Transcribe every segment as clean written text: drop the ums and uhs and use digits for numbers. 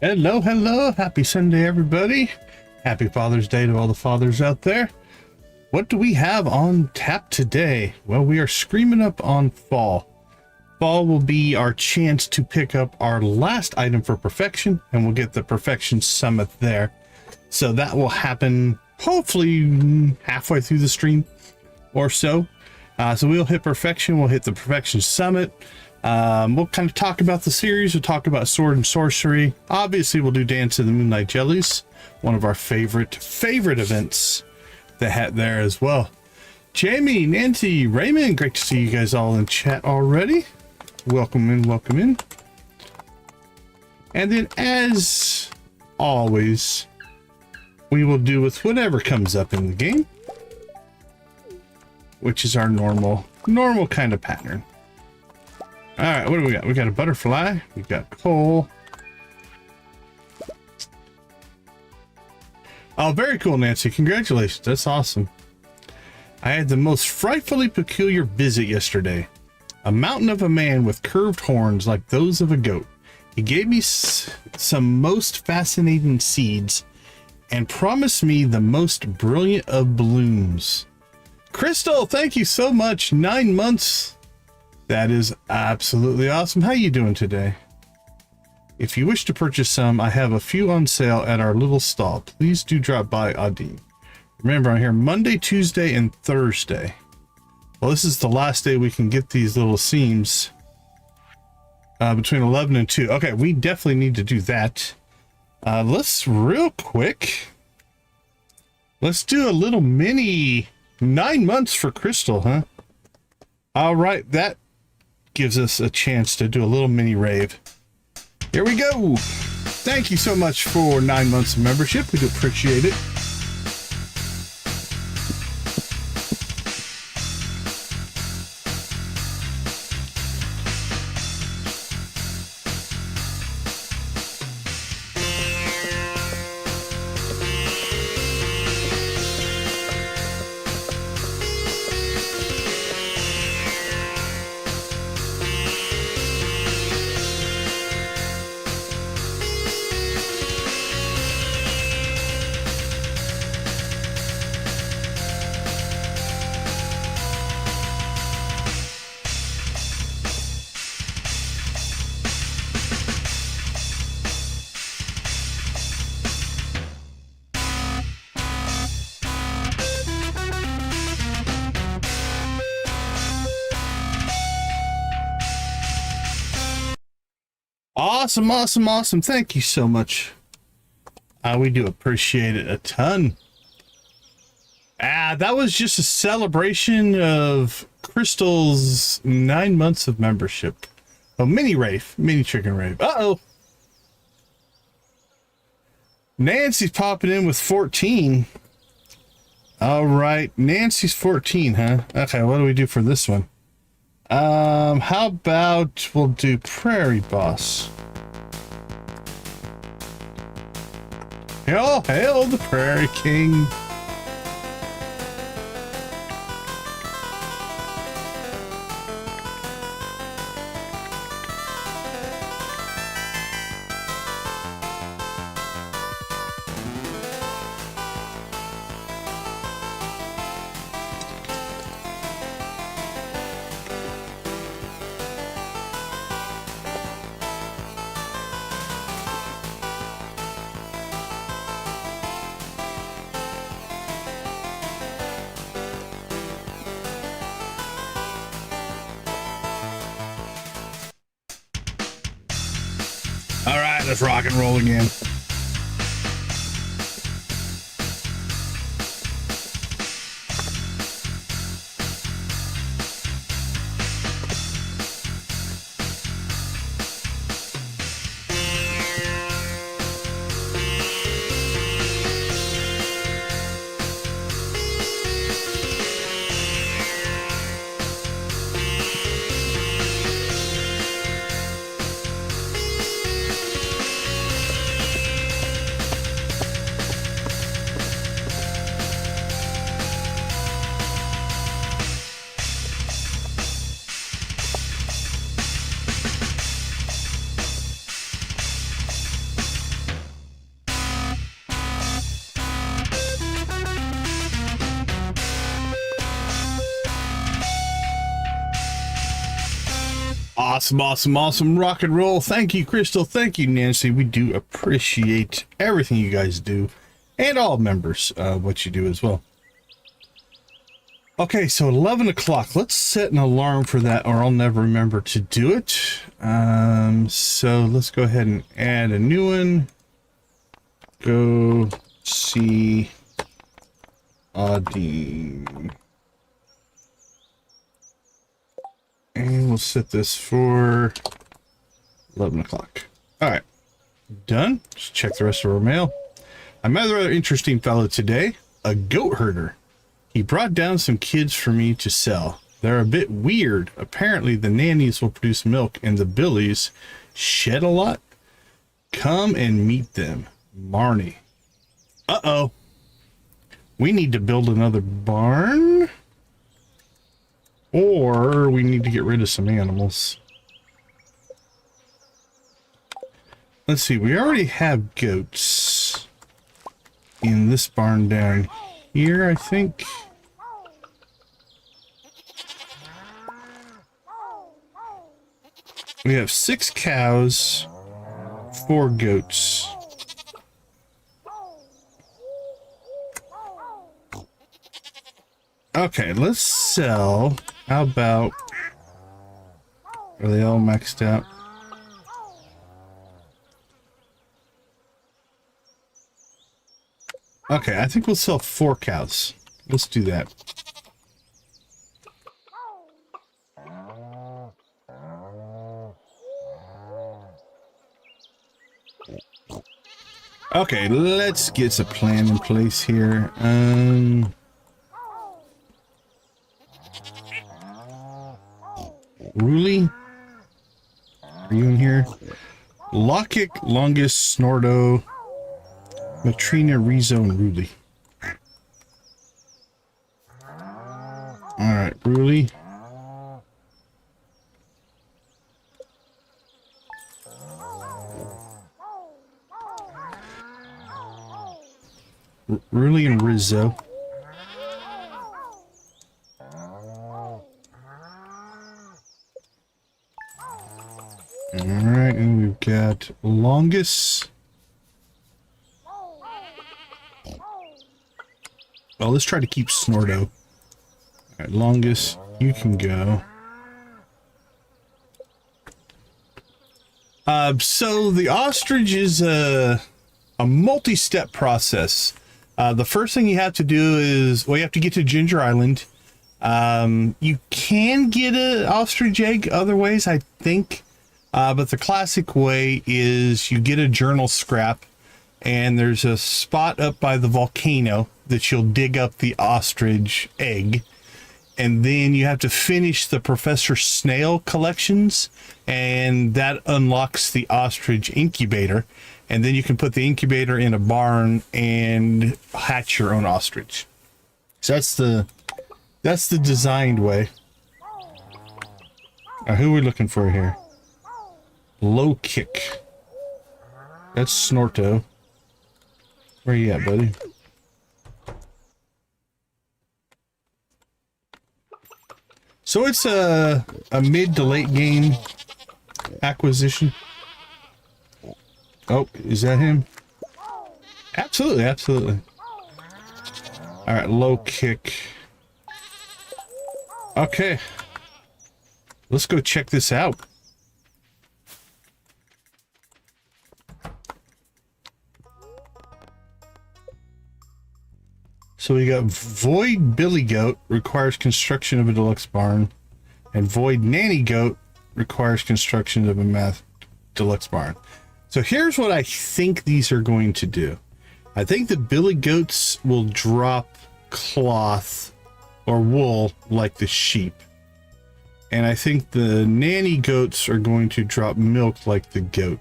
Hello, hello. Happy Sunday, everybody. Happy Father's Day to all the fathers out there. What do we have on tap today? Well, we are screaming up on fall. Fall will be our chance to pick up our last item for perfection, and we'll get the perfection summit there. So that will happen hopefully halfway through the stream or so. So we'll hit perfection. We'll hit the perfection summit. We'll kind of talk about the series. We'll talk about Sword and Sorcery. Obviously, we'll do Dance of the Moonlight Jellies, one of our favorite events there as well. Jamie, Nancy, Raymond, great to see you guys all in chat already. Welcome in, welcome in. And then, as always, we will do with whatever comes up in the game, which is our normal kind of pattern. All right, what do we got? We got a butterfly. We got coal. Oh, very cool, Nancy. Congratulations. That's awesome. I had the most frightfully peculiar visit yesterday. A mountain of a man with curved horns like those of a goat. He gave me some most fascinating seeds and promised me the most brilliant of blooms. Crystal, thank you so much. 9 months. That is absolutely awesome. How you doing today? If you wish to purchase some, I have a few on sale at our little stall. Please do drop by Adi. Remember, I'm here Monday, Tuesday, and Thursday. Well, this is the last day we can get these little seams between 11 and 2. Okay, we definitely need to do that. Let's real quick. Let's do a little mini 9 months for Crystal, huh? All right, that gives us a chance to do a little mini rave. Here we go. Thank you so much for 9 months of membership. We do appreciate it. Awesome. Thank you so much. We do appreciate it a ton. That was just a celebration of Crystal's 9 months of membership. Oh, mini chicken rave. Uh-oh. Nancy's popping in with 14. All right, Nancy's 14, huh? Okay, what do we do for this one? How about we'll do Prairie Boss. Hail the Prairie King. Let's rock and roll again. Awesome, awesome, awesome. Rock and roll. Thank you, Crystal. Thank you, Nancy. We do appreciate everything you guys do, and all members, what you do as well. Okay, so 11 o'clock. Let's set an alarm for that, or I'll never remember to do it. So let's go ahead and add a new one. Go see Audine. And we'll set this for 11 o'clock. All right, done. Let's check the rest of our mail. I met a rather interesting fellow today, a goat herder. He brought down some kids for me to sell. They're a bit weird. Apparently the nannies will produce milk and the billies shed a lot. Come and meet them. Marnie. Uh-oh. We need to build another barn. Or we need to get rid of some animals. Let's see, we already have goats in this barn down here, I think. We have 6 cows, 4 goats. Okay, let's sell. How about... Are they all maxed out? Okay, I think we'll sell 4 cows. Let's do that. Okay, let's get a plan in place here. Ruli? Are you in here? Lockkick, Longest, Snordo, Matrina, Rezo, and Ruli. Alright, Ruli. Ruli and Rizzo. Alright, and we've got Longest. Well, let's try to keep Snordo. Alright, Longest, you can go. So the ostrich is a multi-step process. The first thing you have to do is, well, you have to get to Ginger Island. You can get an ostrich egg other ways, I think. But the classic way is you get a journal scrap, and there's a spot up by the volcano that you'll dig up the ostrich egg. And then you have to finish the Professor Snail collections, and that unlocks the ostrich incubator. And then you can put the incubator in a barn and hatch your own ostrich. So that's the designed way. Who are we looking for here? Low kick. That's Snorto. Where you at, buddy? So it's a mid to late game acquisition. Oh, is that him? Absolutely, absolutely. All right, low kick. Okay. Let's go check this out. So we got Void Billy Goat requires construction of a deluxe barn, and Void Nanny Goat requires construction of a deluxe barn. So here's what I think these are going to do. I think the Billy Goats will drop cloth or wool like the sheep. And I think the Nanny Goats are going to drop milk like the goat.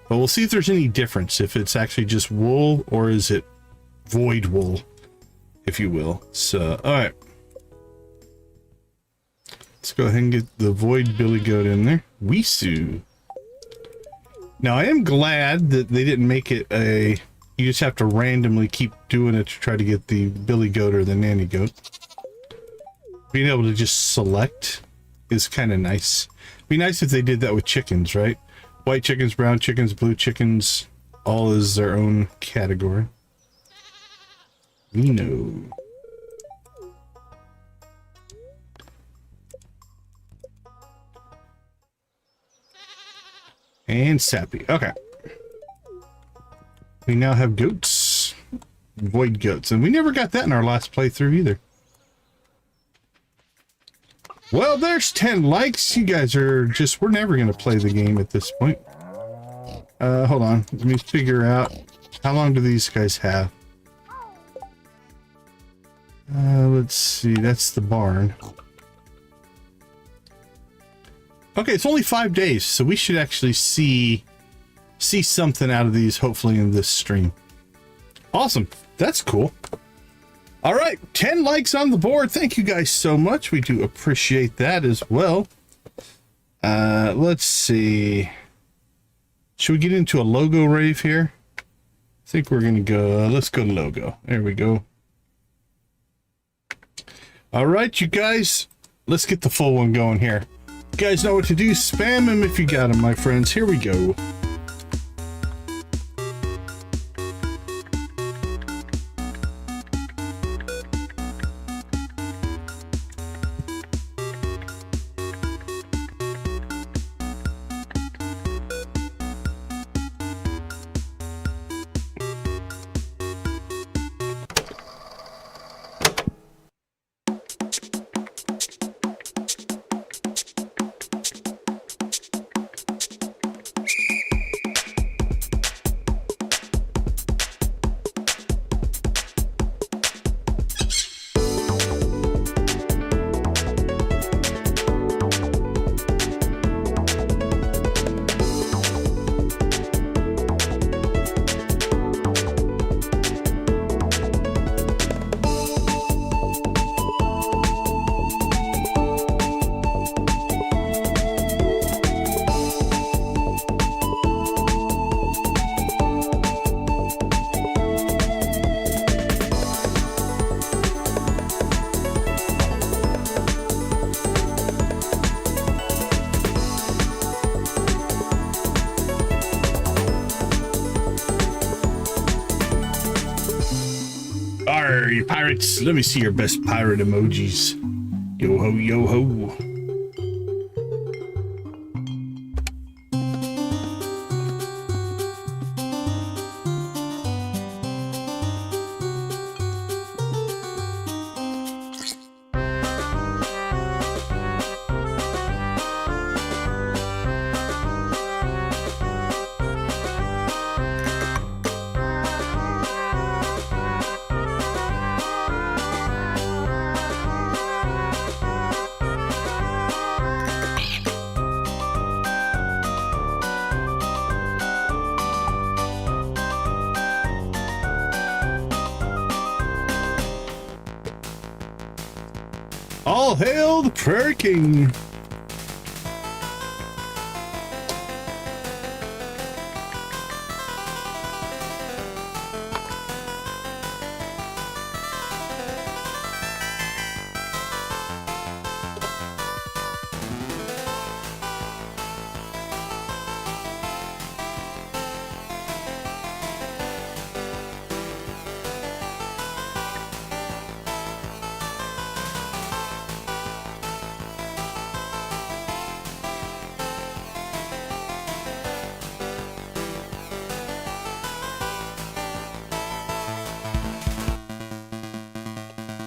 But we'll see if there's any difference, if it's actually just wool or is it void wool, if you will. So, all right. Let's go ahead and get the Void Billy Goat in there. Weesu. Now, I am glad that they didn't make it a... You just have to randomly keep doing it to try to get the Billy Goat or the Nanny Goat. Being able to just select is kind of nice. Be nice if they did that with chickens, right? White chickens, brown chickens, blue chickens, all is their own category. We know. And sappy. Okay. We now have goats. Void goats. And we never got that in our last playthrough either. Well, there's 10 likes. You guys are just... We're never going to play the game at this point. Hold on. Let me figure out... How long do these guys have? Let's see. That's the barn. Okay, it's only 5 days, so we should actually see something out of these, hopefully, in this stream. Awesome. That's cool. All right, 10 likes on the board. Thank you guys so much. We do appreciate that as well. Let's see. Should we get into a logo rave here? I think we're going to go, let's go to logo. There we go. All right, you guys, let's get the full one going here. You guys know what to do. Spam them if you got them, my friends. Here we go. You pirates, let me see your best pirate emojis. Yo ho, yo ho. All hail the Prairie King!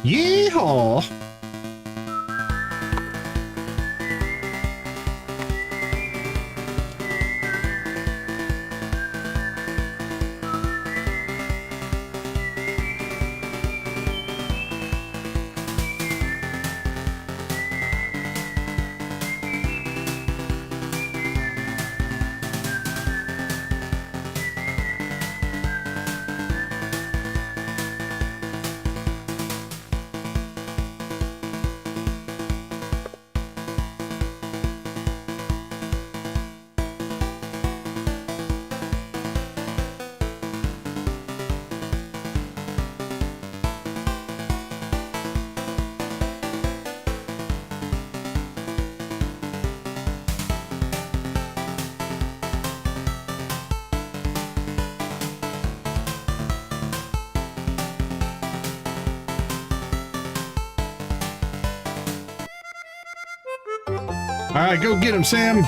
Yeehaw! All right, go get him, Sam.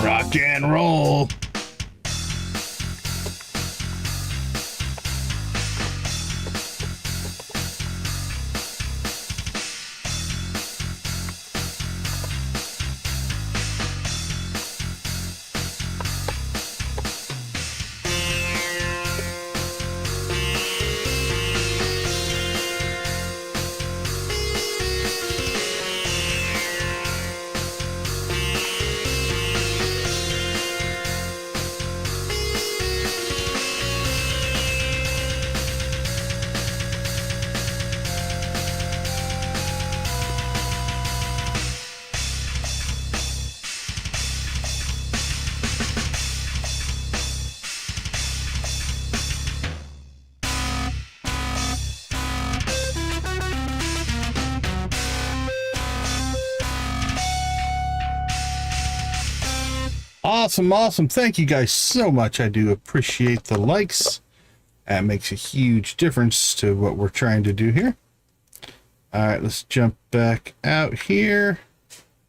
Rock and roll. Awesome. Thank you guys so much. I do appreciate the likes. That makes a huge difference to what we're trying to do here. All right, let's jump back out here.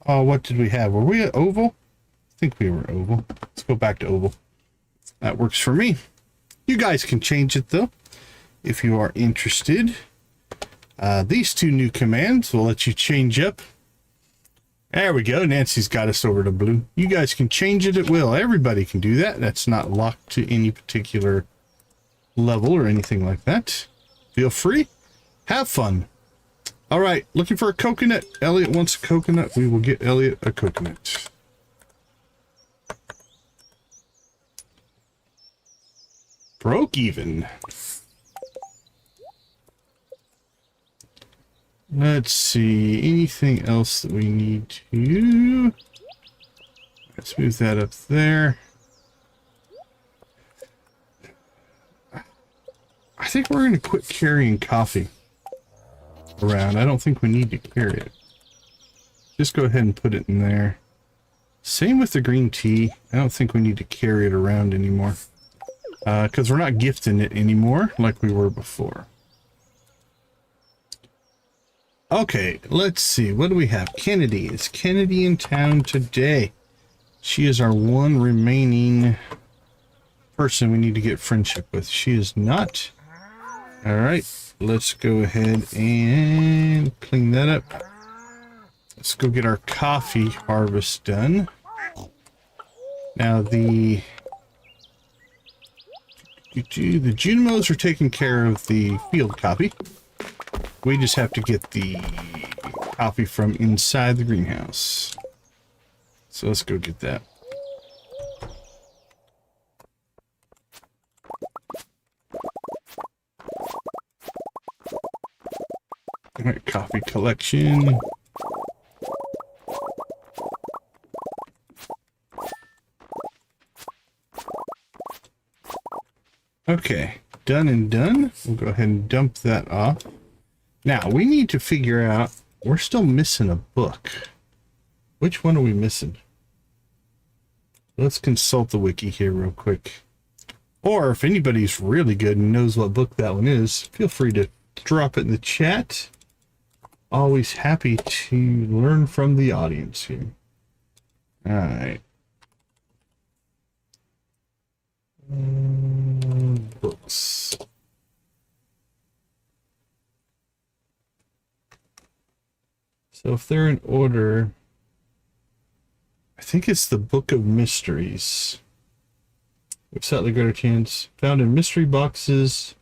Oh, what did we have? Were we at oval? I think we were oval. Let's go back to oval. That works for me. You guys can change it though, if you are interested. These two new commands will let you change up. There we go. Nancy's got us over to blue. You guys can change it at will. Everybody can do that. That's not locked to any particular level or anything like that. Feel free. Have fun. All right. Looking for a coconut. Elliot wants a coconut. We will get Elliot a coconut. Broke even. Let's see, anything else that we need to... Let's move that up there. I think we're going to quit carrying coffee around. I don't think we need to carry it. Just go ahead and put it in there. Same with the green tea. I don't think we need to carry it around anymore. Because we're not gifting it anymore like we were before. Okay, let's see. What do we have? Kennedy. Is Kennedy in town today? She is our one remaining person we need to get friendship with. She is not. All right, let's go ahead and clean that up. Let's go get our coffee harvest done. Now the Junimos are taking care of the field copy. We just have to get the coffee from inside the greenhouse. So let's go get that. All right, coffee collection. Okay, done and done. We'll go ahead and dump that off. Now, we need to figure out, we're still missing a book. Which one are we missing? Let's consult the wiki here real quick. Or if anybody's really good and knows what book that one is, feel free to drop it in the chat. Always happy to learn from the audience here. All right. Books. So if they're in order, I think it's the Book of Mysteries. with slightly greater chance found in mystery boxes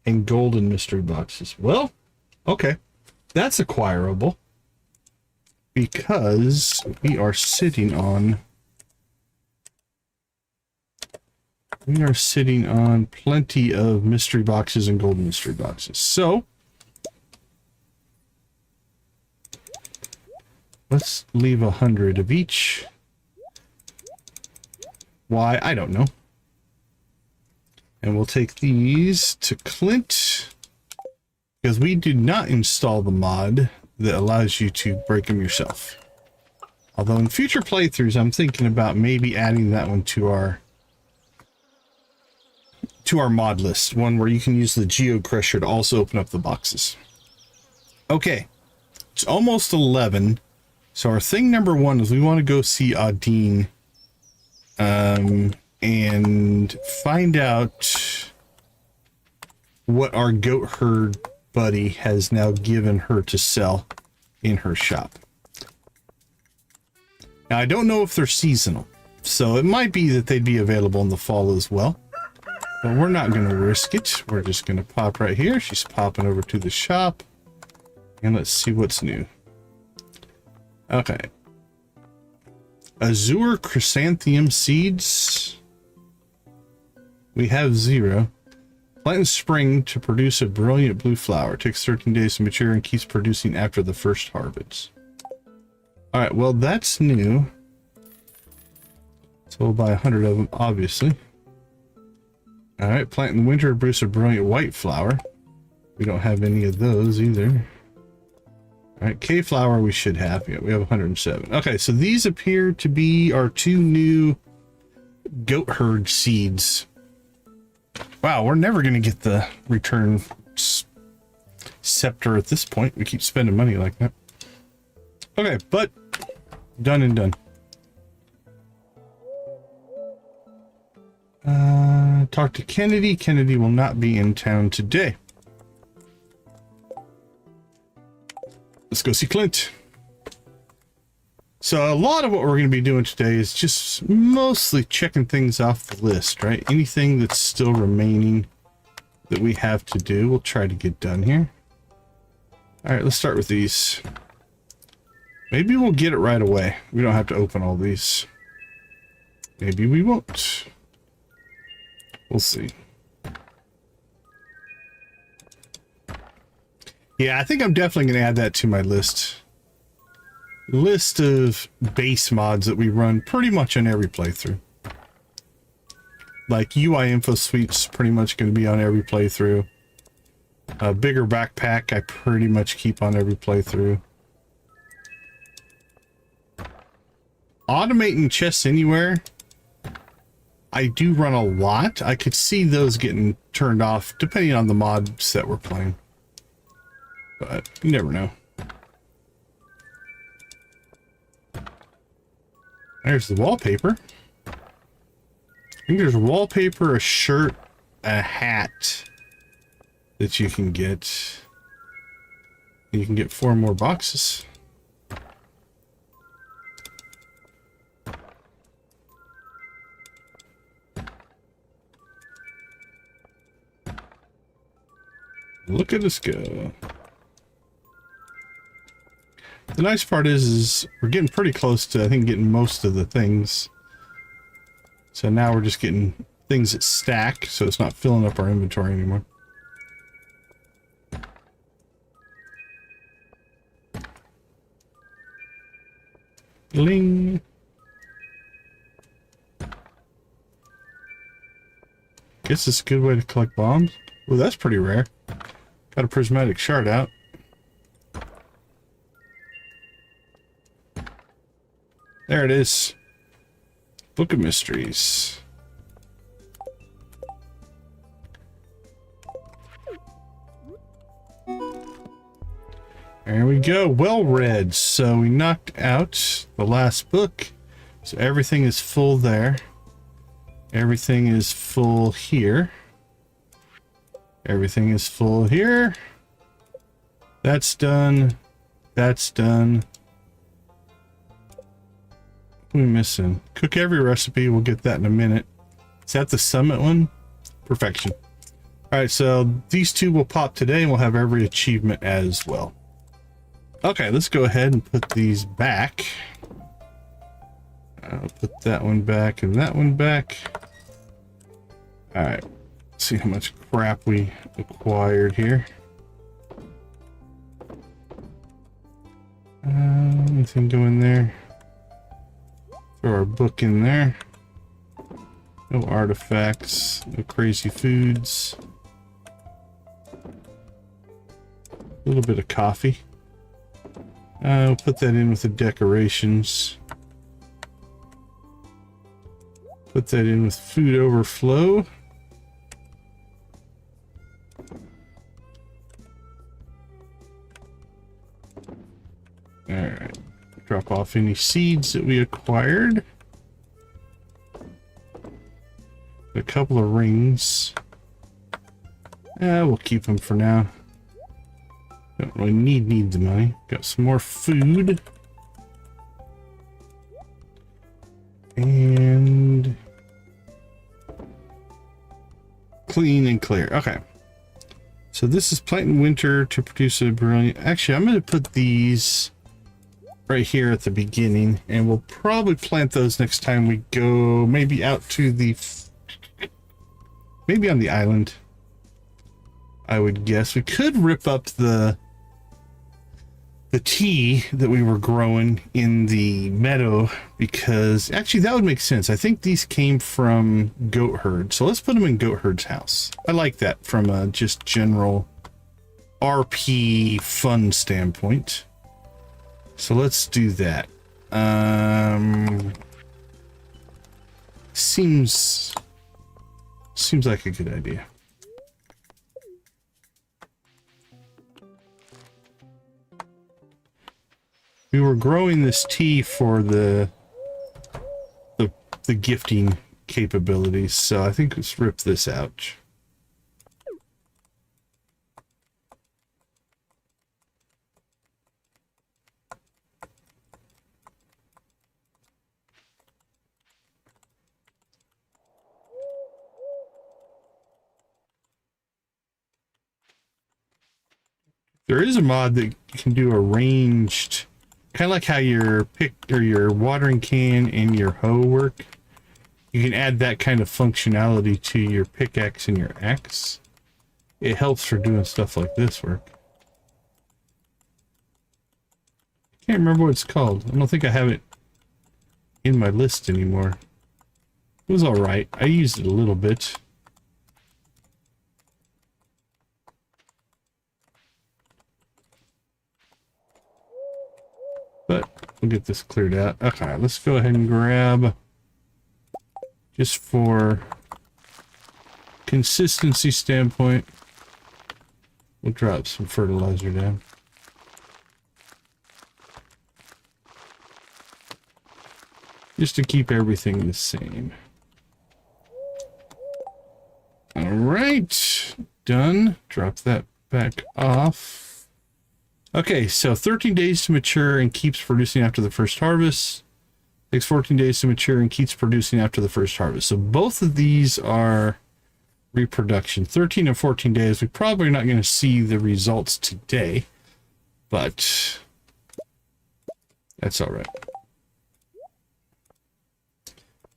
and golden mystery boxes. Well, okay. That's acquirable because we are sitting on plenty of mystery boxes and golden mystery boxes. So let's leave 100 of each. Why? I don't know. And we'll take these to Clint because we did not install the mod that allows you to break them yourself. Although in future playthroughs, I'm thinking about maybe adding that one to our mod list, one where you can use the Geo Crusher to also open up the boxes. Okay, it's almost 11. So our thing number one is we want to go see Adine and find out what our goat herd buddy has now given her to sell in her shop. Now, I don't know if they're seasonal, so it might be that they'd be available in the fall as well. But we're not going to risk it. We're just going to pop right here. She's popping over to the shop. And let's see what's new. Okay. Azure chrysanthemum seeds. We have 0. Plant in spring to produce a brilliant blue flower. It takes 13 days to mature and keeps producing after the first harvest. Alright, well that's new. So we'll buy 100 of them, obviously. Alright, plant in the winter to produce a brilliant white flower. We don't have any of those either. Alright, K flower we should have. Yeah, we have 107. Okay, so these appear to be our 2 new goat herd seeds. Wow, we're never going to get the return scepter at this point. We keep spending money like that. Okay, but done and done. Talk to Kennedy. Kennedy will not be in town today. Let's go see Clint. So a lot of what we're going to be doing today is just mostly checking things off the list, right? Anything that's still remaining that we have to do, we'll try to get done here. All right, let's start with these. Maybe we'll get it right away. We don't have to open all these. Maybe we won't. We'll see. Yeah, I think I'm definitely going to add that to my list. List of base mods that we run pretty much on every playthrough. Like UI Info Suite's pretty much going to be on every playthrough. A bigger backpack I pretty much keep on every playthrough. Automating chests anywhere, I do run a lot. I could see those getting turned off depending on the mods that we're playing. But you never know. There's the wallpaper. I think there's wallpaper, a shirt, a hat that you can get. You can get 4 more boxes. Look at us go. The nice part is we're getting pretty close to, I think, getting most of the things. So now we're just getting things that stack, so it's not filling up our inventory anymore. Bling. Guess it's a good way to collect bombs. Oh, that's pretty rare. Got a prismatic shard out. There it is. Book of Mysteries. There we go. Well read. So we knocked out the last book. So everything is full there. Everything is full here. Everything is full here. That's done. That's done. What are we missing? Cook every recipe. We'll get that in a minute. Is that the summit one? Perfection. All right, so these two will pop today and we'll have every achievement as well. Okay, let's go ahead and put these back. I'll put that one back and that one back. All right, let's see how much crap we acquired here. Anything go in there? Throw our book in there. No artifacts, no crazy foods. A little bit of coffee. We'll put that in with the decorations. Put that in with food overflow. Alright. Drop off any seeds that we acquired. A couple of rings. We'll keep them for now. Don't really need the money. Got some more food. And clean and clear. Okay. So this is plant in winter to produce a brilliant... Actually, I'm going to put these right here at the beginning, and we'll probably plant those next time we go maybe out to the... Maybe on the island, I would guess. We could rip up the tea that we were growing in the meadow, because actually that would make sense. I think these came from Goat Herd, so let's put them in Goat Herd's house. I like that from a just general RP fun standpoint. So let's do that. Seems like a good idea. We were growing this tea for the gifting capabilities, so I think let's rip this out. There is a mod that can do a ranged, kind of like how your pick or your watering can and your hoe work. You can add that kind of functionality to your pickaxe and your axe. It helps for doing stuff like this work. Can't remember what it's called. I don't think I have it in my list anymore. It was all right. I used it a little bit. But we'll get this cleared out. Okay, let's go ahead and grab, just for consistency standpoint, we'll drop some fertilizer down. Just to keep everything the same. All right, done. Drop that back off. Okay, so 13 days to mature and keeps producing after the first harvest. Takes 14 days to mature and keeps producing after the first harvest. So both of these are reproduction. 13 and 14 days. We're probably not going to see the results today, but that's all right.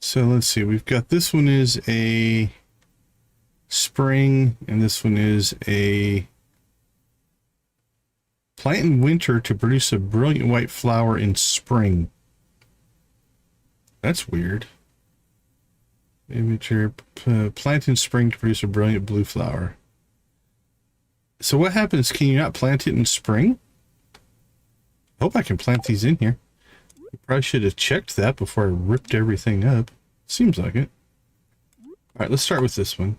So let's see. We've got this one is a spring, and this one is a plant in winter to produce a brilliant white flower in spring. That's weird. Immature, plant in spring to produce a brilliant blue flower. So what happens? Can you not plant it in spring? I hope I can plant these in here. I probably should have checked that before I ripped everything up. Seems like it. All right, let's start with this one.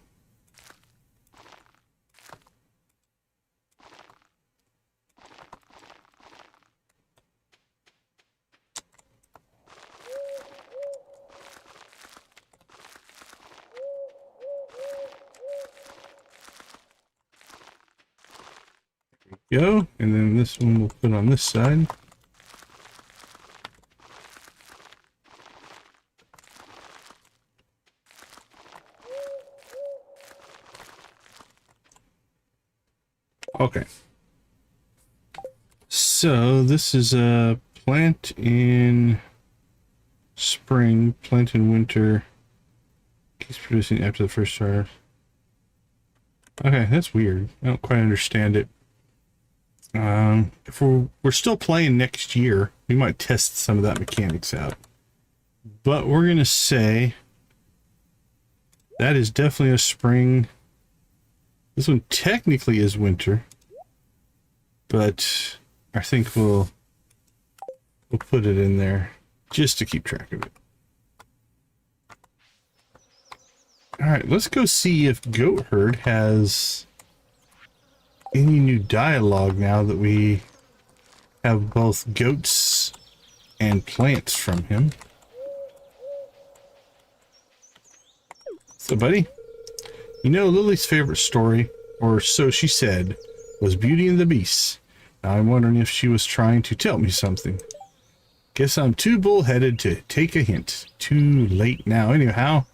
Go, and then this one we'll put on this side. Okay. So this is a plant in spring, plant in winter. Keeps producing after the first harvest. Okay, that's weird. I don't quite understand it. If we're still playing next year, we might test some of that mechanics out. But we're gonna say that is definitely a spring. This one technically is winter, but I think we'll put it in there just to keep track of it. All right, let's go see if Goat Herd has any new dialogue now that we have both goats and plants from him. So, buddy, you know Lily's favorite story, or so she said, was Beauty and the Beast. Now I'm wondering if she was trying to tell me something. Guess I'm too bullheaded to take a hint. Too late now. Anyhow,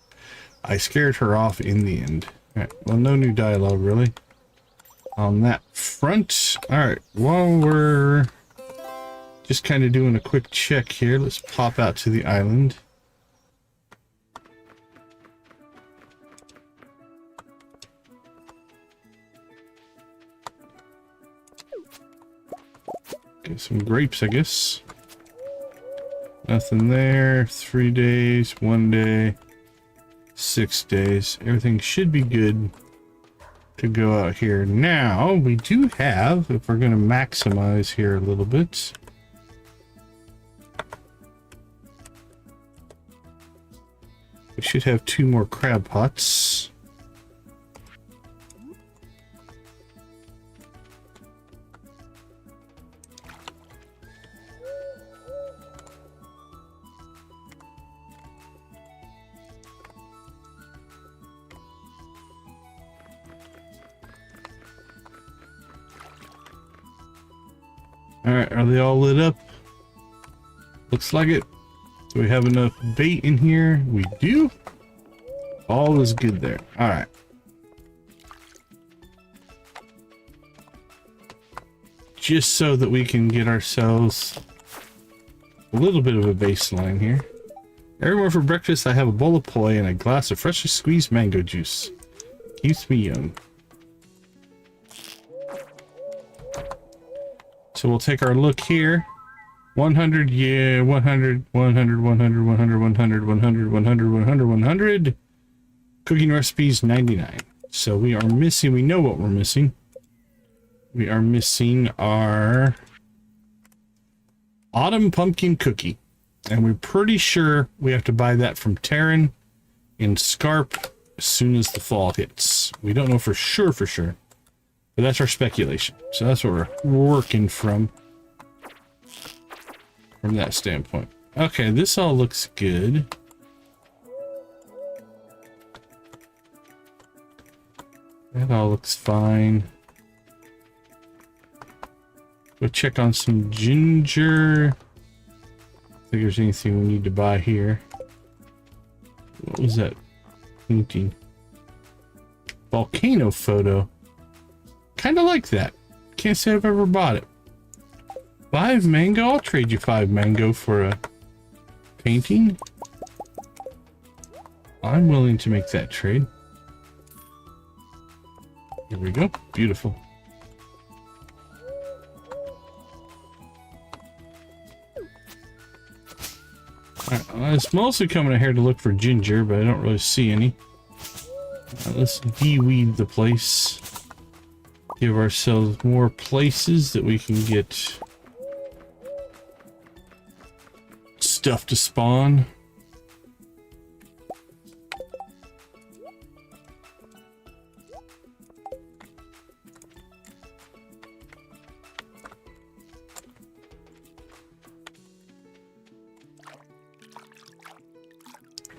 I scared her off in the end. Alright, well, no new dialogue, really. On that front. Alright, while we're just kind of doing a quick check here, let's pop out to the island. Get some grapes, I guess. Nothing there. 3 days, 1 day, 6 days. Everything should be good to go out here. Now, we do have, if we're going to maximize here a little bit, we should have 2 more crab pots. Alright, are they all lit up? Looks like it. Do we have enough bait in here? We do. All is good there. Alright. Just so that we can get ourselves a little bit of a baseline here. Every morning for breakfast, I have a bowl of poi and a glass of freshly squeezed mango juice. Keeps me young. So we'll take our look here. 100, yeah, 100, 100, 100, 100, 100, 100, 100, 100, 100. Cooking recipes, 99. So we are missing, we know what we're missing. We are missing our autumn pumpkin cookie. And we're pretty sure we have to buy that from Terran in Scarp as soon as the fall hits. We don't know for sure, but that's our speculation. So that's what we're working from that standpoint. Okay, this all looks good. That all looks fine. We'll check on some ginger. I think there's anything we need to buy here. What was that painting? Volcano photo. Kind of like that. Can't say I've ever bought it. 5 mango? I'll trade you 5 mango for a painting. I'm willing to make that trade. Here we go. Beautiful. Alright, I was mostly coming out here to look for ginger, but I don't really see any. Let's de-weed the place. Give ourselves more places that we can get stuff to spawn.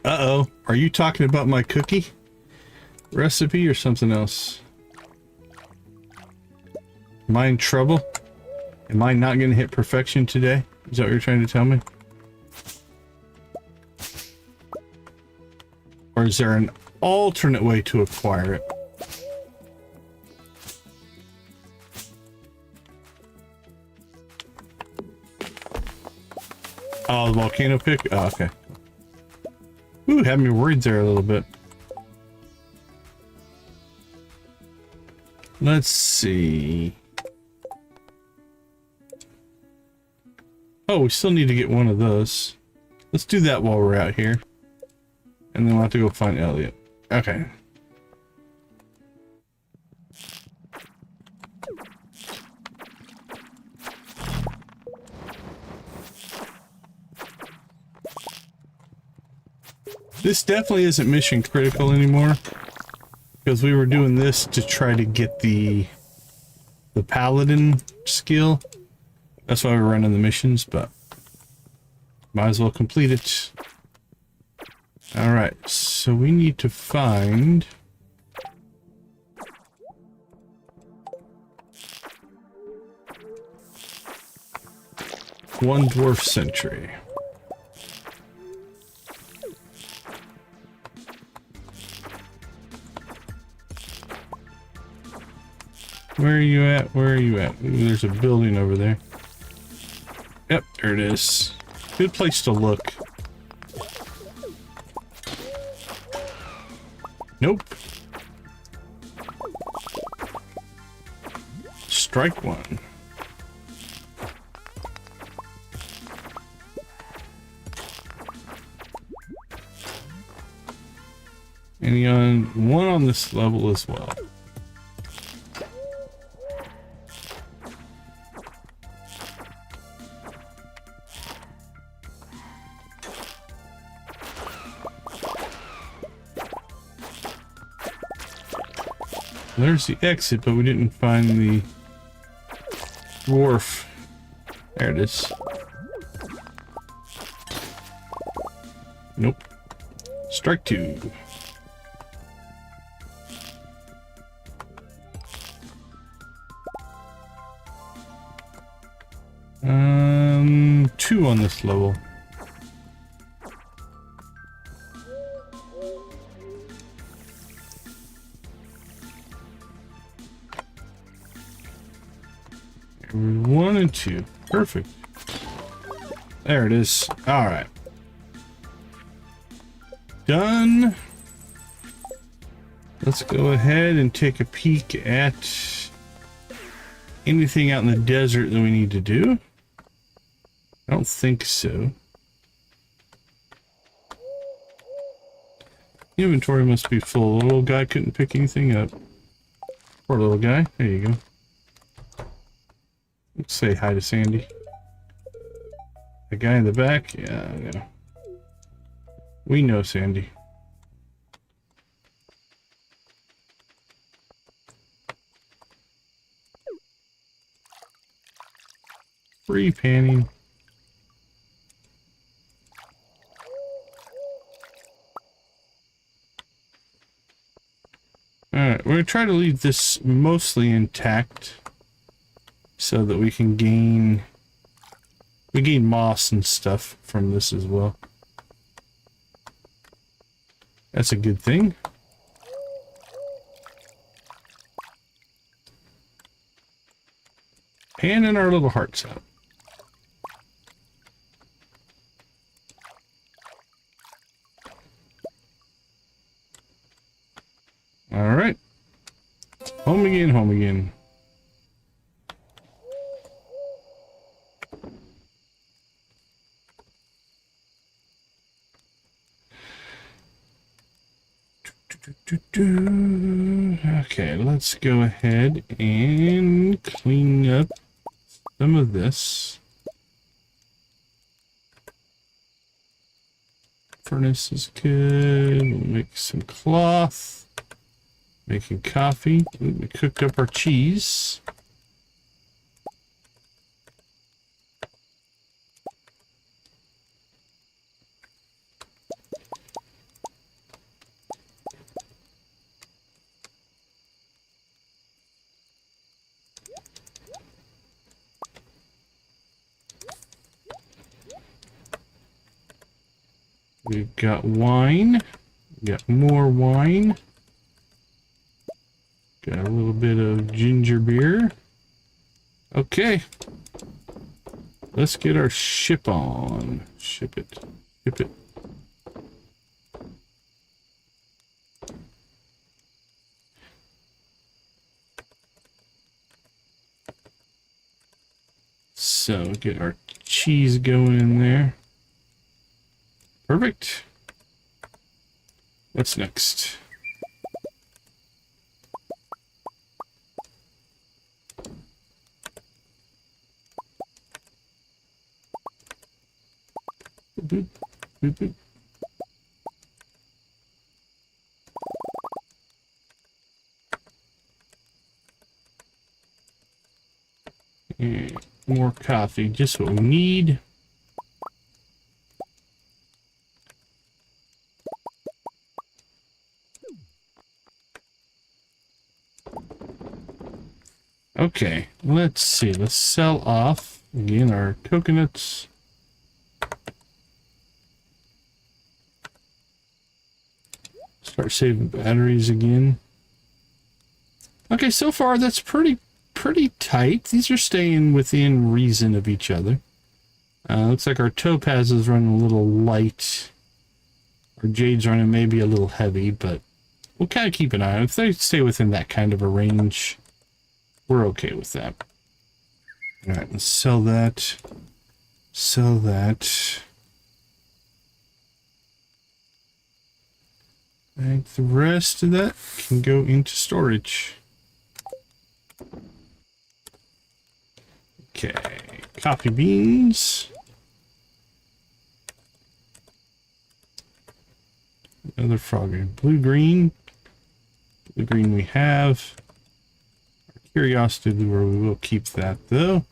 Uh-oh. Are you talking about my cookie recipe or something else? Am I in trouble? Am I not going to hit perfection today? Is that what you're trying to tell me? Or is there an alternate way to acquire it? Oh, the volcano pick? Oh, okay. Ooh, had me worried there a little bit. Let's see. Oh, we still need to get one of those. Let's do that while we're out here. And then we'll have to go find Elliot. Okay. This definitely isn't mission critical anymore, because we were doing this to try to get the paladin skill. That's why we're running the missions, but might as well complete it. All right, so we need to find one dwarf sentry. Where are you at? Where are you at? Ooh, there's a building over there. Yep, there it is. Good place to look. Nope. Strike one. And one on this level as well. There's the exit, but we didn't find the dwarf. There it is. Nope. Strike two. Two on this level. One and two. Perfect. There it is. All right. Done. Let's go ahead and take a peek at anything out in the desert that we need to do. I don't think so. Inventory must be full. The little guy couldn't pick anything up. Poor little guy. There you go. Let's say hi to Sandy. The guy in the back? Yeah. We know Sandy. Free panning. Alright, we're going to try to leave this mostly intact so that we can gain moss and stuff from this as well. That's a good thing. Panning our little hearts out. All right. Home again, home again. Okay, let's go ahead and clean up some of this. Furnace is good. We'll make some cloth. Making coffee. Ooh, we cooked up our cheese. We've got wine. We've got more wine. Got a little bit of ginger beer. Okay. Let's get our ship on. Ship it. Ship it. So get our cheese going in there. Perfect. What's next? Boop, boop, boop. And more coffee, just what we need. Okay, let's see. Let's sell off again our coconuts. Start saving batteries again. Okay, so far that's pretty tight. These are staying within reason of each other. Looks like our topaz is running a little light. Our jade's running maybe a little heavy, but we'll kind of keep an eye on it. If they stay within that kind of a range, we're okay with that. All right, let's sell that. Sell that. And the rest of that can go into storage. Okay, coffee beans. Another frog. Blue green. Blue green we have. Our curiosity lure, we will keep that though.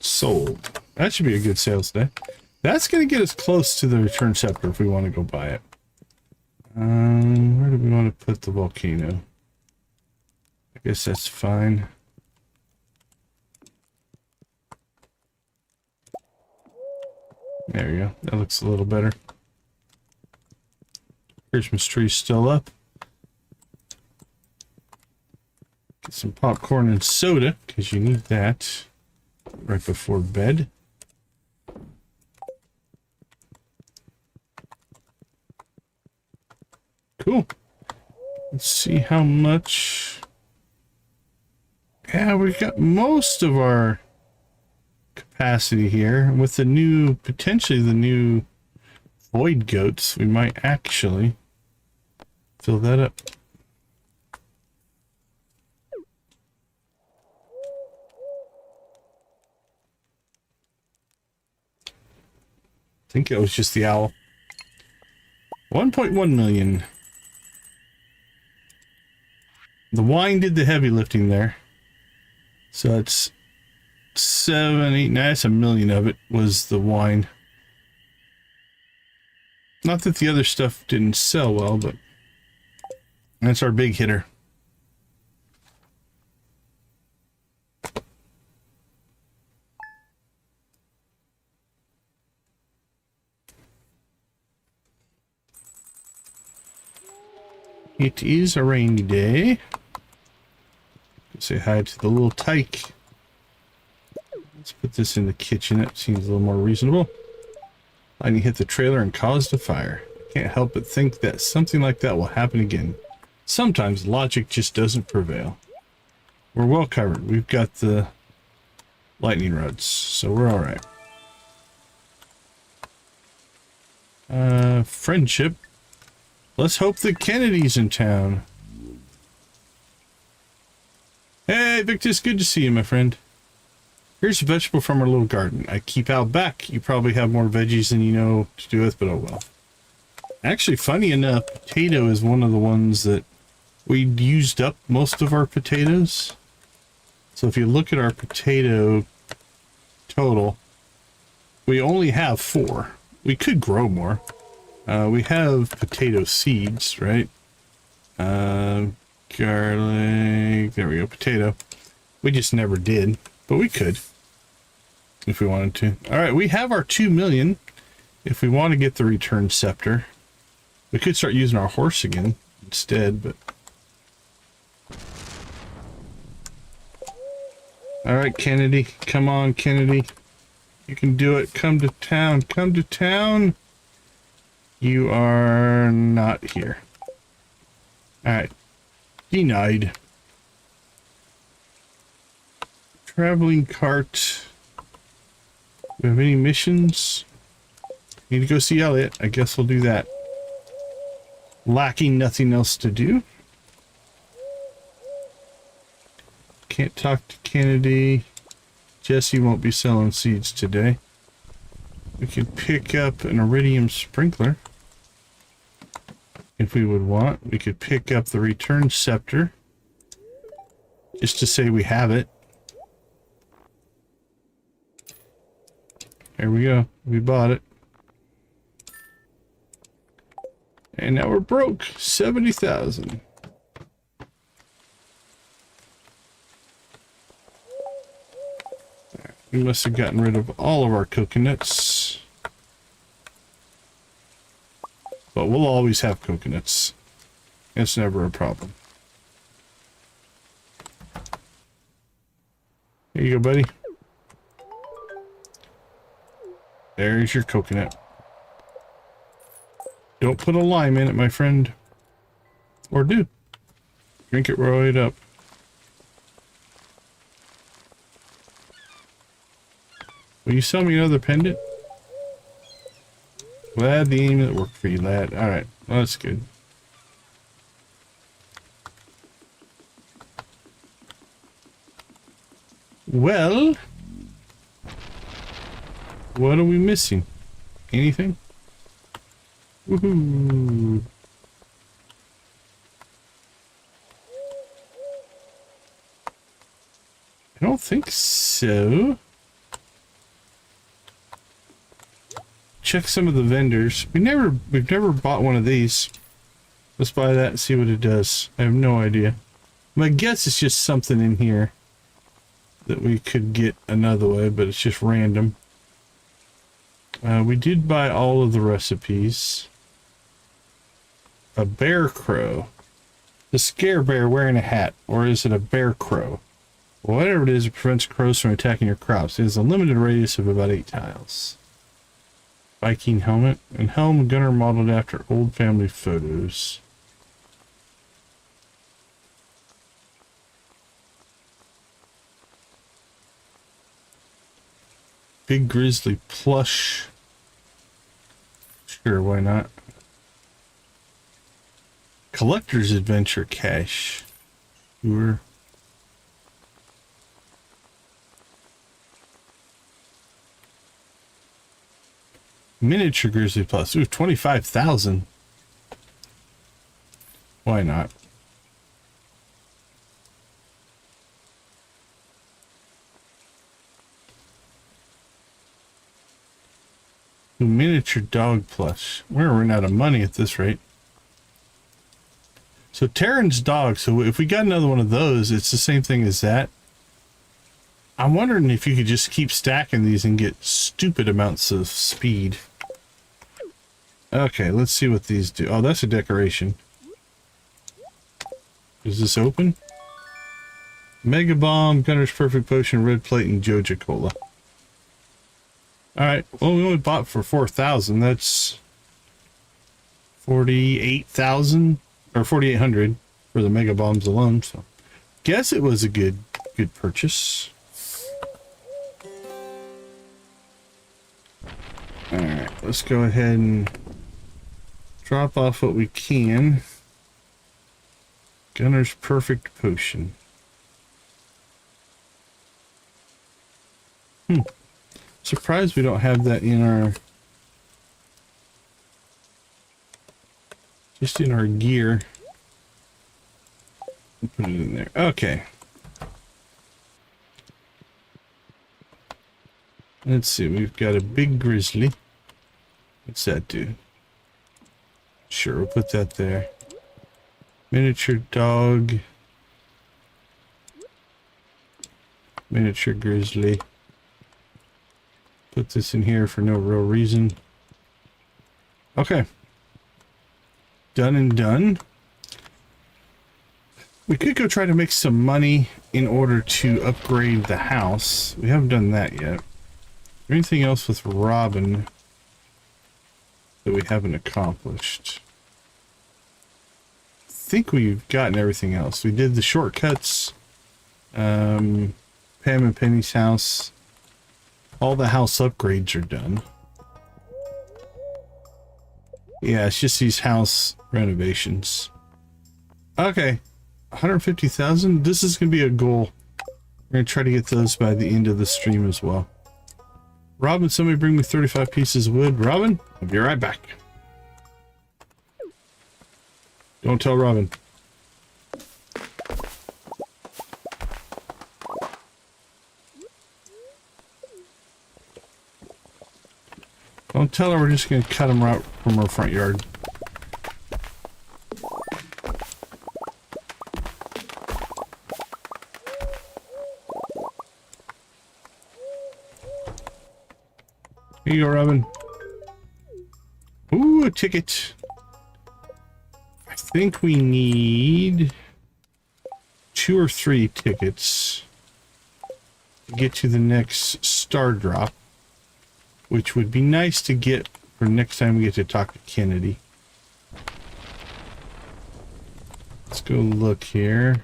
Sold. That should be a good sales day. That's going to get us close to the return scepter if we want to go buy it. Where do we want to put the volcano? I guess that's fine. There we go. That looks a little better. Christmas tree's still up. Get some popcorn and soda, because you need that right before bed. Cool. Let's see how much. Yeah, we got most of our capacity here. With the new, potentially the new void goats, we might actually fill that up. I think it was just the owl. 1.1 million. The wine did the heavy lifting there. So it's 7, 8, that's a million of it was the wine. Not that the other stuff didn't sell well, but that's our big hitter. It is a rainy day. Say hi to the little tyke. Let's put this in the kitchen. That seems a little more reasonable. Lightning hit the trailer and caused a fire. Can't help but think that something like that will happen again. Sometimes logic just doesn't prevail. We're well covered. We've got the lightning rods, so we're all right. Friendship. Let's hope that Kennedy's in town. Hey, Victus, good to see you, my friend. Here's a vegetable from our little garden. I keep out back. You probably have more veggies than you know to do with, but oh well. Actually, funny enough, potato is one of the ones that we used up most of our potatoes. So if you look at our potato total, we only have 4. We could grow more. We have potato seeds, right? Garlic, there we go, potato. We just never did, but we could if we wanted to. All right, we have our 2 million. If we want to get the return scepter, we could start using our horse again instead, but All right, Kennedy. Come on, Kennedy. You can do it. Come to town. Come to town. You are not here. All right. Denied. Traveling cart. Do we have any missions? Need to go see Elliot. I guess we'll do that. Lacking nothing else to do. Can't talk to Kennedy. Jesse won't be selling seeds today. We could pick up an iridium sprinkler. If we would want. We could pick up the return scepter. Just to say we have it. There we go. We bought it. And now we're broke. 70,000. We must have gotten rid of all of our coconuts. But we'll always have coconuts. It's never a problem. Here you go, buddy. There's your coconut. Don't put a lime in it, my friend. Or do. Drink it right up. Will you sell me another pendant? Glad the aim that worked for you, lad. Alright, well, that's good. Well, what are we missing? Anything? Woohoo! I don't think so. Check some of the vendors. We've never bought one of these. Let's buy that and see what it does. I have no idea. My guess is just something in here that we could get another way, but it's just random. We did buy all of the recipes. A bear crow. The scare bear wearing a hat, or is it a bear crow? Whatever it is, it prevents crows from attacking your crops. It has a limited radius of about 8 tiles. Viking helmet and helm gunner modeled after old family photos. Big grizzly plush. Sure, why not? Collector's adventure cache. Sure. Miniature grizzly plus. Ooh, 25,000. Why not? Ooh, miniature dog plush. We're running out of money at this rate. So Terran's dog. So if we got another one of those, it's the same thing as that. I'm wondering if you could just keep stacking these and get stupid amounts of speed. Okay, let's see what these do. Oh, that's a decoration. Is this open? Mega Bomb, Gunner's Perfect Potion, Red Plate, and Joja Cola. Alright, well, we only bought for 4,000. That's 48,000 or 4,800 for the Mega Bombs alone. So, guess it was a good purchase. Alright, let's go ahead and drop off what we can. Gunner's Perfect Potion. Surprised we don't have that in our... just in our gear. We'll put it in there. Okay. Let's see, we've got a big grizzly. What's that do? Sure, we'll put that there. Miniature dog. Miniature grizzly. Put this in here for no real reason. Okay. Done and done. We could go try to make some money in order to upgrade the house. We haven't done that yet. Anything else with Robin that we haven't accomplished? I think we've gotten everything else. We did the shortcuts. Pam and Penny's house. All the house upgrades are done. Yeah, it's just these house renovations. Okay. 150,000. This is going to be a goal. We're going to try to get those by the end of the stream as well. Robin, somebody bring me 35 pieces of wood. Robin, I'll be right back. Don't tell Robin. Don't tell her we're just going to cut them right from our front yard. Here you go, Robin. Ooh, a ticket. I think we need 2 or 3 tickets to get to the next star drop, which would be nice to get for next time we get to talk to Kennedy. Let's go look here.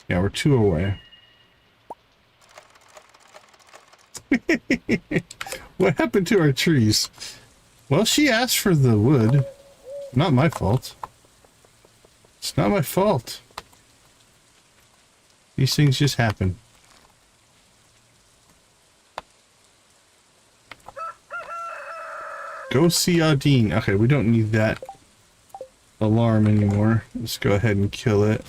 Yeah, we're 2 away. What happened to our trees? Well, she asked for the wood. Not my fault. It's not my fault. These things just happen. Go see Adine. Okay, we don't need that alarm anymore. Let's go ahead and kill it.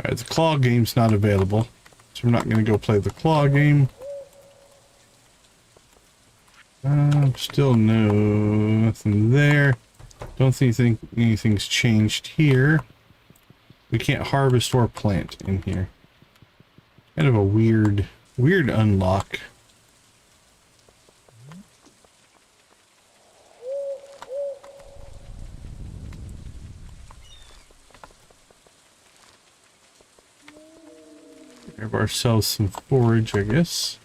Alright, the claw game's not available, so we're not going to go play the claw game. Still nothing there. Don't think anything's changed here. We can't harvest or plant in here. Kind of a weird unlock. Grab ourselves some forage, I guess.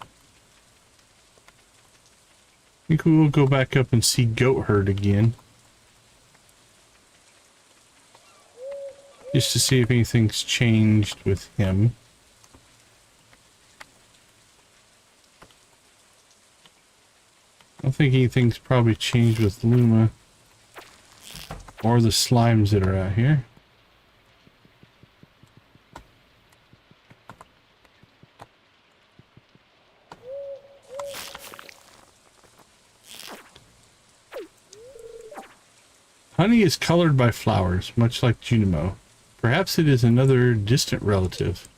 I think we will go back up and see Goat Herd again. Just to see if anything's changed with him. I don't think anything's probably changed with Luma or the slimes that are out here. Honey is colored by flowers, much like Junimo. Perhaps it is another distant relative.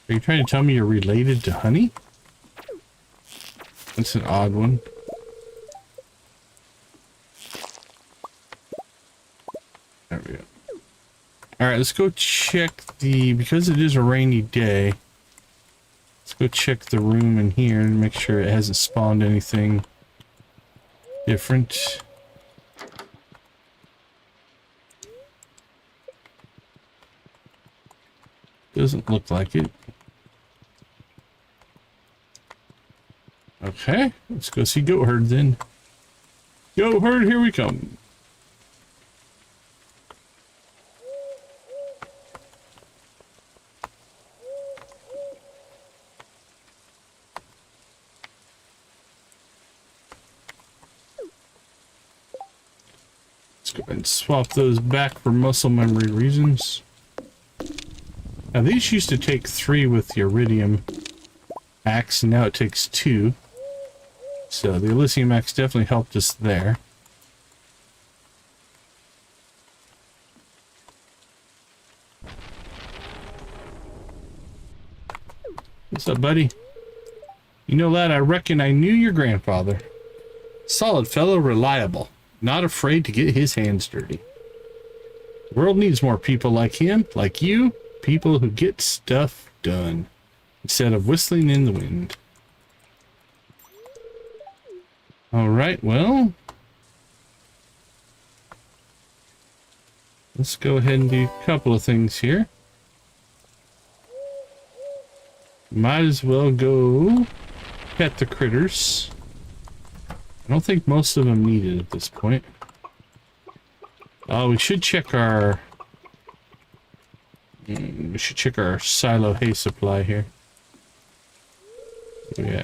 Are you trying to tell me you're related to honey? That's an odd one. There we go. Alright, let's go check because it is a rainy day, let's go check the room in here and make sure it hasn't spawned anything different. Doesn't look like it. Okay, let's go see Goat Herd then. Goat Herd, here we come. Let's go ahead and swap those back for muscle memory reasons. Now these used to take 3 with the iridium axe, and now it takes 2. So the Elysium axe definitely helped us there. What's up, buddy? You know, lad, I reckon I knew your grandfather. Solid fellow, reliable, not afraid to get his hands dirty. The world needs more people like him, like you. People who get stuff done instead of whistling in the wind. All right, well, let's go ahead and do a couple of things here. Might as well go pet the critters. I don't think most of them need it at this point. Oh, we should check our... we should check our silo hay supply here. Yeah.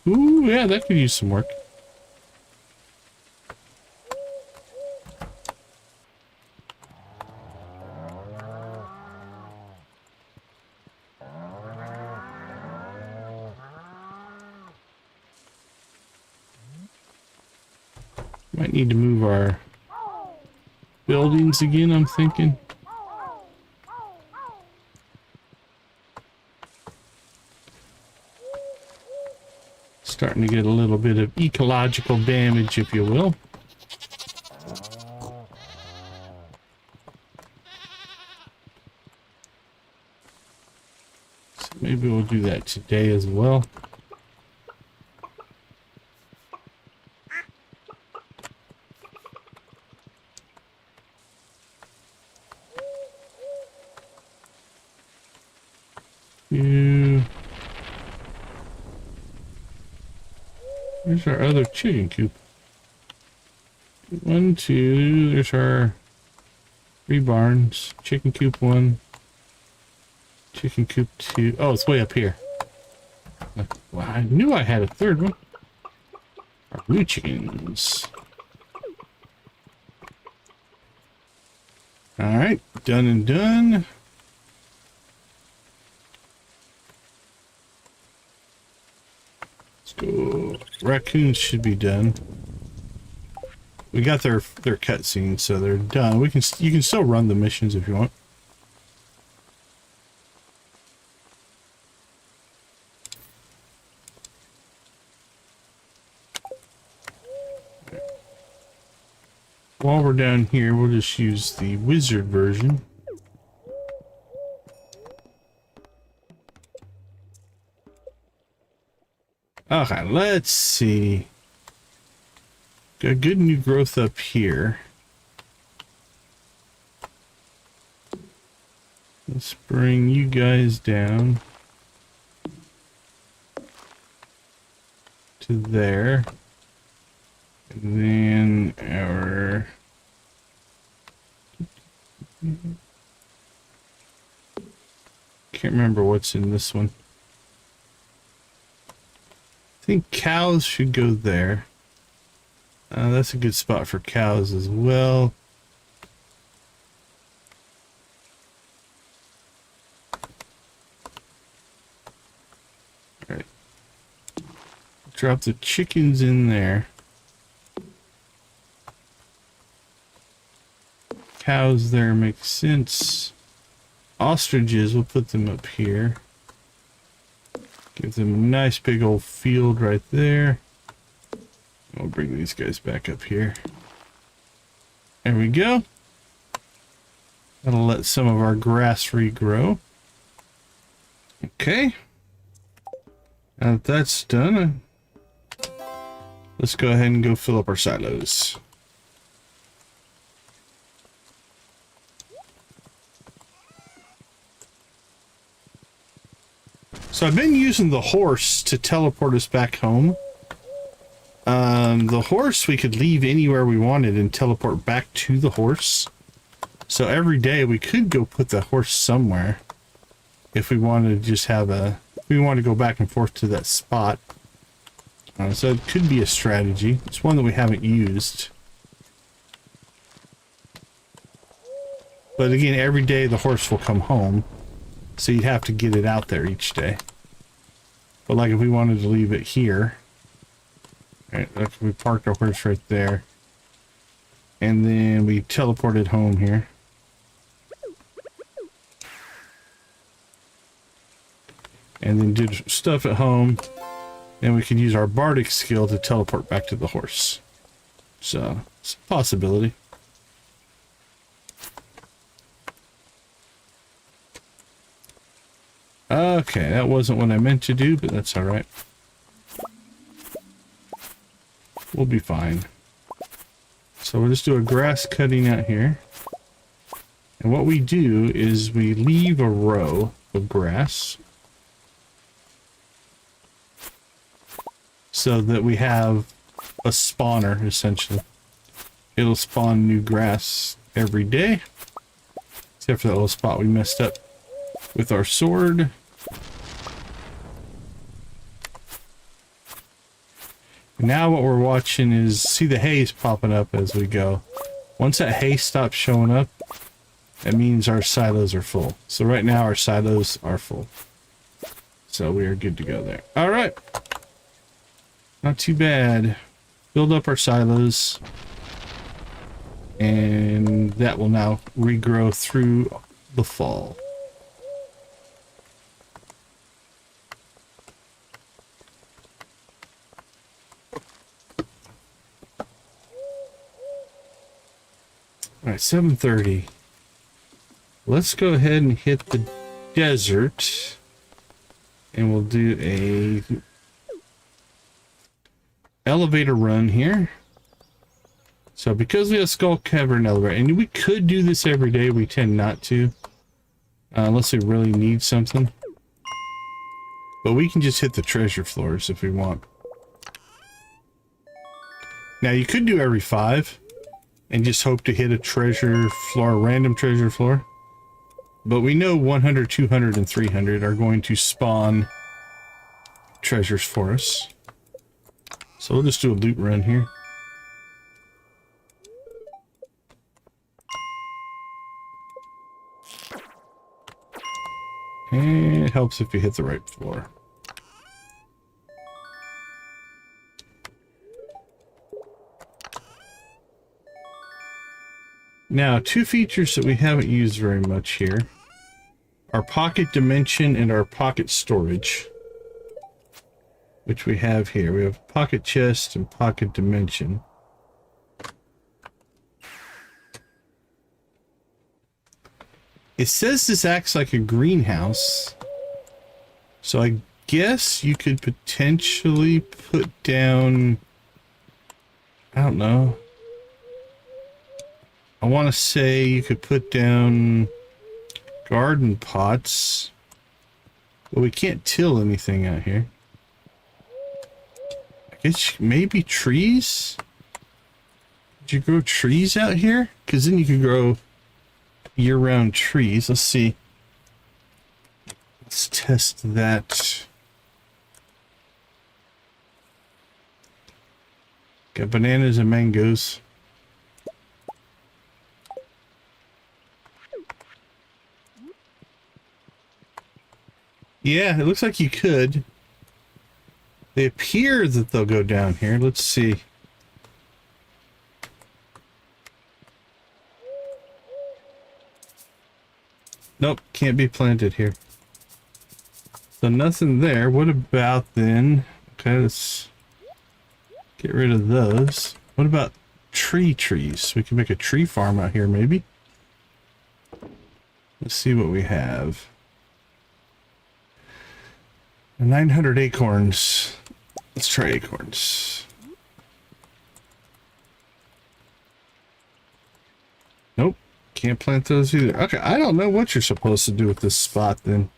Ooh, yeah, that could use some work. Might need to move our buildings again, I'm thinking. Starting to get a little bit of ecological damage, if you will. So maybe we'll do that today as well. There's our other chicken coop. 1, 2, there's our 3 barns. Chicken coop 1. Chicken coop 2. Oh, it's way up here. Well, I knew I had a third one. Our blue chickens. Alright, done and done. Let's go. Raccoons should be done. We got their cutscenes, so they're done. You can still run the missions if you want. While we're down here, we'll just use the wizard version. Okay, let's see. Got good new growth up here. Let's bring you guys down to there. And then our... Can't remember what's in this one. I think cows should go there. That's a good spot for cows as well. All right. Drop the chickens in there. Cows there makes sense. Ostriches, we'll put them up here. Give them a nice big old field right there. I'll bring these guys back up here. There we go. That'll let some of our grass regrow. Okay. Now that that's done, let's go ahead and go fill up our silos. So I've been using the horse to teleport us back home. The horse we could leave anywhere we wanted and teleport back to the horse. So every day we could go put the horse somewhere if we wanted to just have we want to go back and forth to that spot. So it could be a strategy. It's one that we haven't used. But again, every day the horse will come home. So you'd have to get it out there each day. But like if we wanted to leave it here. Right, we parked our horse right there. And then we teleported home here. And then did stuff at home. And we could use our bardic skill to teleport back to the horse. So, it's a possibility. Okay, that wasn't what I meant to do, but that's alright. we'll be fine. So we'll just do a grass cutting out here. And what we do is we leave a row of grass so that we have a spawner, essentially. It'll spawn new grass every day, except for that little spot we messed up with our sword. Now what we're watching is, see the haze popping up as we go. Once that haze stops showing up, that means our silos are full. So right now our silos are full. So we are good to go there. All right. Not too bad. Build up our silos. And that will now regrow through the fall. All right, 7:30. Let's go ahead and hit the desert. And we'll do a elevator run here. So because we have Skull Cavern elevator, and we could do this every day, we tend not to. Unless we really need something. But we can just hit the treasure floors if we want. Now you could do every 5 and just hope to hit a treasure floor, a random treasure floor. But we know 100, 200, and 300 are going to spawn treasures for us. So we'll just do a loot run here. And it helps if you hit the right floor. Now, 2 features that we haven't used very much here are pocket dimension and our pocket storage, which we have here. We have pocket chest and pocket dimension. It says this acts like a greenhouse, so I guess you could potentially put down, I don't know, I want to say you could put down garden pots, but we can't till anything out here. I guess maybe trees? Did you grow trees out here? Because then you could grow year-round trees. Let's see. Let's test that. Got bananas and mangoes. Yeah, it looks like you could. They appear that they'll go down here. Let's see. Nope, can't be planted here. So nothing there. What about then? Okay, let's get rid of those. What about trees? We can make a tree farm out here, maybe. Let's see what we have. 900 acorns. Let's try acorns. Nope. Can't plant those either. Okay, I don't know what you're supposed to do with this spot then.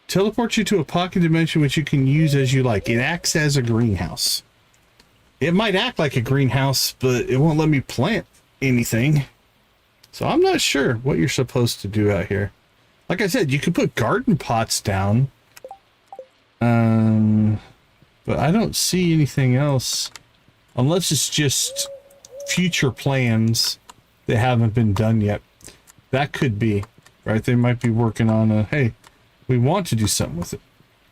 Teleport you to a pocket dimension which you can use as you like. It acts as a greenhouse. It might act like a greenhouse, but it won't let me plant anything. So I'm not sure what you're supposed to do out here. Like I said, you could put garden pots down. But I don't see anything else. Unless it's just future plans that haven't been done yet. That could be, right? They might be working on a, hey, we want to do something with it.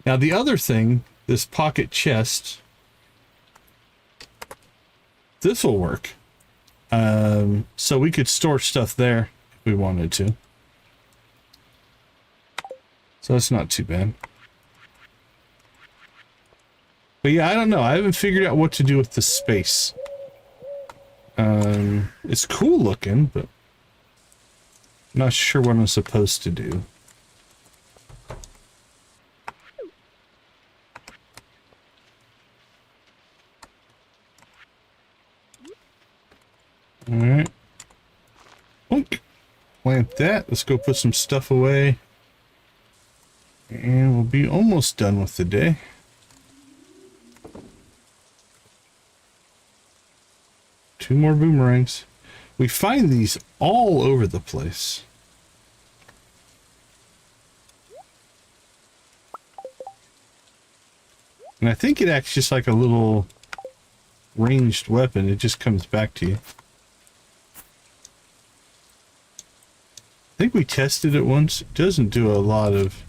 Now the other thing, this pocket chest, this will work. So we could store stuff there if we wanted to. So that's not too bad. But yeah, I don't know. I haven't figured out what to do with the space. It's cool looking, but I'm not sure what I'm supposed to do. did that. Let's go put some stuff away. And we'll be almost done with the day. Two more boomerangs. We find these all over the place. And I think it acts just like a little ranged weapon. It just comes back to you. I think we tested it once. It doesn't do a lot of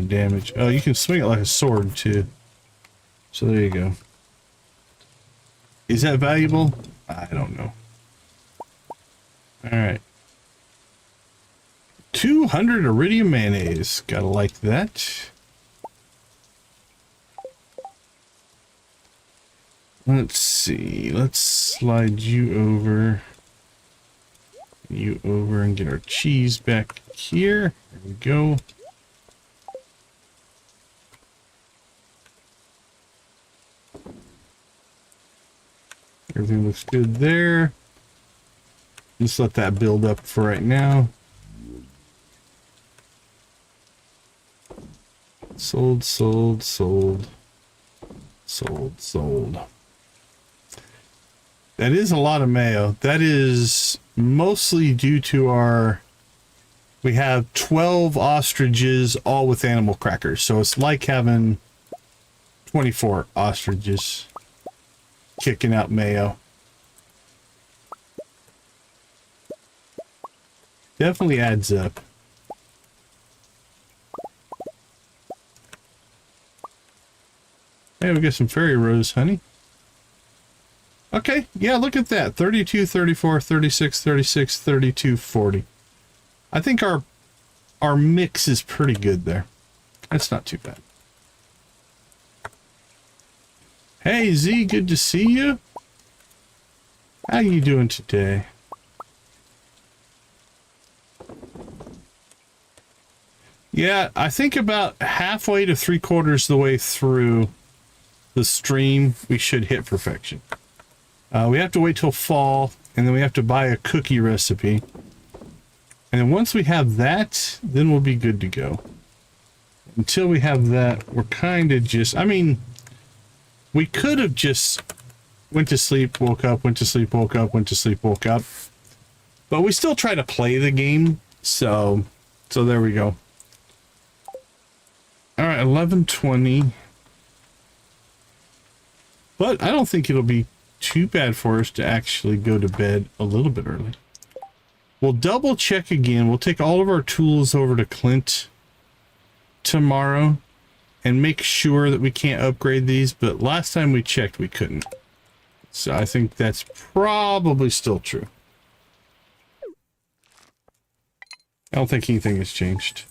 damage. Oh, you can swing it like a sword too. So there you go. Is that valuable? I don't know. All right. 200 iridium mayonnaise. Gotta like that. Let's see. Let's slide you over. You over and get our cheese back here. There we go. Everything looks good there. Just let that build up for right now. Sold, sold, sold. Sold, sold. That is a lot of mayo. That is mostly due to our... We have 12 ostriches, all with animal crackers. So it's like having 24 ostriches kicking out mayo. Definitely adds up. Hey, we got some fairy rose honey. Okay, yeah, look at that. 32, 34, 36, 36, 32, 40. I think our mix is pretty good there. That's not too bad. Hey Z, good to see you. How you doing today? Yeah, I think about halfway to 3/4 the way through the stream, we should hit perfection. We have to wait till fall, and then we have to buy a cookie recipe. And then once we have that, then we'll be good to go. Until we have that, we're kind of just... I mean, we could have just went to sleep, woke up, went to sleep, woke up, went to sleep, woke up. But we still try to play the game, so there we go. All right, 11:20. But I don't think it'll be too bad for us to actually go to bed a little bit early. We'll double check again. We'll take all of our tools over to Clint tomorrow and make sure that we can't upgrade these, but last time we checked we couldn't. So I think that's probably still true. I don't think anything has changed.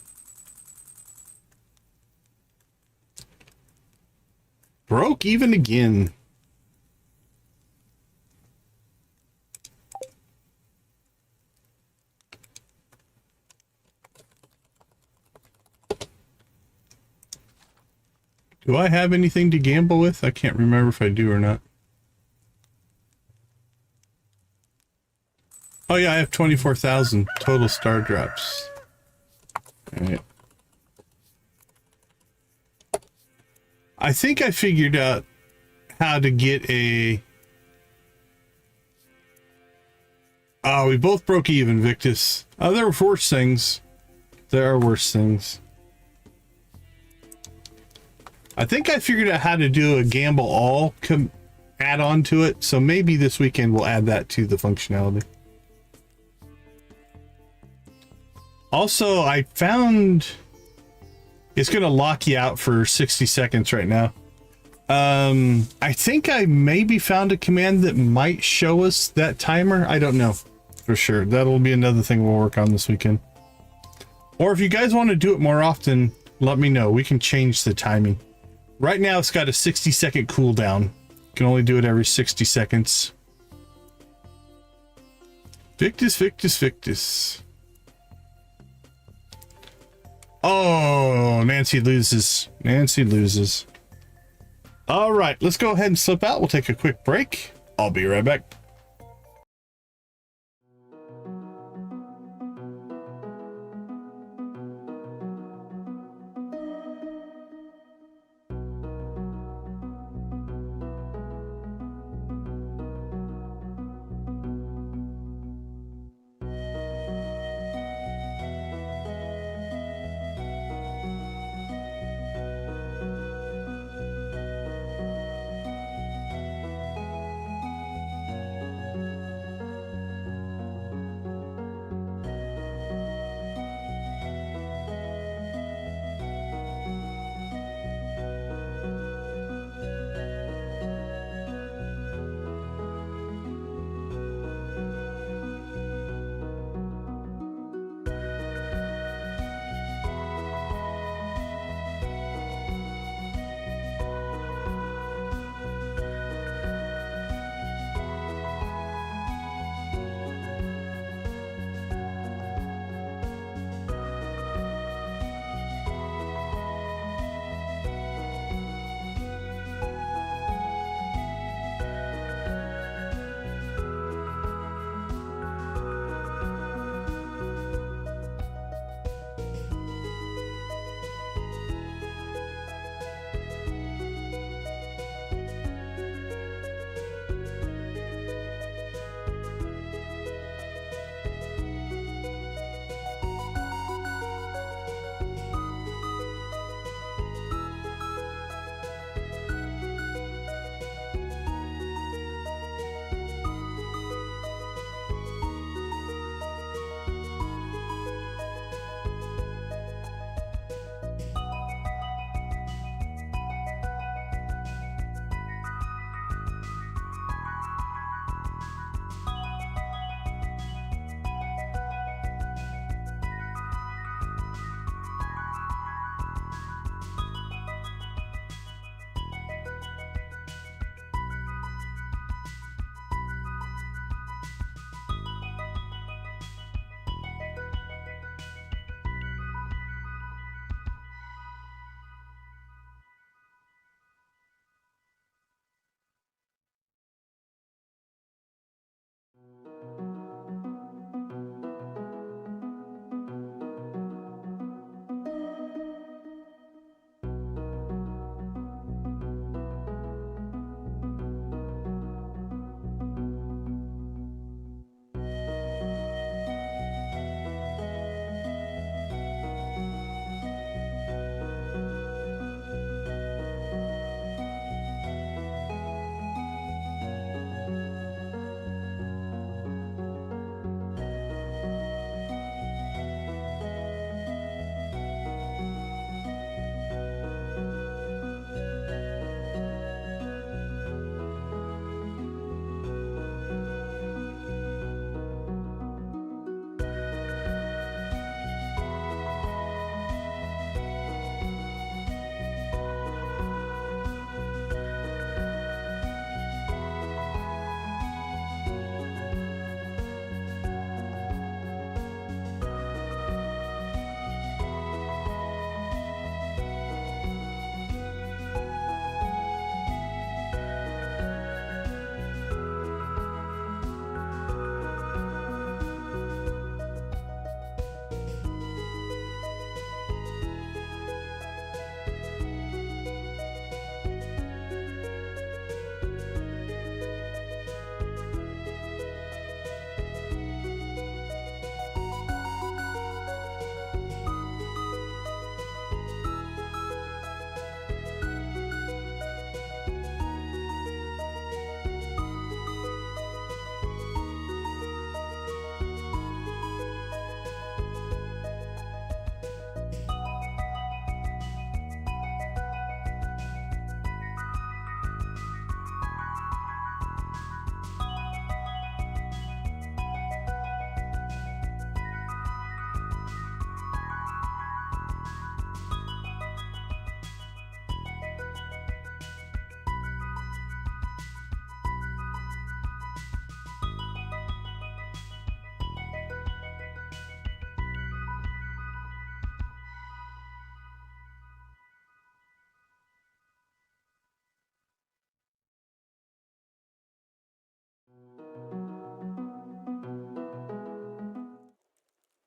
Broke even again. Do I have anything to gamble with? I can't remember if I do or not. Oh yeah, I have 24,000 total star drops. All right. I think I figured out how to get a... Oh, we both broke even, Victus. Oh, there were worse things. There are worse things. I think I figured out how to do a gamble all add on to it. So maybe this weekend we'll add that to the functionality. Also, I found it's going to lock you out for 60 seconds right now. I think I maybe found a command that might show us that timer. I don't know for sure. That'll be another thing we'll work on this weekend. Or if you guys want to do it more often, let me know. We can change the timing. Right now, it's got a 60-second cooldown. You can only do it every 60 seconds. Victus, Victus, Victus. Oh, Nancy loses. Nancy loses. All right, let's go ahead and slip out. We'll take a quick break. I'll be right back.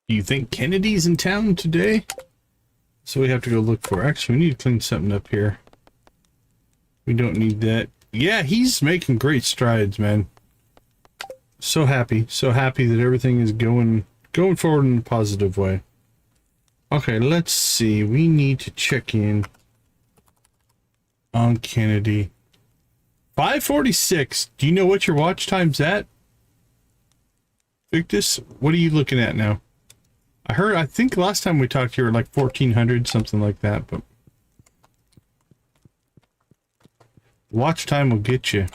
Do you think Kennedy's in town today? So we have to go look for. Actually, we need to clean something up here. We don't need that. Yeah, he's making great strides, man. So happy that everything is going forward in a positive way. Okay, let's see. We need to check in on Kennedy. 5:46. Do you know what your watch time's at? Victus, what are you looking at now? I think last time we talked you were like 1400, something like that, but watch time will get you.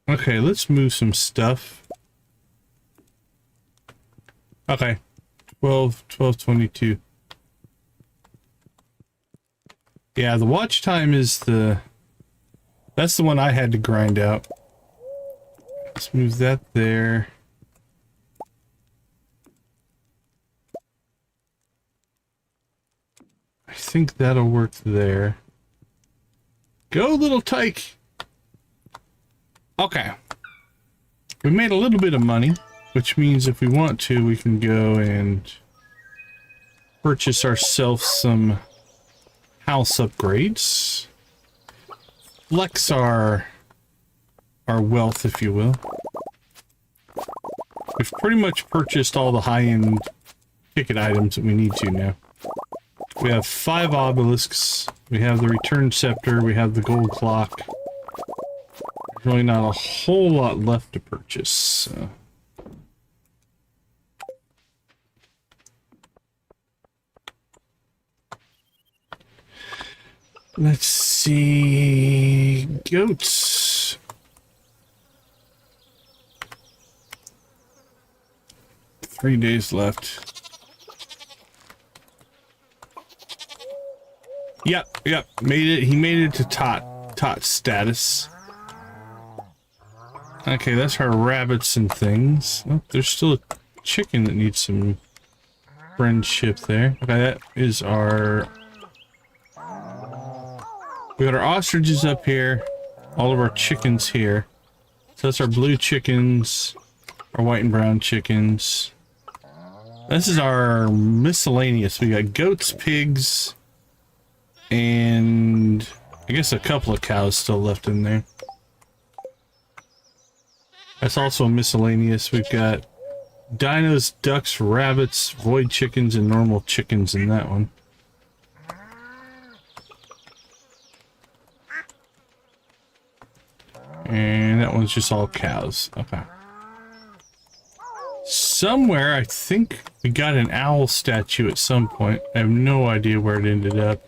Okay, let's move some stuff. Okay. 12:22. Yeah, the watch time is that's the one I had to grind out. Let's move that there. I think that'll work there. Go, little tyke! Okay. We made a little bit of money, which means if we want to, we can go and purchase ourselves some house upgrades. Flex our wealth, if you will. We've pretty much purchased all the high-end ticket items that we need to now. We have 5 obelisks, we have the return scepter, we have the gold clock. There's really not a whole lot left to purchase, so. Let's see... Goats. Three days left. Yep, made it. He made it to tot status. Okay, that's our rabbits and things. Oh, there's still a chicken that needs some friendship there. Okay, that is our... We got our ostriches up here. All of our chickens here. So that's our blue chickens. Our white and brown chickens. This is our miscellaneous. We got goats, pigs, and I guess a couple of cows still left in there. That's also miscellaneous. We've got dinos, ducks, rabbits, void chickens, and normal chickens in that one. And that one's just all cows. Okay. Somewhere, I think we got an owl statue at some point. I have no idea where it ended up.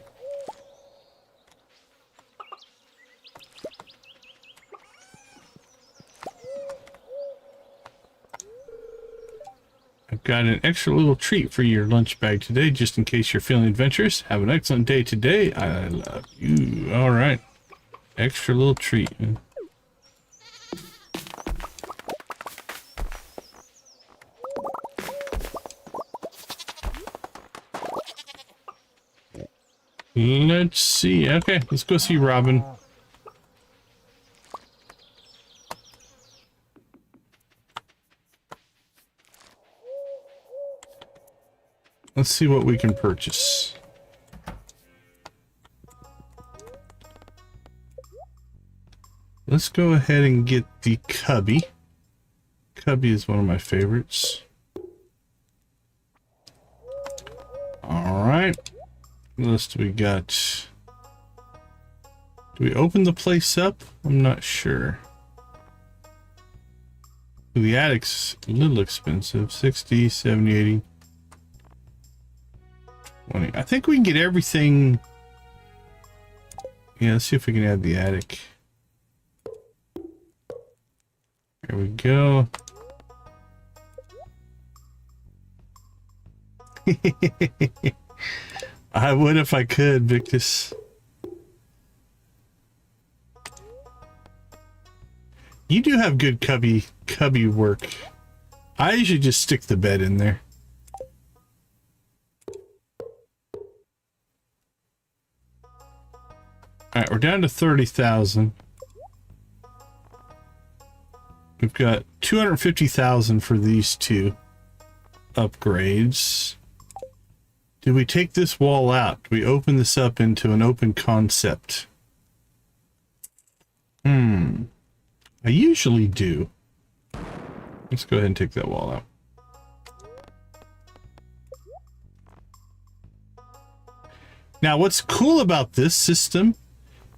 I've got an extra little treat for your lunch bag today, just in case you're feeling adventurous. Have an excellent day today. I love you. All right. Extra little treat. Let's see. Okay, let's go see Robin. Let's see what we can purchase. Let's go ahead and get the cubby. Cubby is one of my favorites. All right. What else do we got? Do we open the place up? I'm not sure. The attic's a little expensive. 60, 70, 80. 20. I think we can get everything. Yeah, let's see if we can add the attic. There we go. I would if I could, Victus. You do have good cubby work. I usually just stick the bed in there. Alright, we're down to 30,000. We've got 250,000 for these two upgrades. Do we take this wall out? Do we open this up into an open concept? I usually do. Let's go ahead and take that wall out. Now, what's cool about this system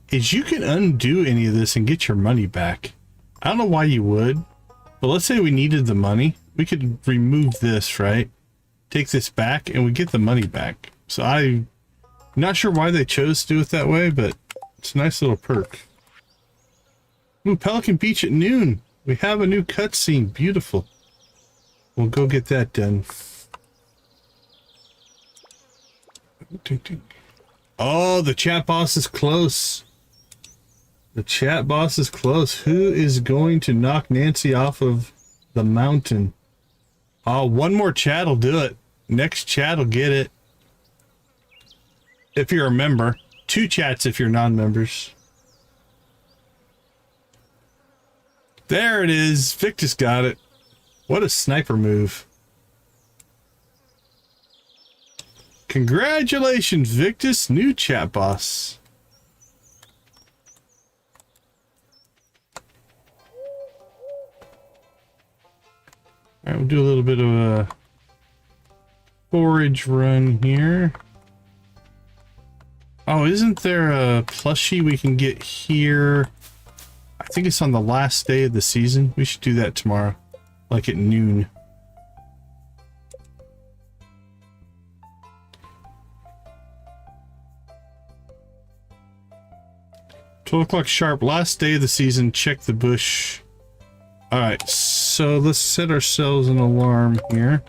is you can undo any of this and get your money back. I don't know why you would, but let's say we needed the money. We could remove this, right? Take this back and we get the money back. So I'm not sure why they chose to do it that way, but it's a nice little perk. Ooh, Pelican Beach at noon. We have a new cutscene. Beautiful. We'll go get that done. Oh, the chat boss is close. The chat boss is close. Who is going to knock Nancy off of the mountain? Oh, one more chat will do it. Next chat will get it. If you're a member. 2 chats if you're non-members. There it is. Victus got it. What a sniper move. Congratulations, Victus. New chat boss. Alright, we'll do a little bit of a forage run here. Oh, isn't there a plushie we can get here? I think it's on the last day of the season. We should do that tomorrow, like at noon. $12 sharp, last day of the season. Check the bush. All right, so let's set ourselves an alarm here.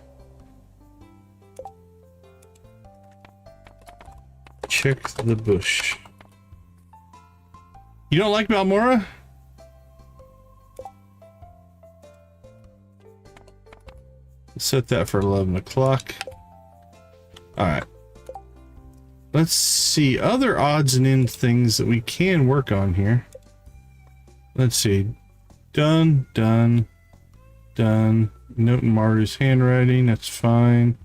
Check the bush. You don't like Balmora? Set that for 11 o'clock. All right. Let's see other odds and ends things that we can work on here. Let's see. Done, done, done. Note in Marty's handwriting. That's fine.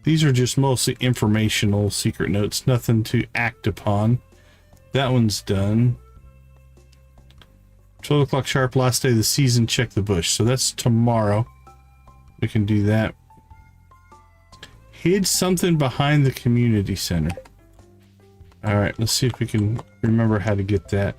These are just mostly informational secret notes. Nothing to act upon. That one's done. 12 o'clock sharp, last day of the season. Check the bush. So that's tomorrow. We can do that. Hid something behind the community center. All right, let's see if we can remember how to get that.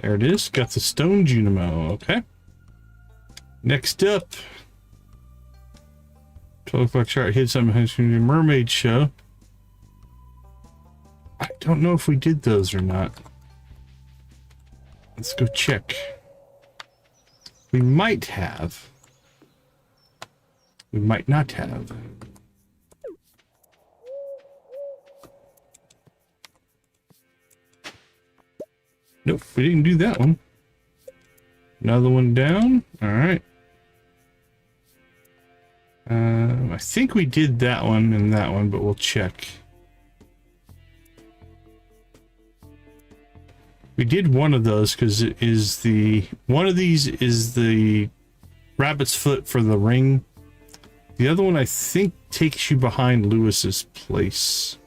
There it is. Got the stone Junimo. Okay. Next up. 12 o'clock chart. Hid something behind the mermaid show. I don't know if we did those or not. Let's go check. We might have. We might not have. Nope, we didn't do that one. Another one down. All right. I think we did that one and that one, but we'll check. We did one of those because it is the one of these is the rabbit's foot for the ring. The other one I think takes you behind Lewis's place.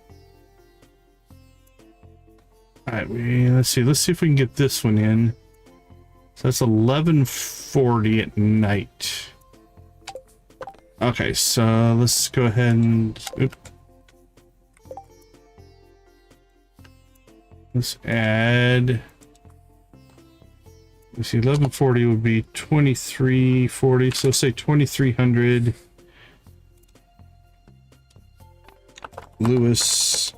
All right, let's see if we can get this one in. So that's 11:40 at night. Okay, so let's go ahead and let's add. Let's see, 11:40 would be 2340. So say 2300. Lewis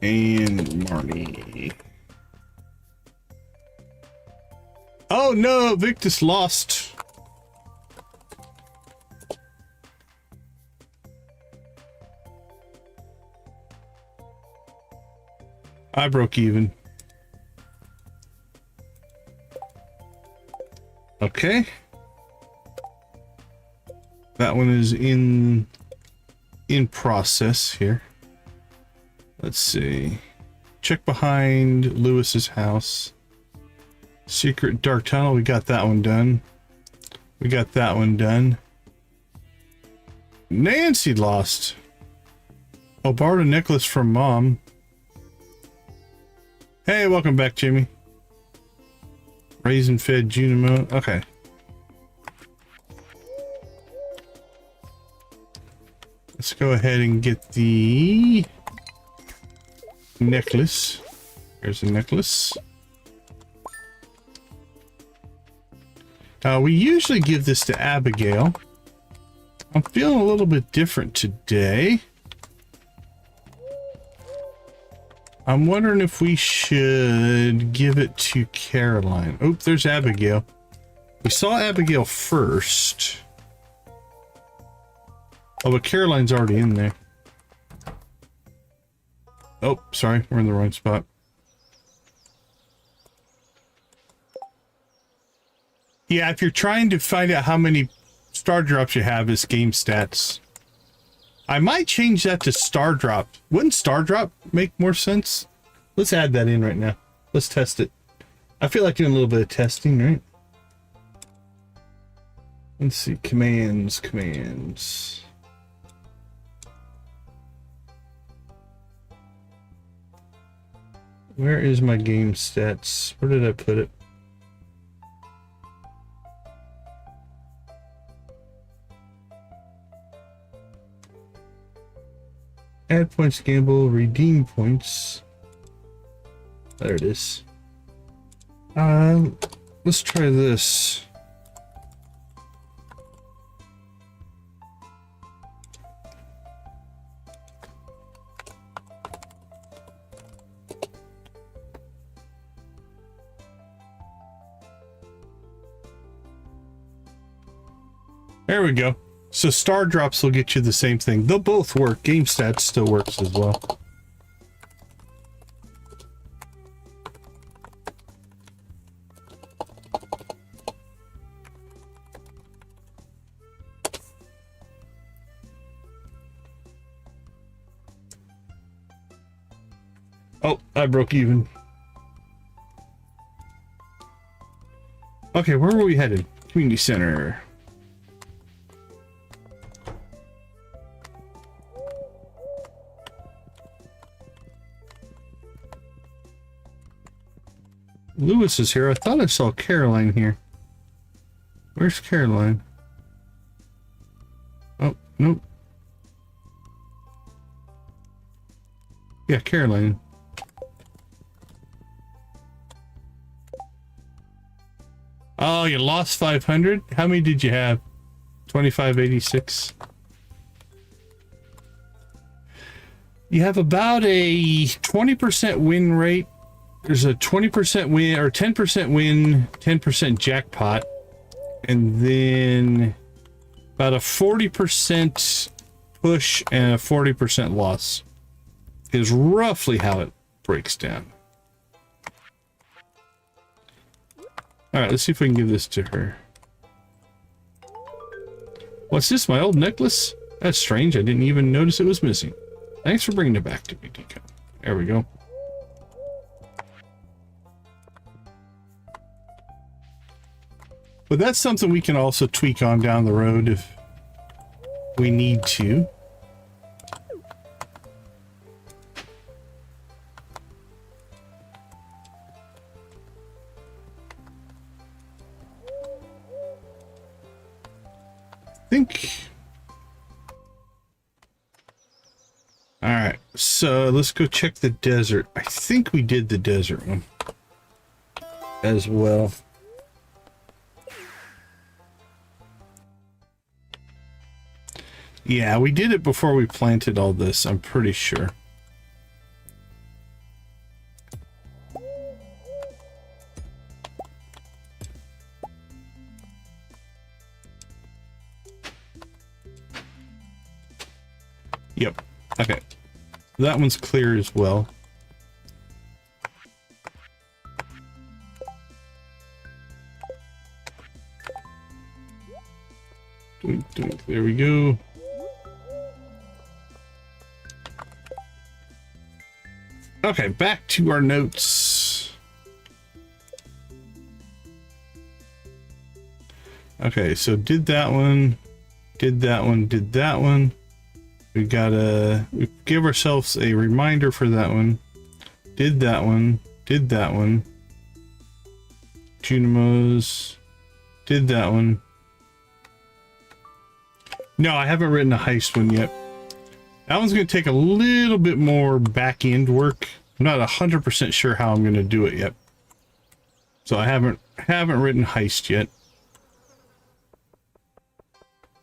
and Marnie. Oh no, Victus lost. I broke even. Okay. That one is in process here. Let's see. Check behind Lewis's house. Secret dark tunnel. We got that one done. We got that one done. Nancy lost. Oh, borrowed a necklace from Mom. Hey, welcome back, Jimmy. Raisin fed Junimo. Okay. Let's go ahead and get the necklace. Here's the necklace. We usually give this to Abigail. I'm feeling a little bit different today. I'm wondering if we should give it to Caroline. Oh, there's Abigail. We saw Abigail first. Oh, but Caroline's already in there. Oh, sorry. We're in the wrong spot. Yeah, if you're trying to find out how many star drops you have as game stats, I might change that to star drop. Wouldn't star drop make more sense? Let's add that in right now. Let's test it. I feel like doing a little bit of testing, right? Let's see. Commands. Where is my game stats? Where did I put it? Add points, gamble, redeem points. There it is. Let's try this. There we go. So star drops will get you the same thing. They'll both work. Game stats still works as well. Oh, I broke even. Okay, where were we headed? Community center. Lewis is here. I thought I saw Caroline here. Where's Caroline? Oh, nope. Yeah, Caroline. Oh, you lost 500? How many did you have? 2586. You have about a 20% win rate. There's a 20% win or 10% win, 10% jackpot, and then about a 40% push and a 40% loss is roughly how it breaks down. All right, let's see if we can give this to her. What's this, my old necklace? That's strange. I didn't even notice it was missing. Thanks for bringing it back to me, Deco. There we go. But that's something we can also tweak on down the road if we need to. All right, so let's go check the desert. I think we did the desert one as well. Yeah, we did it before we planted all this, I'm pretty sure. Yep. Okay. That one's clear as well. There we go. Okay, back to our notes. Okay, so did that one, did that one, did that one. We give ourselves a reminder for that one. Did that one, did that one. Junimos, did that one. No, I haven't written a heist one yet. That one's going to take a little bit more back end work. I'm not 100% sure how I'm going to do it yet. So I haven't written heist yet.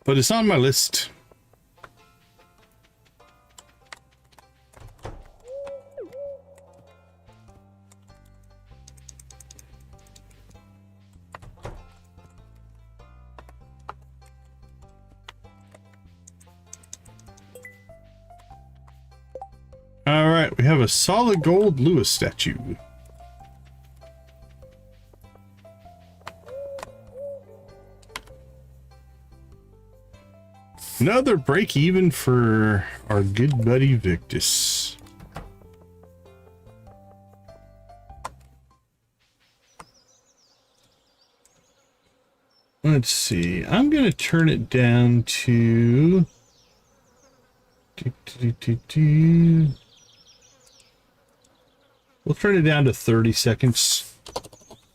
But it's on my list. All right, we have a solid gold Lewis statue. Another break even for our good buddy Victus. Let's see. I'm going to turn it down to... We'll turn it down to 30 seconds.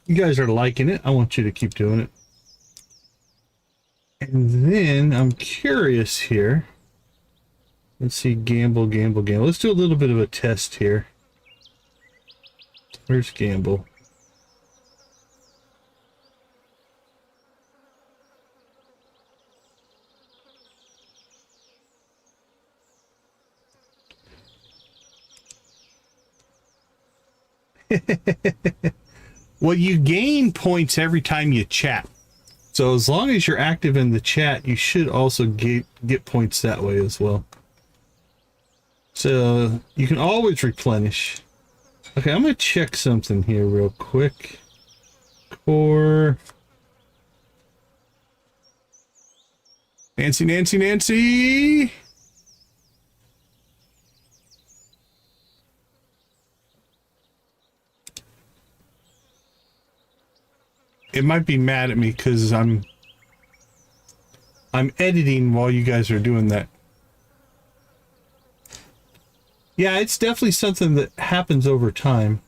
You guys are liking it. I want you to keep doing it. And then I'm curious here. Let's see, gamble, gamble, gamble. Let's do a little bit of a test here. Where's gamble? Well, you gain points every time you chat. So as long as you're active in the chat, you should also get points that way as well. So you can always replenish. Okay, I'm going to check something here real quick. Core. Nancy, Nancy, Nancy! It might be mad at me because I'm editing while you guys are doing that. Yeah, it's definitely something that happens over time.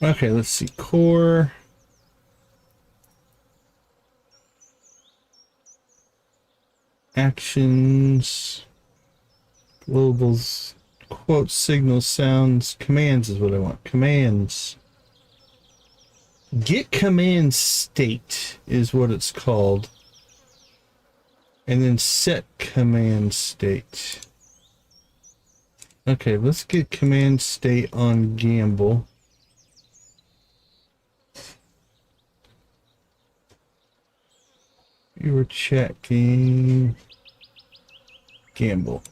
Okay, let's see. Core. Actions. Globals. Quote, signals, sounds, commands is what I want. Commands. Get command state is what it's called. And then set command state. Okay, let's get command state on gamble. You were checking gamble.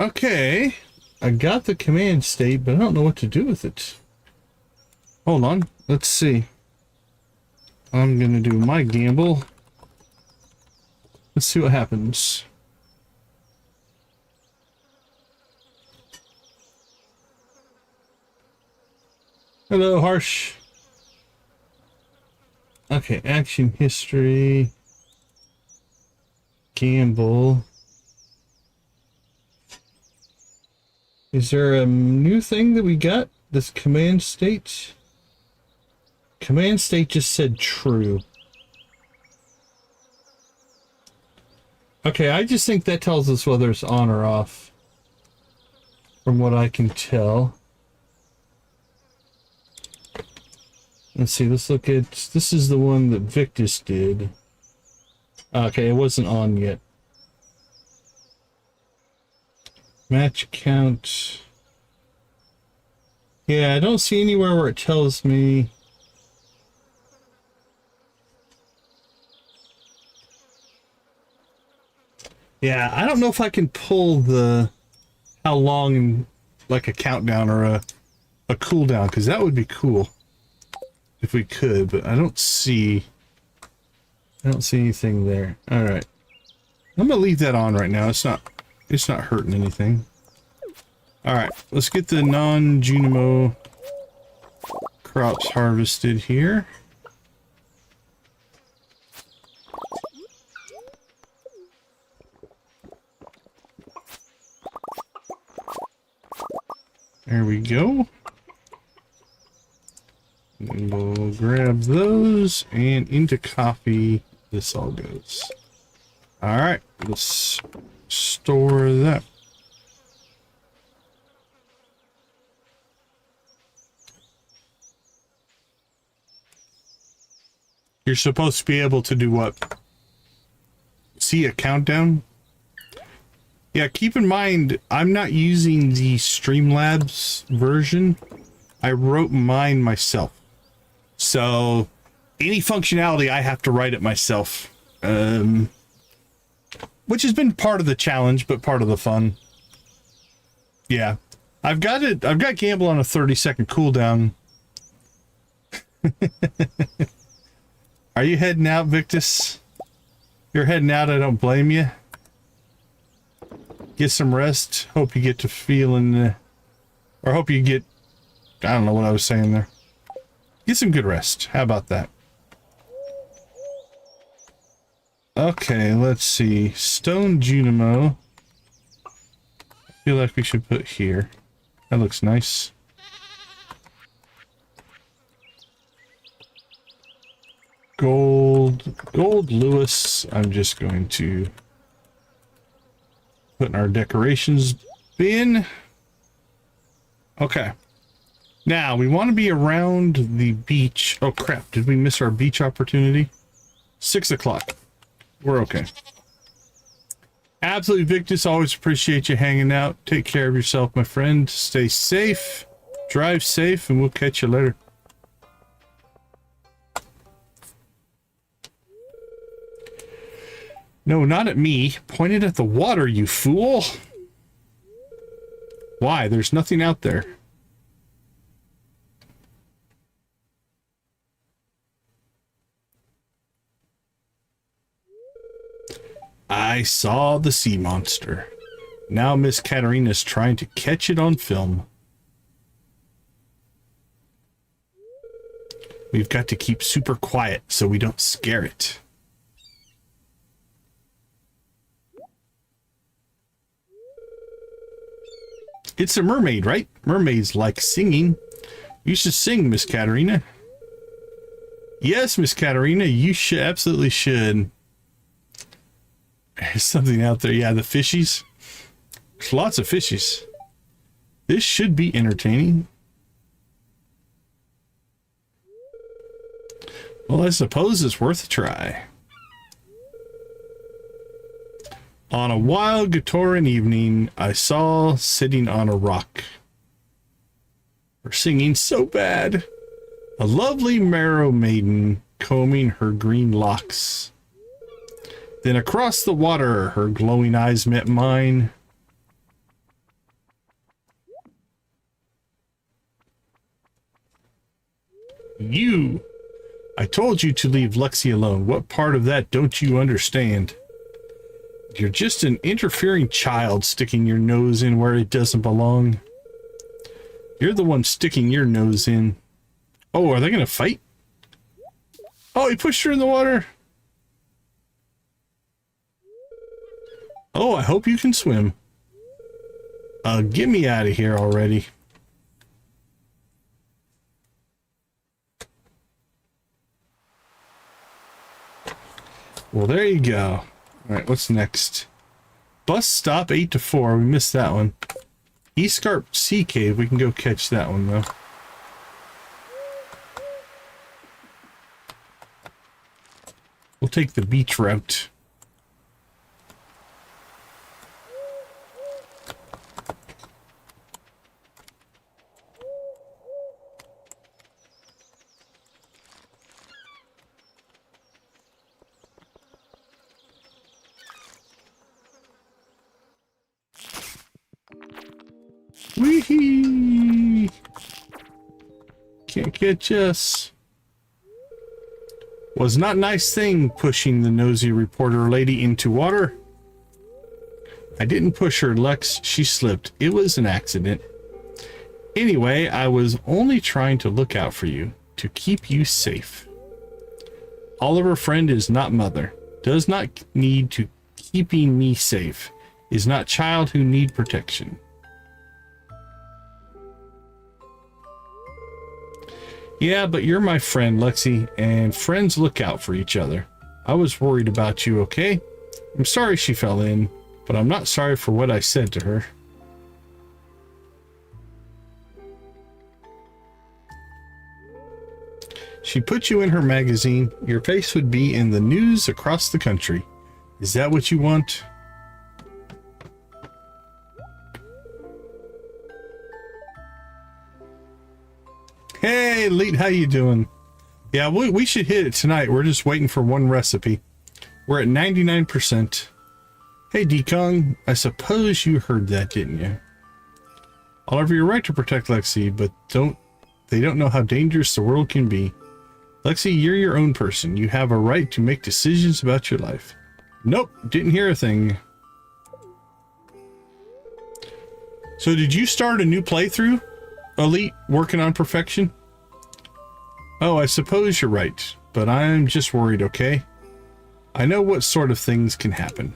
Okay, I got the command state, but I don't know what to do with it. Hold on, let's see. I'm gonna do my gamble. Let's see what happens. Hello, Harsh. Okay, action history. Gamble. Is there a new thing that we got? This command state? Command state just said true. Okay, I just think that tells us whether it's on or off. From what I can tell. Let's see, let's look at... This is the one that Victus did. Okay, it wasn't on yet. Match count. Yeah, I don't see anywhere where it tells me. Yeah, I don't know if I can pull the how long in like a countdown or a cooldown, because that would be cool. if we could, but I don't see anything there. All right. I'm gonna leave that on right now. It's not hurting anything. All right, let's get the non-Junimo crops harvested here. There we go. And we'll grab those, and into coffee this all goes. All right, let's store that. You're supposed to be able to do what? See a countdown? Yeah, keep in mind, I'm not using the Streamlabs version. I wrote mine myself. So, any functionality, I have to write it myself. Which has been part of the challenge, but part of the fun. Yeah. I've got Gamble on a 30-second cooldown. Are you heading out, Victus? You're heading out, I don't blame you. Get some rest. Hope you get to feeling... or hope you get... I don't know what I was saying there. Get some good rest. How about that? Okay, let's see. Stone Junimo. I feel like we should put here. That looks nice. Gold Lewis. I'm just going to put in our decorations bin. Okay. Now, we want to be around the beach. Oh, crap. Did we miss our beach opportunity? 6 o'clock. We're okay. Absolutely, Victus. Always appreciate you hanging out. Take care of yourself, my friend. Stay safe. Drive safe, and we'll catch you later. No, not at me. Pointed at the water, you fool. Why? There's nothing out there. I saw the sea monster. Now Miss Katarina's trying to catch it on film. We've got to keep super quiet so we don't scare it. It's a mermaid, right? Mermaids like singing. You should sing, Miss Katarina. Yes, Miss Katarina, you should, absolutely should. There's something out there. Yeah, the fishies. There's lots of fishies. This should be entertaining. Well, I suppose it's worth a try. On a wild Gatoran evening, I saw sitting on a rock. Her singing so bad. A lovely marrow maiden combing her green locks. Then across the water, her glowing eyes met mine. You! I told you to leave Lexi alone. What part of that don't you understand? You're just an interfering child sticking your nose in where it doesn't belong. You're the one sticking your nose in. Oh, are they gonna fight? Oh, he pushed her in the water. Oh, I hope you can swim. Get me out of here already. Well, there you go. Alright, what's next? Bus stop 8 to 4. We missed that one. Scarp Sea Cave. We can go catch that one, though. We'll take the beach route. Wee-hee! Can't catch us. Was not a nice thing pushing the nosy reporter lady into water. I didn't push her, Lex. She slipped. It was an accident. Anyway, I was only trying to look out for you, to keep you safe. Oliver friend is not mother. Does not need to keeping me safe. Is not child who need protection. Yeah, but you're my friend, Lexi, and friends look out for each other. I was worried about you, okay? I'm sorry she fell in, but I'm not sorry for what I said to her. She put you in her magazine. Your face would be in the news across the country. Is that what you want? Hey, Leet, how you doing? Yeah, we should hit it tonight. We're just waiting for one recipe. We're at 99%. Hey, Dekong, I suppose you heard that, didn't you? Oliver, you're right to protect Lexi, but they don't know how dangerous the world can be. Lexi, you're your own person. You have a right to make decisions about your life. Nope, didn't hear a thing. So did you start a new playthrough, Elite, working on perfection? Oh, I suppose you're right, but I'm just worried, okay? I know what sort of things can happen.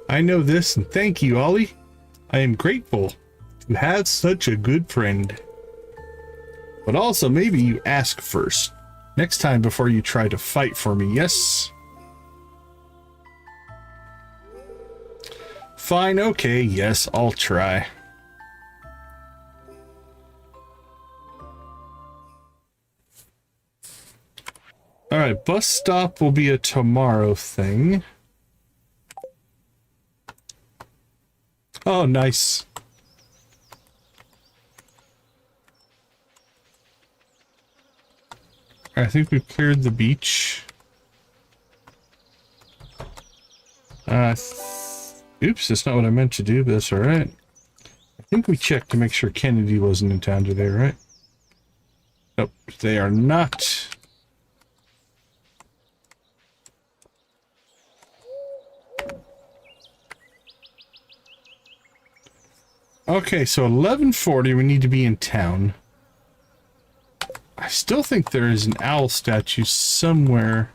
I know this, and thank you, Ollie. I am grateful to have such a good friend. But also, maybe you ask first. Next time before you try to fight for me, yes? Fine, okay, yes, I'll try. Alright, bus stop will be a tomorrow thing. Oh, nice. I think we've cleared the beach. Oops, that's not what I meant to do, but that's alright. I think we checked to make sure Kennedy wasn't in town today, right? Nope, they are not. Okay, so 11:40, we need to be in town. I still think there is an owl statue somewhere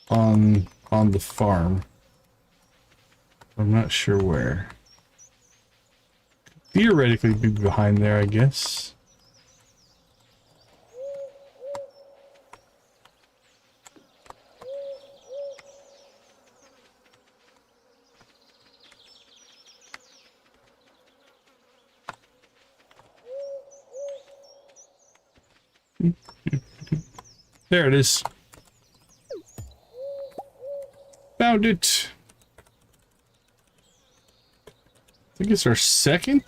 on the farm. I'm not sure where. Theoretically be behind there, I guess. There it is. Found it. I think it's our second.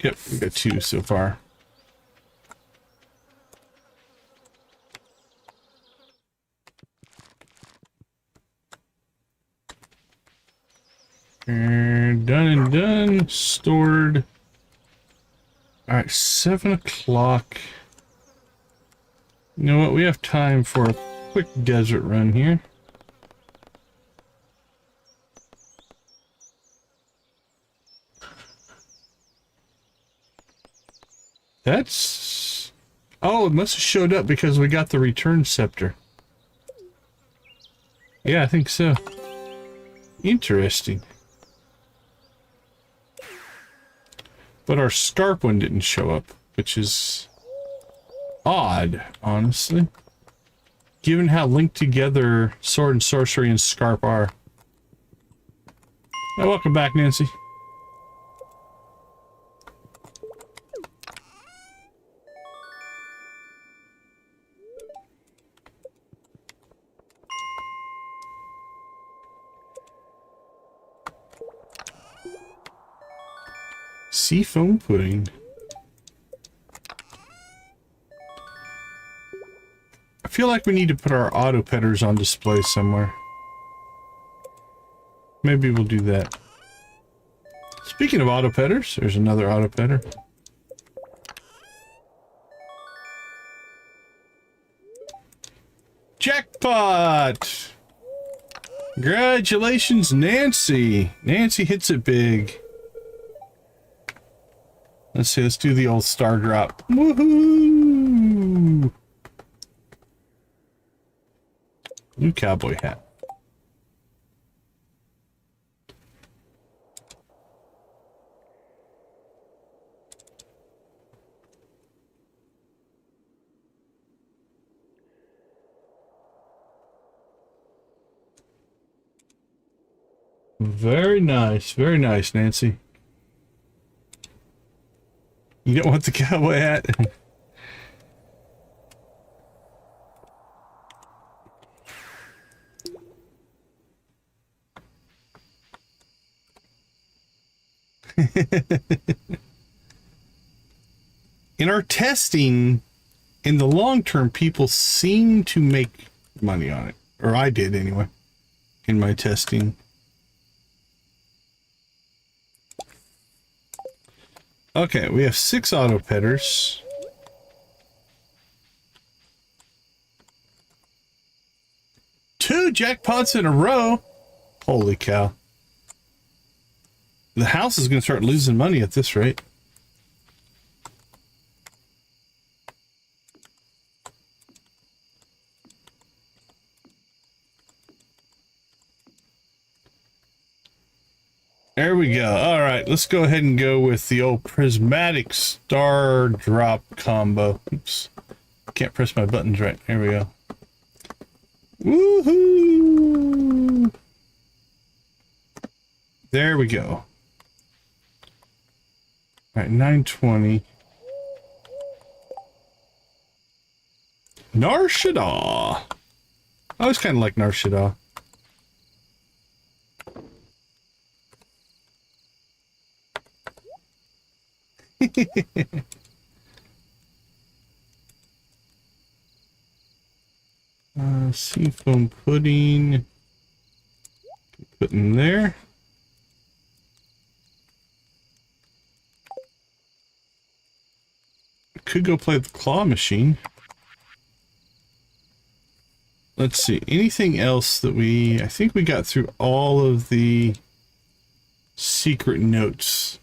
Yep, we got 2 so far. And done and done. Stored. All right, 7 o'clock. You know what? We have time for a quick desert run here. That's... Oh, it must have showed up because we got the return scepter. Yeah, I think so. Interesting. But our Scarp one didn't show up, which is odd, honestly. Given how linked together Sword and Sorcery and Scarp are. Oh, welcome back, Nancy. Seafoam pudding. I feel like we need to put our auto petters on display somewhere. Maybe we'll do that. Speaking of auto petters, there's another auto petter. Jackpot! Congratulations, Nancy. Nancy hits it big. Let's see, let's do the old star drop. Woohoo! New cowboy hat. Very nice, Nancy. You don't want the cowboy hat? In our testing, in the long term, people seem to make money on it. Or I did anyway, in my testing. Okay, we have 6 auto petters. Two jackpots in a row. Holy cow. The house is going to start losing money at this rate. There we go. All right, let's go ahead and go with the old prismatic star drop combo. Oops. Can't press my buttons right. There we go. Woohoo! There we go. All right, 920. Narshada. I always kind of like Narshada. Seafoam pudding. Put in there. Could go play the claw machine. Let's see. Anything else that I think we got through all of the secret notes.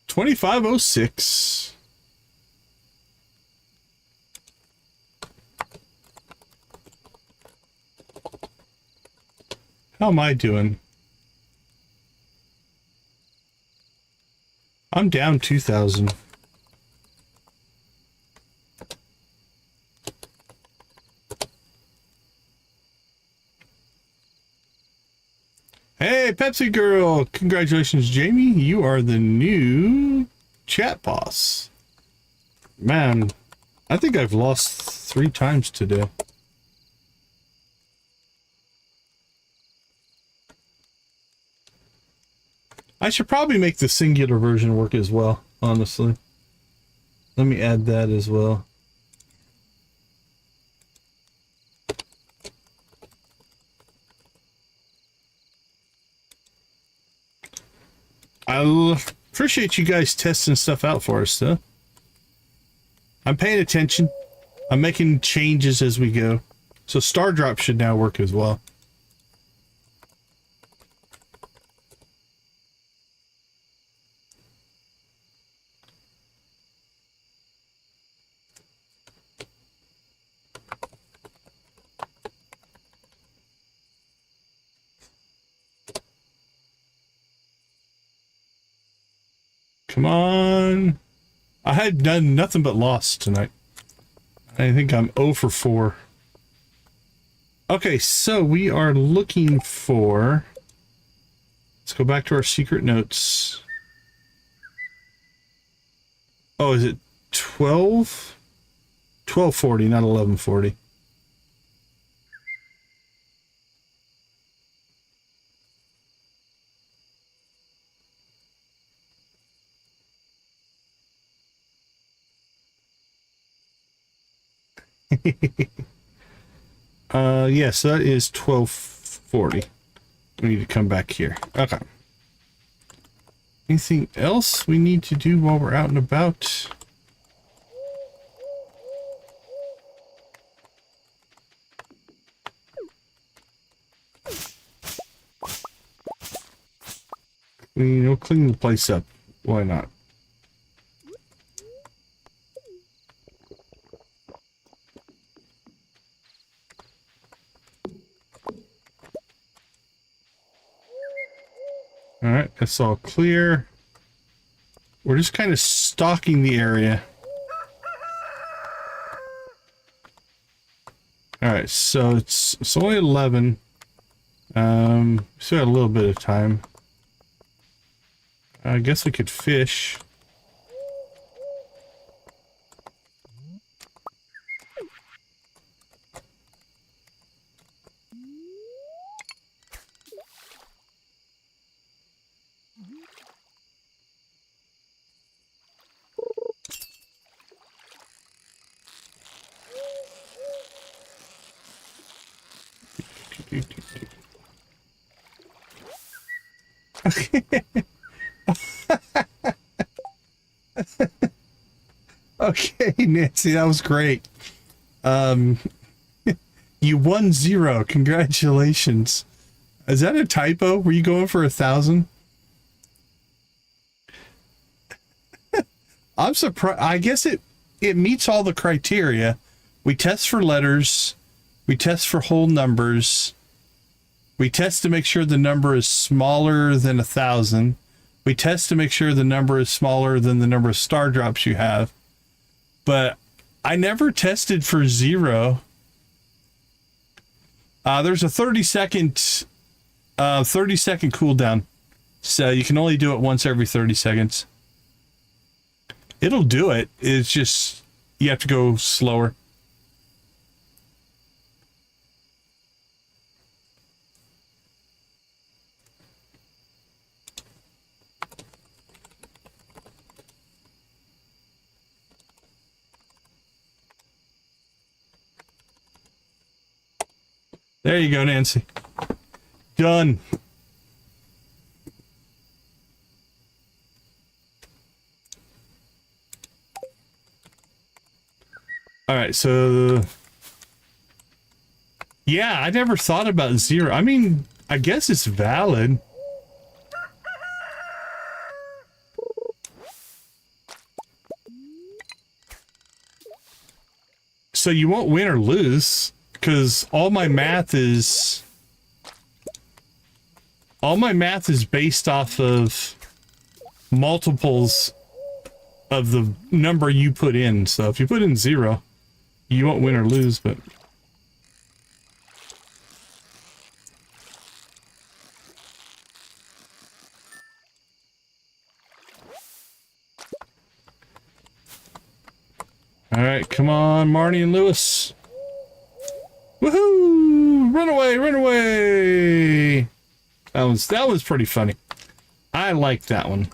$25.06. How am I doing? I'm down 2,000. Hey, Pepsi Girl! Congratulations, Jamie. You are the new chat boss. Man, I think I've lost 3 times today. I should probably make the singular version work as well, honestly. Let me add that as well. I appreciate you guys testing stuff out for us, though. I'm paying attention. I'm making changes as we go. So Star Drop should now work as well. Come on. I had done nothing but lost tonight. I think I'm 0 for 4. Okay, so we are looking for... Let's go back to our secret notes. Oh, is it 12? 1240, not 1140. Yes, that is 1240. We need to come back here. Okay. Anything else we need to do while we're out and about? We'll clean the place up. Why not? All right, that's all clear. We're just kind of stalking the area. All right, so it's only 11. Still got a little bit of time. I guess we could fish. Okay, Nancy, that was great. You won 0. Congratulations. Is that a typo? Were you going for 1,000? I'm surprised. I guess it meets all the criteria. We test for letters. We test for whole numbers. We test to make sure the number is smaller than 1,000. We test to make sure the number is smaller than the number of star drops you have. But I never tested for 0. There's a 30-second cooldown. So you can only do it once every 30 seconds. It'll do it. It's just, you have to go slower. There you go, Nancy. Done. All right, so yeah, I never thought about 0. I mean, I guess it's valid. So you won't win or lose. Because all my math is based off of multiples of the number you put in. So if you put in 0, you won't win or lose, but all right, come on, Marnie and Lewis. Woohoo! Run away, run away! That was pretty funny. I liked that one.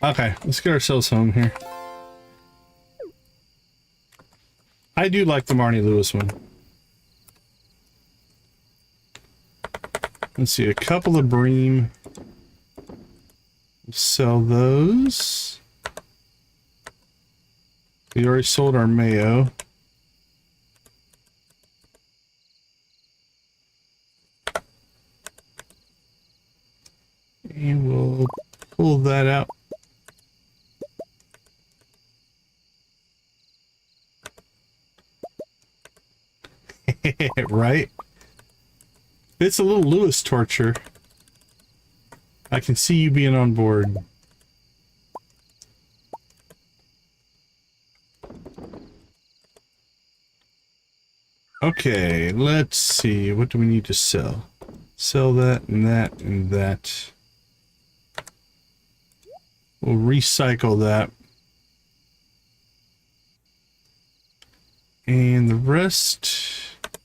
Okay, let's get ourselves home here. I do like the Marnie Lewis one. Let's see, a couple of bream. Sell those. We already sold our mayo. And we'll pull that out. Right? It's a little Lewis torture. I can see you being on board. Okay, let's see. What do we need to sell? Sell that and that and that. We'll recycle that. And the rest, I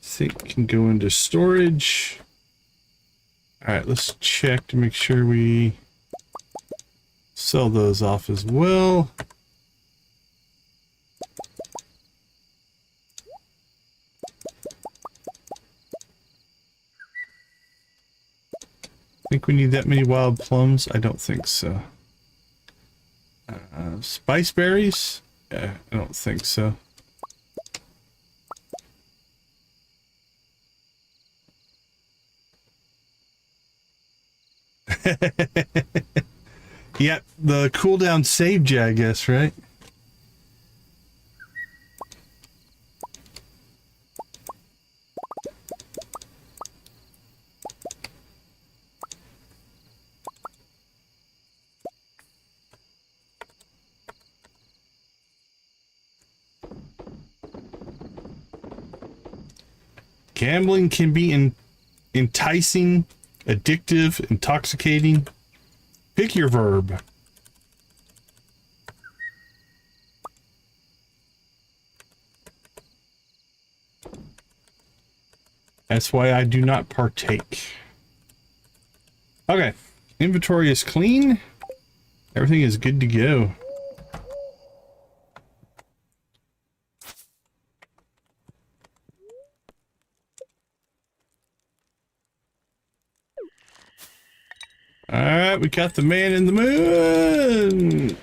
think, can go into storage. All right, let's check to make sure we sell those off as well. Think we need that many wild plums? I don't think so. Spice berries? Yeah, I don't think so. Yep, the cooldown saved you, I guess, right? Gambling can be enticing, addictive, intoxicating. Pick your verb. That's why I do not partake. Okay. Inventory is clean. Everything is good to go. Alright, we got the man in the moon.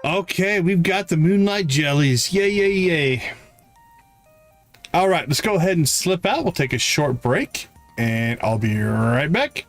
Okay, we've got the moonlight jellies. Yay, yay, yay. All right, let's go ahead and slip out. We'll take a short break, and I'll be right back.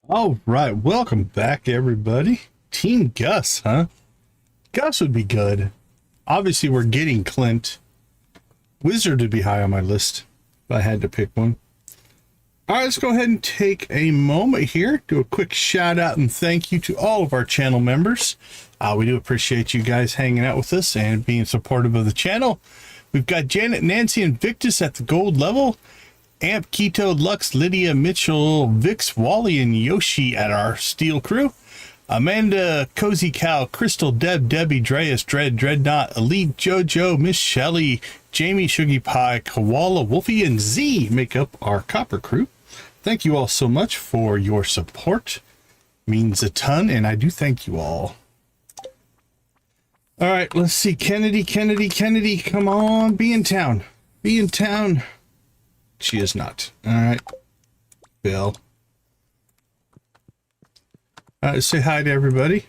All right, welcome back, everybody. Team Gus, huh? Gus would be good. Obviously, we're getting Clint. Wizard would be high on my list if I had to pick one. All right, let's go ahead and take a moment here, do a quick shout out and thank you to all of our channel members. We do appreciate you guys hanging out with us and being supportive of the channel. We've got Janet, Nancy, and Victus at the gold level. Amp, Keto, Lux, Lydia, Mitchell, Vix, Wally, and Yoshi at our steel crew. Amanda, Cozy Cow, Crystal, Deb, Debbie, Dreas, Dreadnought, Elite, Jojo, Miss Shelley, Jamie, Sugar Pie, Koala, Wolfie, and Z make up our copper crew. Thank you all so much for your support. Means a ton, and I do thank you all. All right, let's see. Kennedy, come on, be in town. Be in town. She is not. All right. Bill. Say hi to everybody.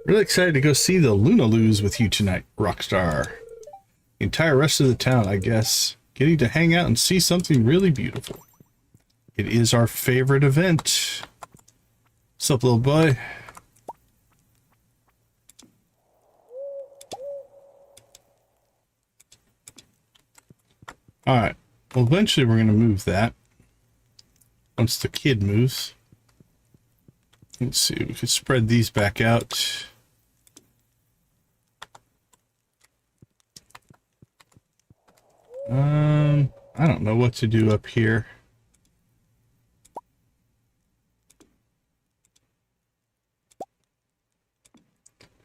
Really excited to go see the Lunaloos with you tonight, Rockstar. The entire rest of the town, I guess. Getting to hang out and see something really beautiful. It is our favorite event. What's up, little boy? All right. Well, eventually we're going to move that. Once the kid moves. Let's see. We could spread these back out. I don't know what to do up here.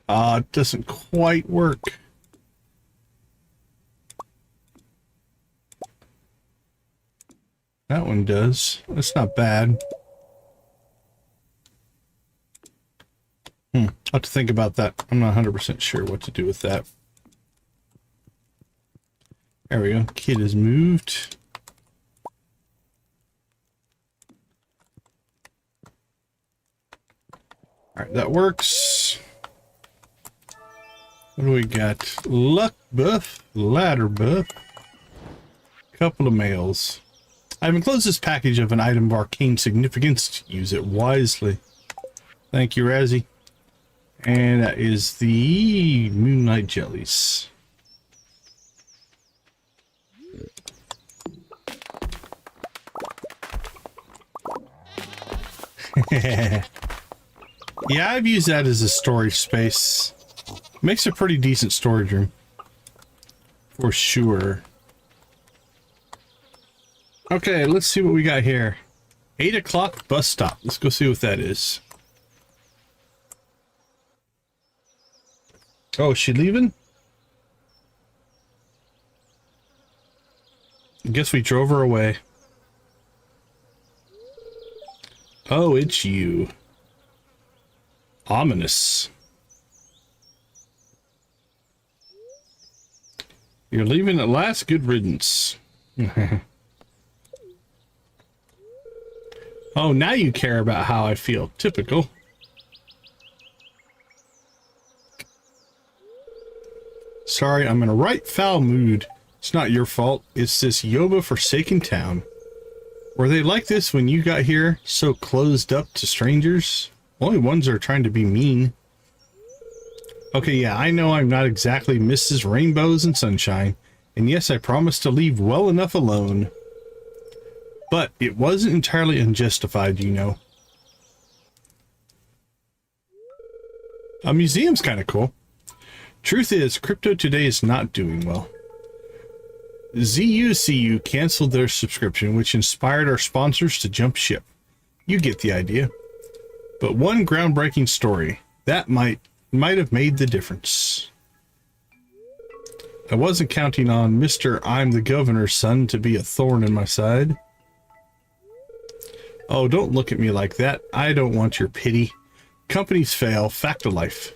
It doesn't quite work. That one does. That's not bad. I'll have to think about that. I'm not 100% sure what to do with that. There we go. Kid is moved. Alright, that works. What do we got? Luck buff, ladder buff, couple of males. I've enclosed this package of an item of arcane significance. Use it wisely. Thank you, Razzie. And that is the Moonlight Jellies. Yeah, I've used that as a storage space. Makes a pretty decent storage room. For sure. Okay, let's see what we got here. 8 o'clock bus stop. Let's go see what that is. Oh, is she leaving? I guess we drove her away. Oh, it's you. Ominous. You're leaving at last? Good riddance. Oh, now you care about how I feel. Typical. Sorry, I'm in a right foul mood. It's not your fault. It's this Yoba forsaken town. Were they like this when you got here? So closed up to strangers? Only ones are trying to be mean. Okay, yeah, I know I'm not exactly Mrs. Rainbows and Sunshine. And yes, I promised to leave well enough alone. But it wasn't entirely unjustified, you know. A museum's kind of cool. Truth is, crypto today is not doing well. ZUCU canceled their subscription, which inspired our sponsors to jump ship. You get the idea. But one groundbreaking story, that might have made the difference. I wasn't counting on Mr. I'm the governor's son to be a thorn in my side. Oh, don't look at me like that. I don't want your pity. Companies fail, fact of life.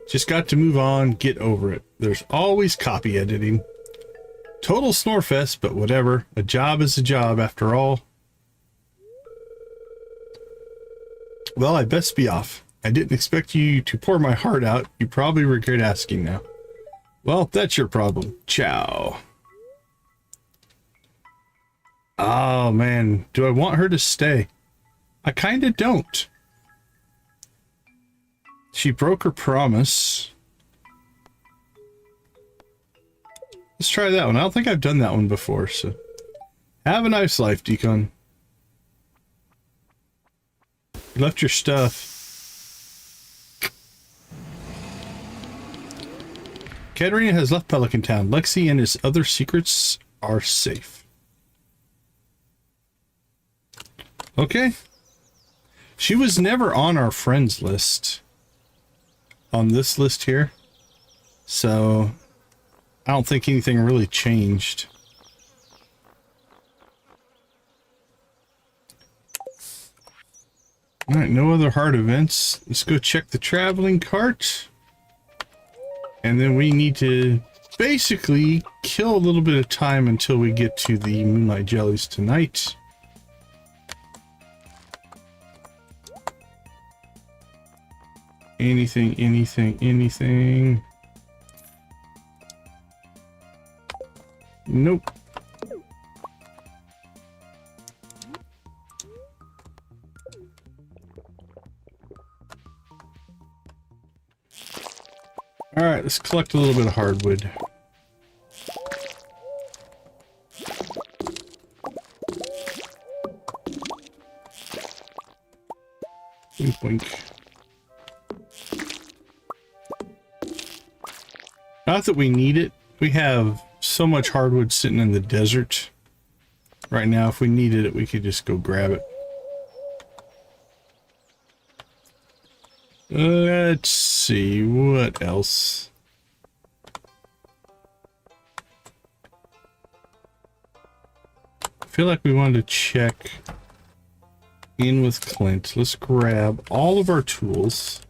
Just got to move on, get over it. There's always copy editing. Total snorefest, but whatever. A job is a job after all. Well, I best be off. I didn't expect you to pour my heart out. You probably regret asking now. Well, that's your problem. Ciao. Oh, man. Do I want her to stay? I kind of don't. She broke her promise. Let's try that one. I don't think I've done that one before, so... Have a nice life, Decon. You left your stuff. Katarina has left Pelican Town. Lexi and his other secrets are safe. Okay. She was never on our friends list. On this list here. So, I don't think anything really changed. Alright, no other hard events. Let's go check the traveling cart. And then we need to basically kill a little bit of time until we get to the Moonlight Jellies tonight. Anything. Nope. Alright, let's collect a little bit of hardwood. Wink, wink. Not that we need it. We have so much hardwood sitting in the desert. Right now, if we needed it, we could just go grab it. Let's see, what else? I feel like we wanted to check in with Clint. Let's grab all of our tools.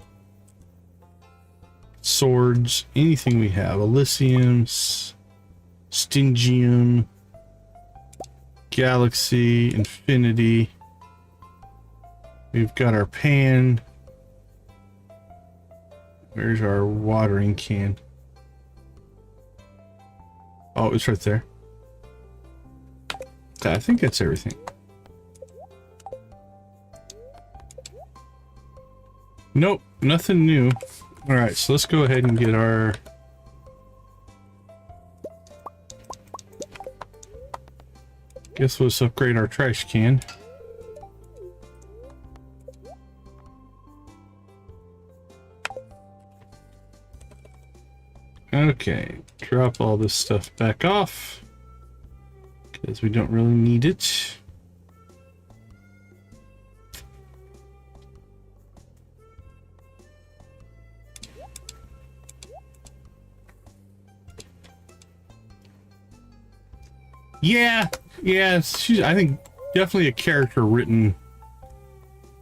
Swords, anything we have. Elysiums, Stingium, Galaxy, Infinity. We've got our pan. Where's our watering can? Oh, it's right there. Okay, I think that's everything. Nope, nothing new. Alright, so let's go ahead and get our... Guess let's upgrade our trash can. Okay, drop all this stuff back off because we don't really need it. Yeah, she's, I think, definitely a character written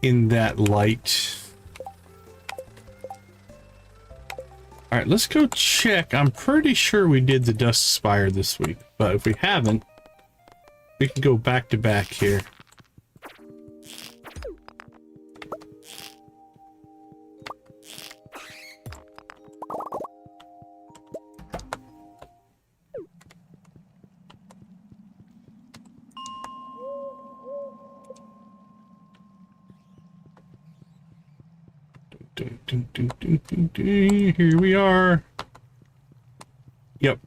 in that light. Alright, let's go check. I'm pretty sure we did the Dust Spire this week, but if we haven't, we can go back to back here. Here we are. Yep.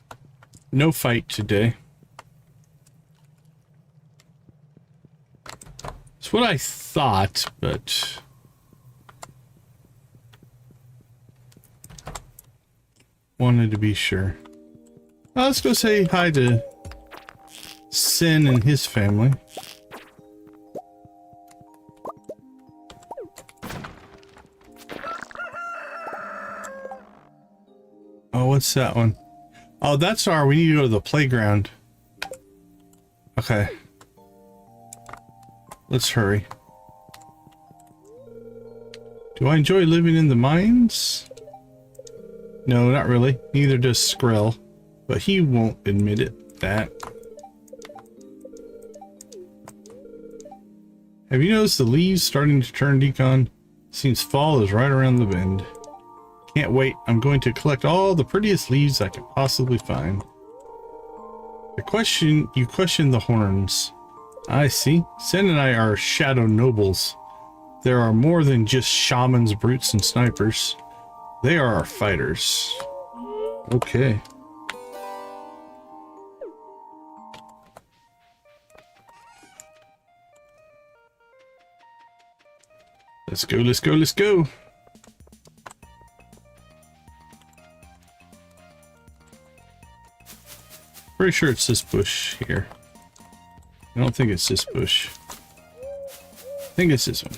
No fight today. It's what I thought, but... wanted to be sure. Well, let's go say hi to Sin and his family. Oh, what's that one? Oh, that's our... we need to go to the playground. Okay. Let's hurry. Do I enjoy living in the mines? No, not really. Neither does Skrill. But he won't admit it, that. Have you noticed the leaves starting to turn, Decon? Seems fall is right around the bend. Can't wait. I'm going to collect all the prettiest leaves I can possibly find. You question the horns. I see. Sen and I are shadow nobles. There are more than just shamans, brutes, and snipers. They are our fighters. Okay. Let's go, let's go, let's go. Pretty sure it's this bush here. I don't think it's this bush. I think it's this one.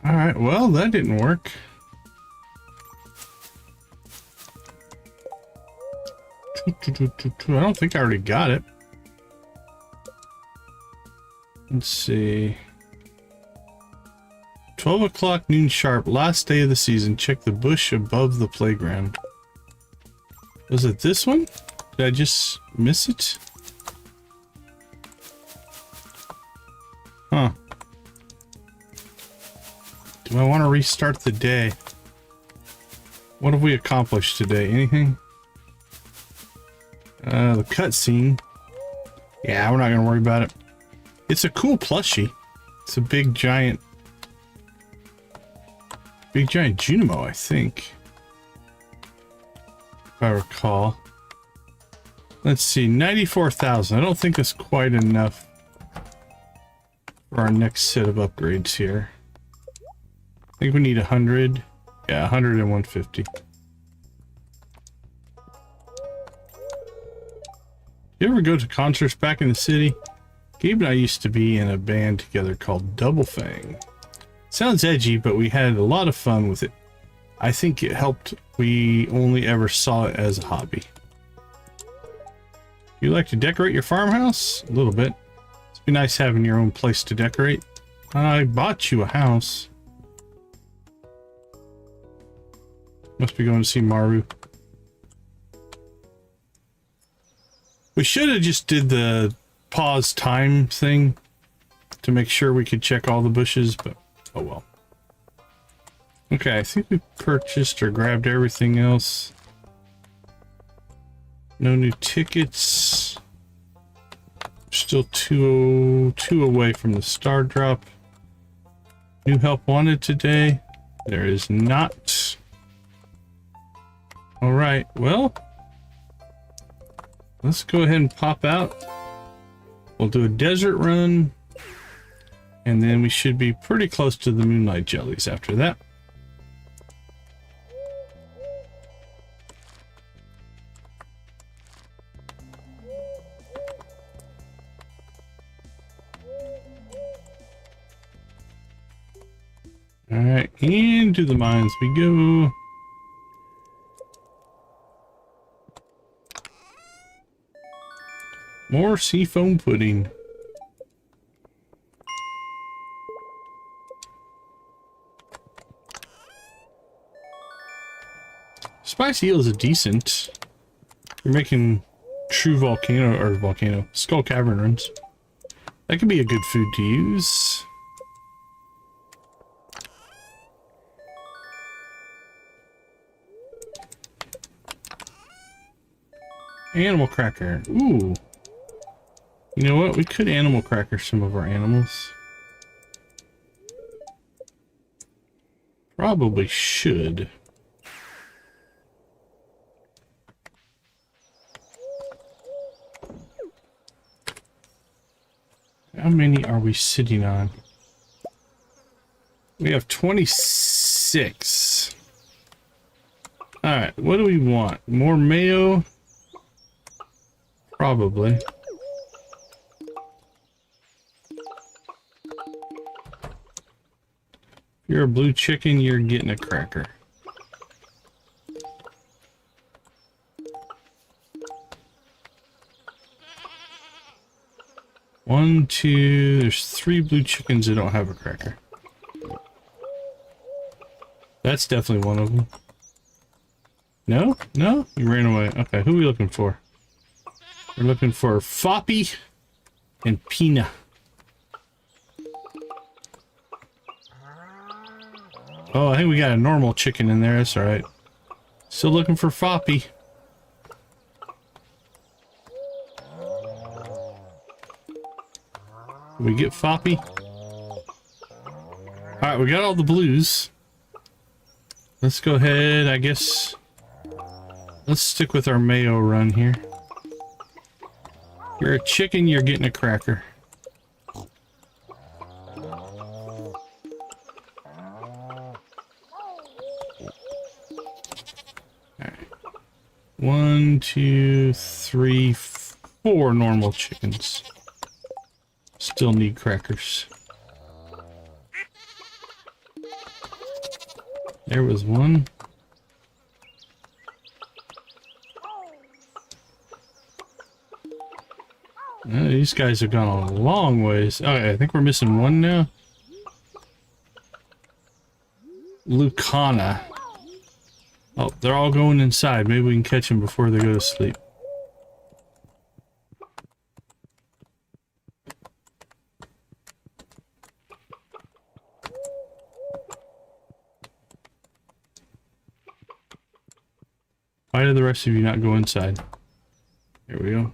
All right, well, that didn't work. I don't think I already got it. Let's see. 12 o'clock noon sharp, last day of the season. Check the bush above the playground. Was it this one? Did I just miss it? Huh. Do I want to restart the day? What have we accomplished today? Anything? The cutscene. Yeah, we're not going to worry about it. It's a cool plushie. It's a big giant Junimo, I think. If I recall. Let's see, 94,000. I don't think that's quite enough for our next set of upgrades here. I think we need 100. Yeah, 100 and 150. You ever go to concerts back in the city? Gabe and I used to be in a band together called Double Fang. Sounds edgy, but we had a lot of fun with it. I think it helped we only ever saw it as a hobby. You like to decorate your farmhouse? A little bit. It's be nice having your own place to decorate. I bought you a house. Must be going to see Maru. We should have just did the pause time thing to make sure we could check all the bushes, but oh well. Okay, I think we purchased or grabbed everything else. No new tickets. Still two away from the star drop. New help wanted today. There is not. All right, well, let's go ahead and pop out. We'll do a desert run, and then we should be pretty close to the moonlight jellies after that. All right, into the mines we go. More seafoam pudding. Spicy eel is a decent. You're making true volcano skull cavern runs. That could be a good food to use. Animal cracker. Ooh. You know what? We could animal cracker some of our animals. Probably should. How many are we sitting on? We have 26. Alright, what do we want? More mayo? Probably. If you're a blue chicken, you're getting a cracker. 1, 2, there's 3 blue chickens that don't have a cracker. That's definitely one of them. No? No? You ran away. Okay, who are we looking for? We're looking for Foppy and Pina. Oh, I think we got a normal chicken in there. That's alright. Still looking for Foppy. Did we get Foppy? Alright, we got all the blues. Let's go ahead, I guess. Let's stick with our mayo run here. You're a chicken, you're getting a cracker. Alright. 1, 2, 3, 4 normal chickens. Still need crackers. There was one. These guys have gone a long ways. Okay, I think we're missing one now. Lucana. Oh, they're all going inside. Maybe we can catch them before they go to sleep. Why did the rest of you not go inside? Here we go.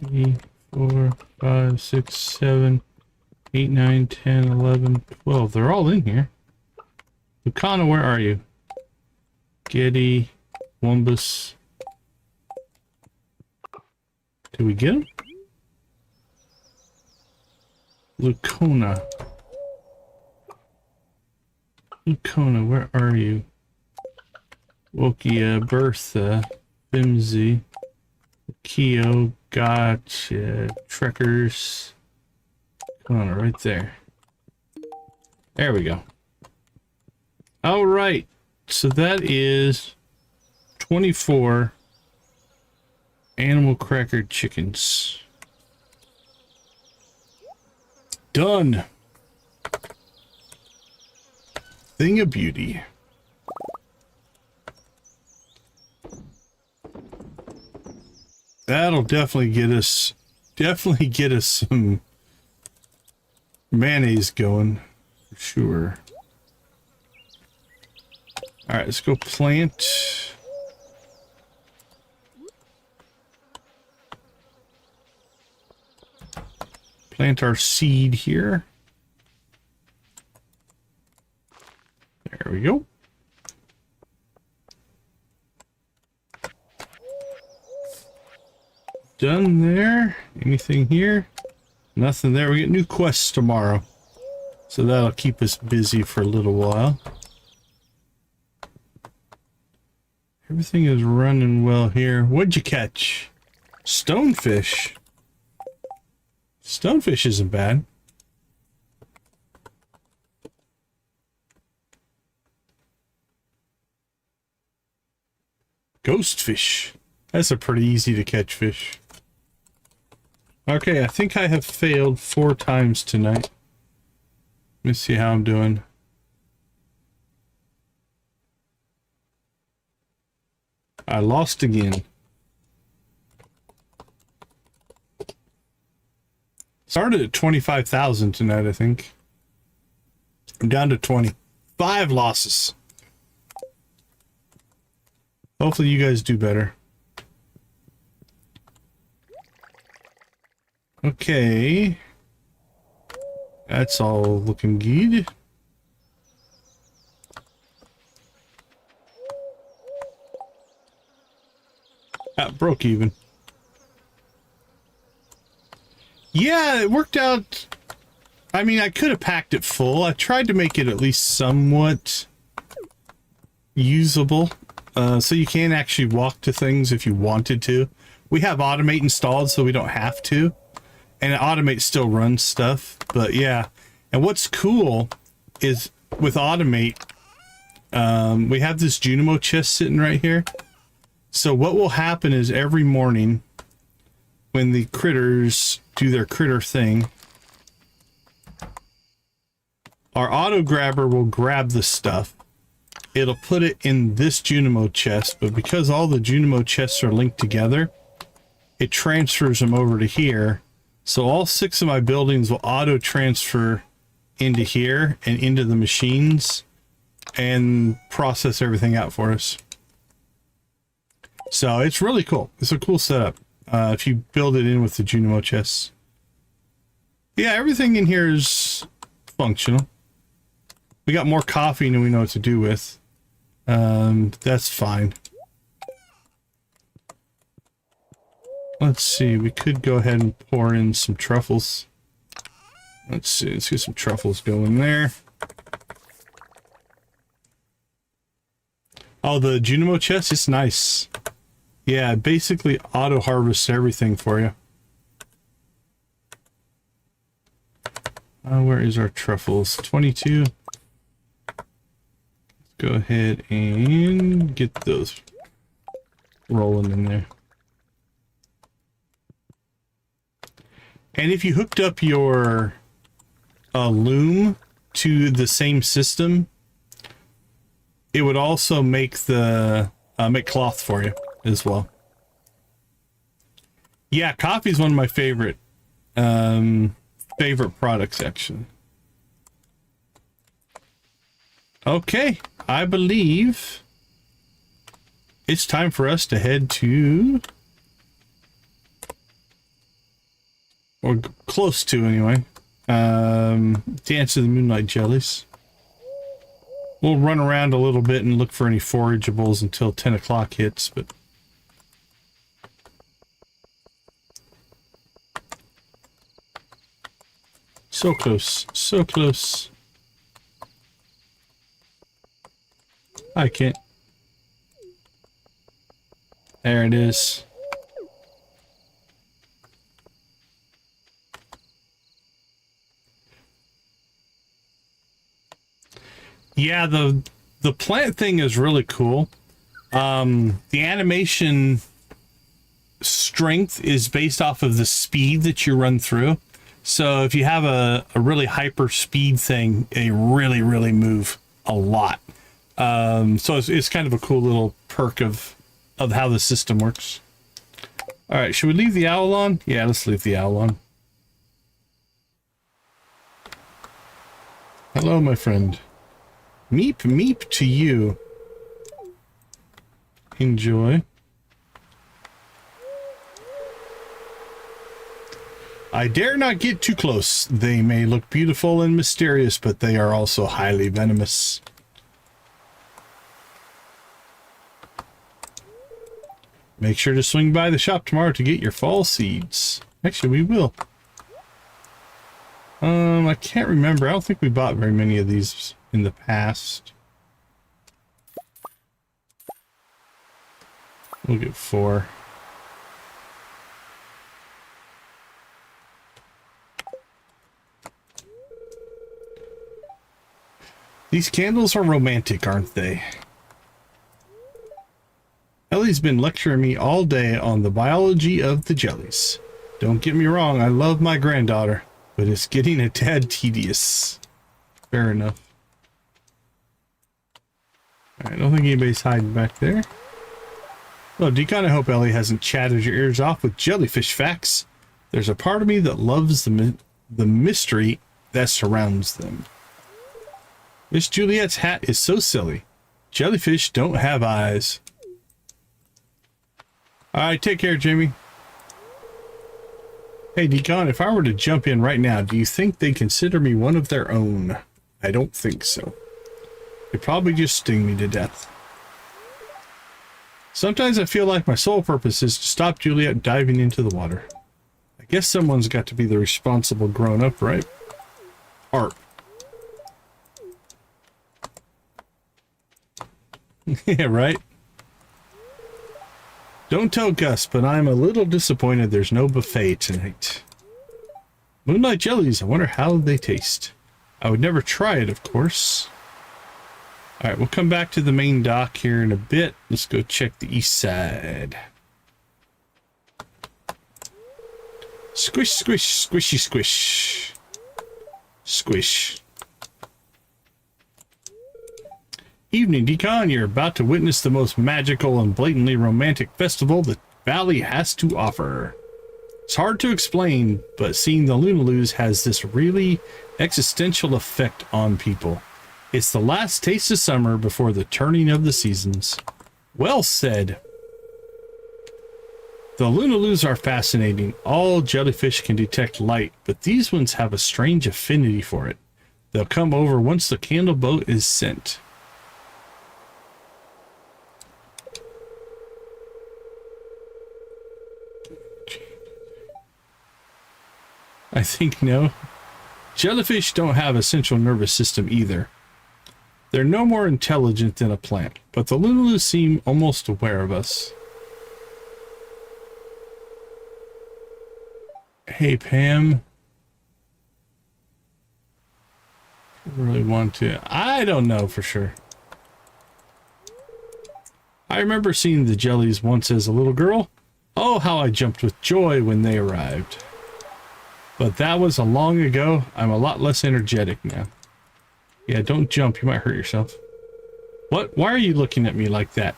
Three, 4, 5, 6, 7, 8, 9, 10, 11, 12. They're all in here. Lucana, where are you? Getty, Wumbus. Did we get him? Lucona. Lucona, where are you? Wokia, Bertha, Bimsy, Keo, gotcha, Trekkers. Come on, right there. There we go. All right, so that is 24 animal cracker chickens. Done. Thing of beauty. That'll definitely get us some mayonnaise going for sure. All right, let's go plant. Plant our seed here. There we go. Done there. Anything here? Nothing there. We get new quests tomorrow. So that'll keep us busy for a little while. Everything is running well here. What'd you catch? Stonefish. Stonefish isn't bad. Ghostfish. That's a pretty easy to catch fish. Okay, I think I have failed 4 times tonight. Let me see how I'm doing. I lost again. Started at 25,000 tonight, I think. I'm down to 20. 5 losses. Hopefully you guys do better. Okay. That's all looking good. Broke even. Yeah, it worked out. I mean, I could have packed it full. I tried to make it at least somewhat usable. So you can actually walk to things if you wanted to. We have Automate installed, so we don't have to. And Automate still runs stuff. But yeah. And what's cool is with Automate, we have this Junimo chest sitting right here. So what will happen is every morning when the critters do their critter thing, our auto grabber will grab the stuff. It'll put it in this Junimo chest, but because all the Junimo chests are linked together, it transfers them over to here. So all 6 of my buildings will auto transfer into here and into the machines and process everything out for us. So it's really cool. It's a cool setup if you build it in with the Junimo chests. Yeah, everything in here is functional. We got more coffee than we know what to do with. That's fine. Let's see, we could go ahead and pour in some truffles. Let's see, let's get some truffles going there. Oh, the Junimo chest is nice. Yeah, it basically auto harvests everything for you. Where is our truffles? 22. Let's go ahead and get those rolling in there. And if you hooked up your loom to the same system, it would also make the make cloth for you as well. Yeah, coffee is one of my favorite products, actually. Okay, I believe it's time for us to head to, or close to anyway, Dance of the Moonlight Jellies. We'll run around a little bit and look for any forageables until 10 o'clock hits, but so close, so close. I can't. There it is. Yeah, the plant thing is really cool. The animation strength is based off of the speed that you run through. So if you have a really hyper speed thing, they really move a lot. So it's kind of a cool little perk of how the system works. All right, should we leave the owl on? Yeah, let's leave the owl on. Hello, my friend. Meep meep to you. Enjoy. I dare not get too close. They may look beautiful and mysterious, but they are also highly venomous. Make sure to swing by the shop tomorrow to get your fall seeds. Actually, we will. I can't remember. I don't think we bought very many of these in the past. We'll get 4. These candles are romantic, aren't they? Ellie's been lecturing me all day on the biology of the jellies. Don't get me wrong, I love my granddaughter, but it's getting a tad tedious. Fair enough. I don't think anybody's hiding back there. Well, Decon, I hope Ellie hasn't chatted your ears off with jellyfish facts. There's a part of me that loves the mystery that surrounds them. Miss Juliet's hat is so silly. Jellyfish don't have eyes. Alright, take care, Jamie. Hey, Decon, if I were to jump in right now, do you think they'd consider me one of their own? I don't think so. They'd probably just sting me to death. Sometimes I feel like my sole purpose is to stop Juliet diving into the water. I guess someone's got to be the responsible grown-up, right? Art. Yeah, right? Don't tell Gus, but I'm a little disappointed there's no buffet tonight. Moonlight jellies, I wonder how they taste. I would never try it, of course. All right, we'll come back to the main dock here in a bit. Let's go check the east side. Squish, squish, squishy, squish. Squish. Evening, Decon. You're about to witness the most magical and blatantly romantic festival the Valley has to offer. It's hard to explain, but seeing the Lunaloos has this really existential effect on people. It's the last taste of summer before the turning of the seasons. Well said. The Lunaloos are fascinating. All jellyfish can detect light, but these ones have a strange affinity for it. They'll come over once the candle boat is sent. I think no. Jellyfish don't have a central nervous system either. They're no more intelligent than a plant, but the Lunaloos seem almost aware of us. Hey, Pam. I really want to. I don't know for sure. I remember seeing the jellies once as a little girl. Oh, how I jumped with joy when they arrived. But that was a long ago. I'm a lot less energetic now. Yeah, don't jump. You might hurt yourself. What? Why are you looking at me like that?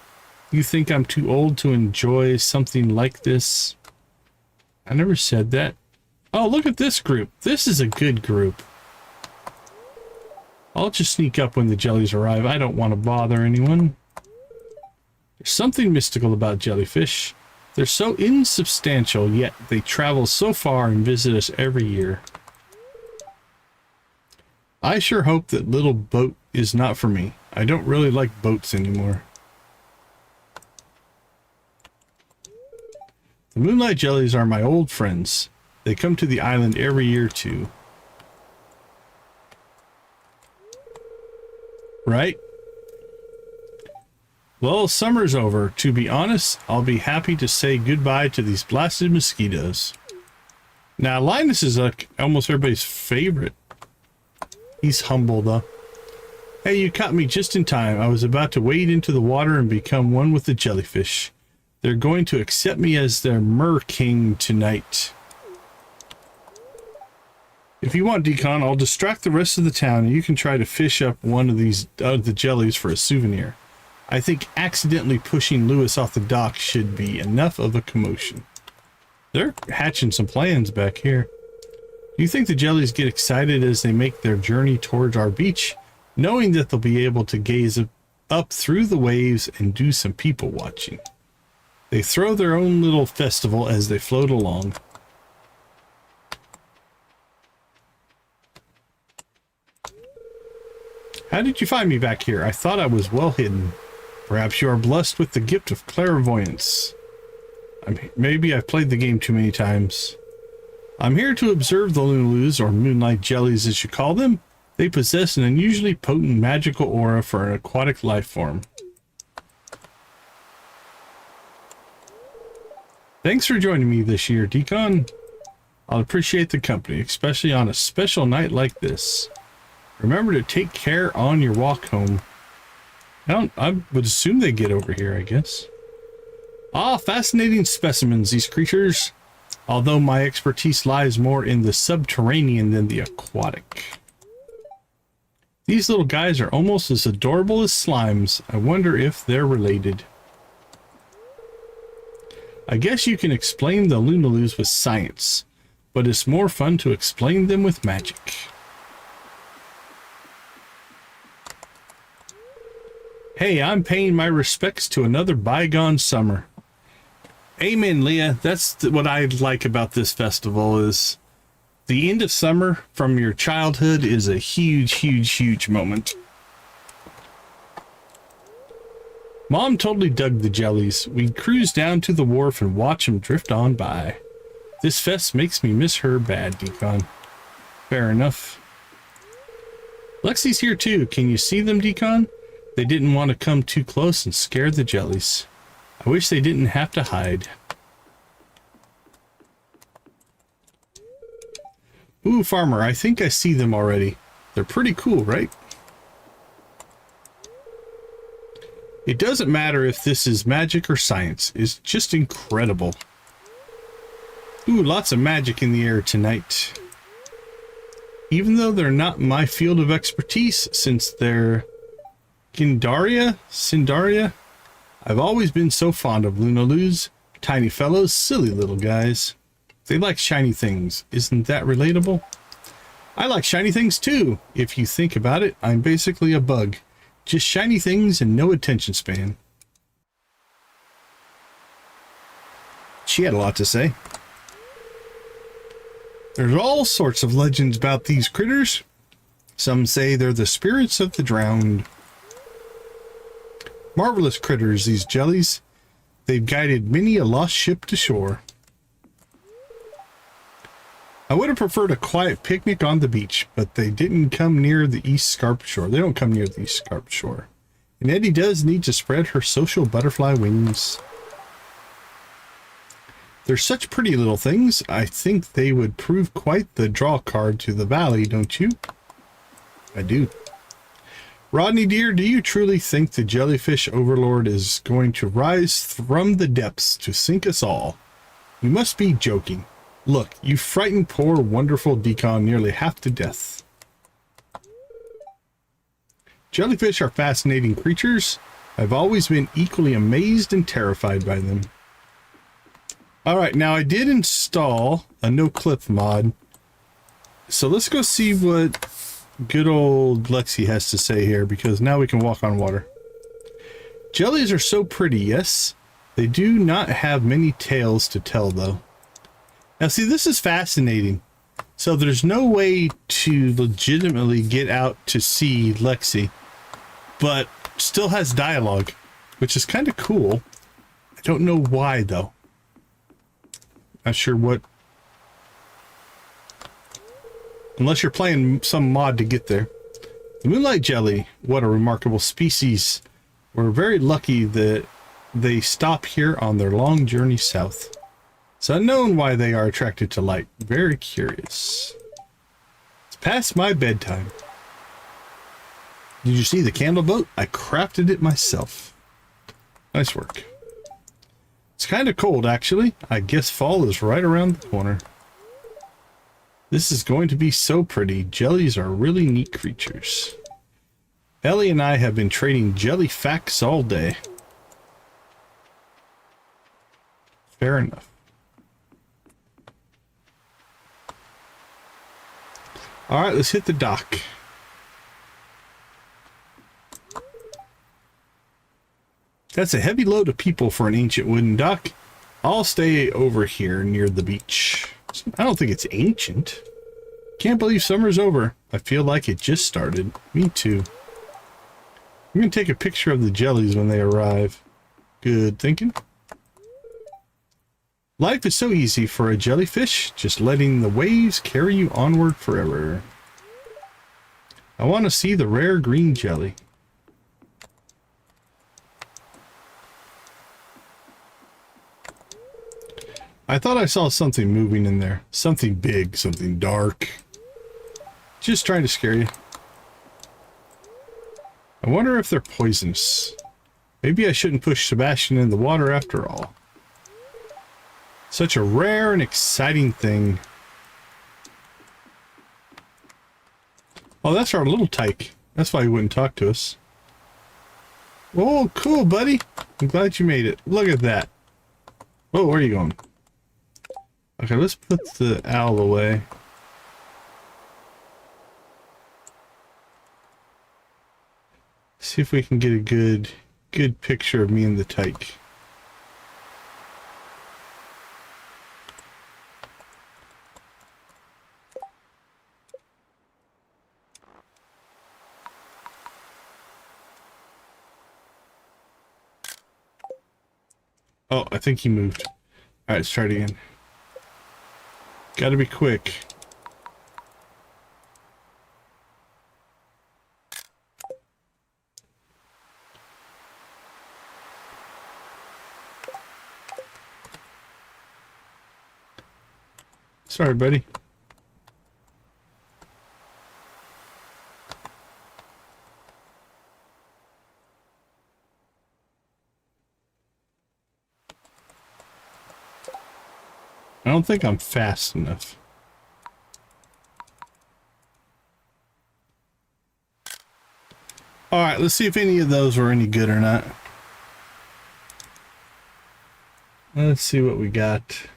You think I'm too old to enjoy something like this? I never said that. Oh, look at this group. This is a good group. I'll just sneak up when the jellies arrive. I don't want to bother anyone. There's something mystical about jellyfish. They're so insubstantial, yet they travel so far and visit us every year. I sure hope that little boat is not for me. I don't really like boats anymore. The moonlight jellies are my old friends. They come to the island every year too. Right? Well, summer's over. To be honest, I'll be happy to say goodbye to these blasted mosquitoes. Now, Linus is like almost everybody's favorite. He's humble, though. Hey, you caught me just in time. I was about to wade into the water and become one with the jellyfish. They're going to accept me as their mer king tonight. If you want, Decon, I'll distract the rest of the town and you can try to fish up one of these the jellies for a souvenir. I think accidentally pushing Lewis off the dock should be enough of a commotion. They're hatching some plans back here. Do you think the jellies get excited as they make their journey towards our beach, knowing that they'll be able to gaze up through the waves and do some people watching? They throw their own little festival as they float along. How did you find me back here? I thought I was well hidden. Perhaps you are blessed with the gift of clairvoyance. Maybe I've played the game too many times. I'm here to observe the Lunaloos, or moonlight jellies as you call them. They possess an unusually potent magical aura for an aquatic life form. Thanks for joining me this year, Decon. I'll appreciate the company, especially on a special night like this. Remember to take care on your walk home. I would assume they get over here, I guess. Ah, fascinating specimens, these creatures. Although my expertise lies more in the subterranean than the aquatic. These little guys are almost as adorable as slimes. I wonder if they're related. I guess you can explain the Lunaloos with science, but it's more fun to explain them with magic. Hey, I'm paying my respects to another bygone summer. Amen, Leah. That's what I like about this festival is the end of summer from your childhood is a huge, huge, huge moment. Mom totally dug the jellies. We'd cruise down to the wharf and watch them drift on by. This fest makes me miss her bad, Decon. Fair enough. Lexi's here too. Can you see them, Decon? They didn't want to come too close and scare the jellies. I wish they didn't have to hide. Ooh, farmer, I think I see them already. They're pretty cool, right? It doesn't matter if this is magic or science. It's just incredible. Ooh, lots of magic in the air tonight. Even though they're not my field of expertise, since they're Cindaria, I've always been so fond of Lunaloos. Tiny fellows, silly little guys. They like shiny things. Isn't that relatable? I like shiny things too. If you think about it, I'm basically a bug. Just shiny things and no attention span. She had a lot to say. There's all sorts of legends about these critters. Some say they're the spirits of the drowned. Marvelous critters, these jellies. They've guided many a lost ship to shore. I would have preferred a quiet picnic on the beach, but they didn't come near the East Scarp shore. They don't come near the East Scarp shore. And Eddie does need to spread her social butterfly wings. They're such pretty little things. I think they would prove quite the draw card to the valley, don't you? I do. Rodney dear, do you truly think the jellyfish overlord is going to rise from the depths to sink us all? You must be joking. Look, you frightened poor wonderful Decon nearly half to death. Jellyfish are fascinating creatures. I've always been equally amazed and terrified by them. Alright, now I did install a no-clip mod. So let's go see what good old Lexi has to say here, because now we can walk on water. Jellies are so pretty, yes. They do not have many tales to tell, though. Now, see, this is fascinating. So there's no way to legitimately get out to see Lexi, but still has dialogue, which is kind of cool. I don't know why, though. Not sure what. Unless you're playing some mod to get there. The moonlight jelly, what a remarkable species. We're very lucky that they stop here on their long journey south. It's unknown why they are attracted to light. Very curious. It's past my bedtime. Did you see the candle boat? I crafted it myself. Nice work. It's kind of cold, actually. I guess fall is right around the corner. This is going to be so pretty. Jellies are really neat creatures. Ellie and I have been trading jelly facts all day. Fair enough. Alright, let's hit the dock. That's a heavy load of people for an ancient wooden dock. I'll stay over here near the beach. I don't think it's ancient. Can't believe summer's over. I feel like it just started. Me too. I'm gonna take a picture of the jellies when they arrive. Good thinking. Life is so easy for a jellyfish, just letting the waves carry you onward forever. I want to see the rare green jelly. I thought I saw something moving in there. Something big, something dark. Just trying to scare you. I wonder if they're poisonous. Maybe I shouldn't push Sebastian in the water after all. Such a rare and exciting thing. Oh, that's our little tyke. That's why he wouldn't talk to us. Oh, cool, buddy. I'm glad you made it. Look at that. Oh, where are you going? Okay, let's put the owl away. See if we can get a good picture of me and the tyke. Oh, I think he moved. Alright, let's try it again. Gotta be quick. Sorry, buddy. I don't think I'm fast enough. All right, let's see if any of those were any good or not. Let's see what we got.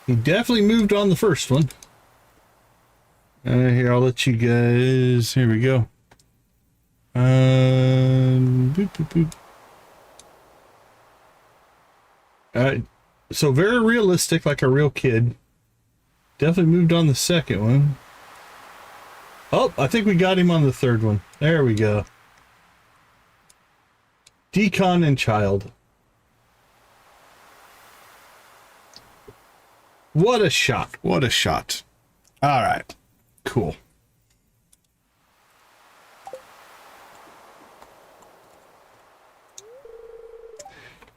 He definitely moved on the first one. Here, I'll let you guys... Here we go. Boop, boop, boop. So very realistic, like a real kid. Definitely moved on the second one. Oh, I think we got him on the third one. There we go. Decon and child. What a shot. What a shot. All right. Cool.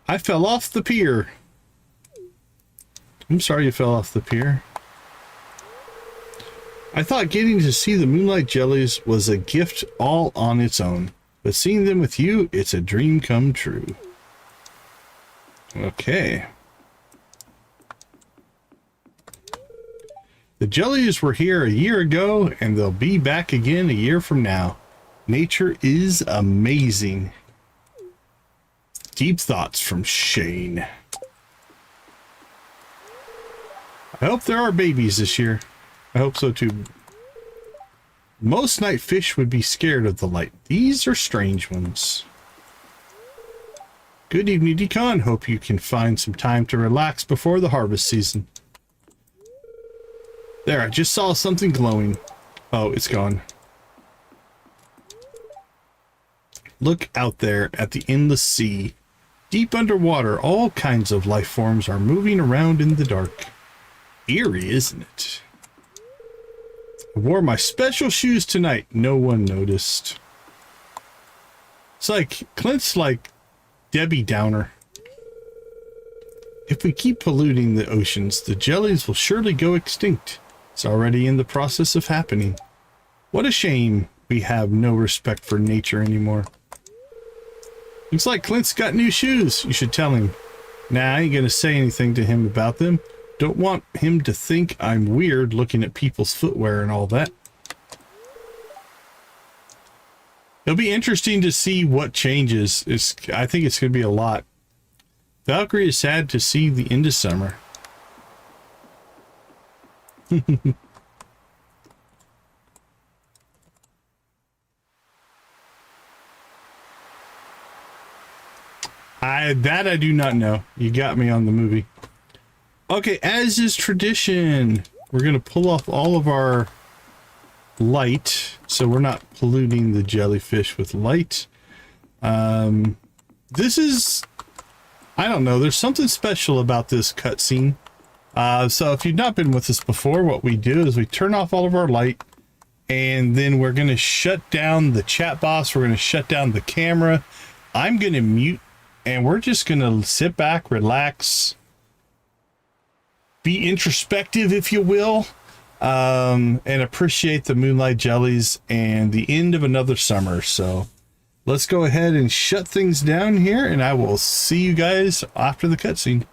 I fell off the pier. I'm sorry you fell off the pier. I thought getting to see the moonlight jellies was a gift all on its own, but seeing them with you, it's a dream come true. Okay. The jellies were here a year ago, and they'll be back again a year from now. Nature is amazing. Deep thoughts from Shane. I hope there are babies this year. I hope so too. Most night fish would be scared of the light. These are strange ones. Good evening, Decon. Hope you can find some time to relax before the harvest season. There, I just saw something glowing. Oh, it's gone. Look out there at the endless sea. Deep underwater, all kinds of life forms are moving around in the dark. Eerie, isn't it? I wore my special shoes tonight. No one noticed. It's like, Clint's like Debbie Downer. If we keep polluting the oceans, the jellies will surely go extinct. It's already in the process of happening. What a shame we have no respect for nature anymore. Looks like Clint's got new shoes. You should tell him. Nah, I ain't gonna say anything to him about them. Don't want him to think I'm weird looking at people's footwear and all that. It'll be interesting to see what changes. I think it's gonna be a lot. Valkyrie is sad to see the end of summer. I do not know. You got me on the movie. Okay, as is tradition, we're gonna pull off all of our light, so we're not polluting the jellyfish with light. This is, I don't know, there's something special about this cutscene. So if you've not been with us before, what we do is we turn off all of our light, and then we're gonna shut down the chat box, we're gonna shut down the camera, I'm gonna mute, and we're just gonna sit back, relax, be introspective, if you will, and appreciate the moonlight jellies and the end of another summer. So let's go ahead and shut things down here, and I will see you guys after the cutscene.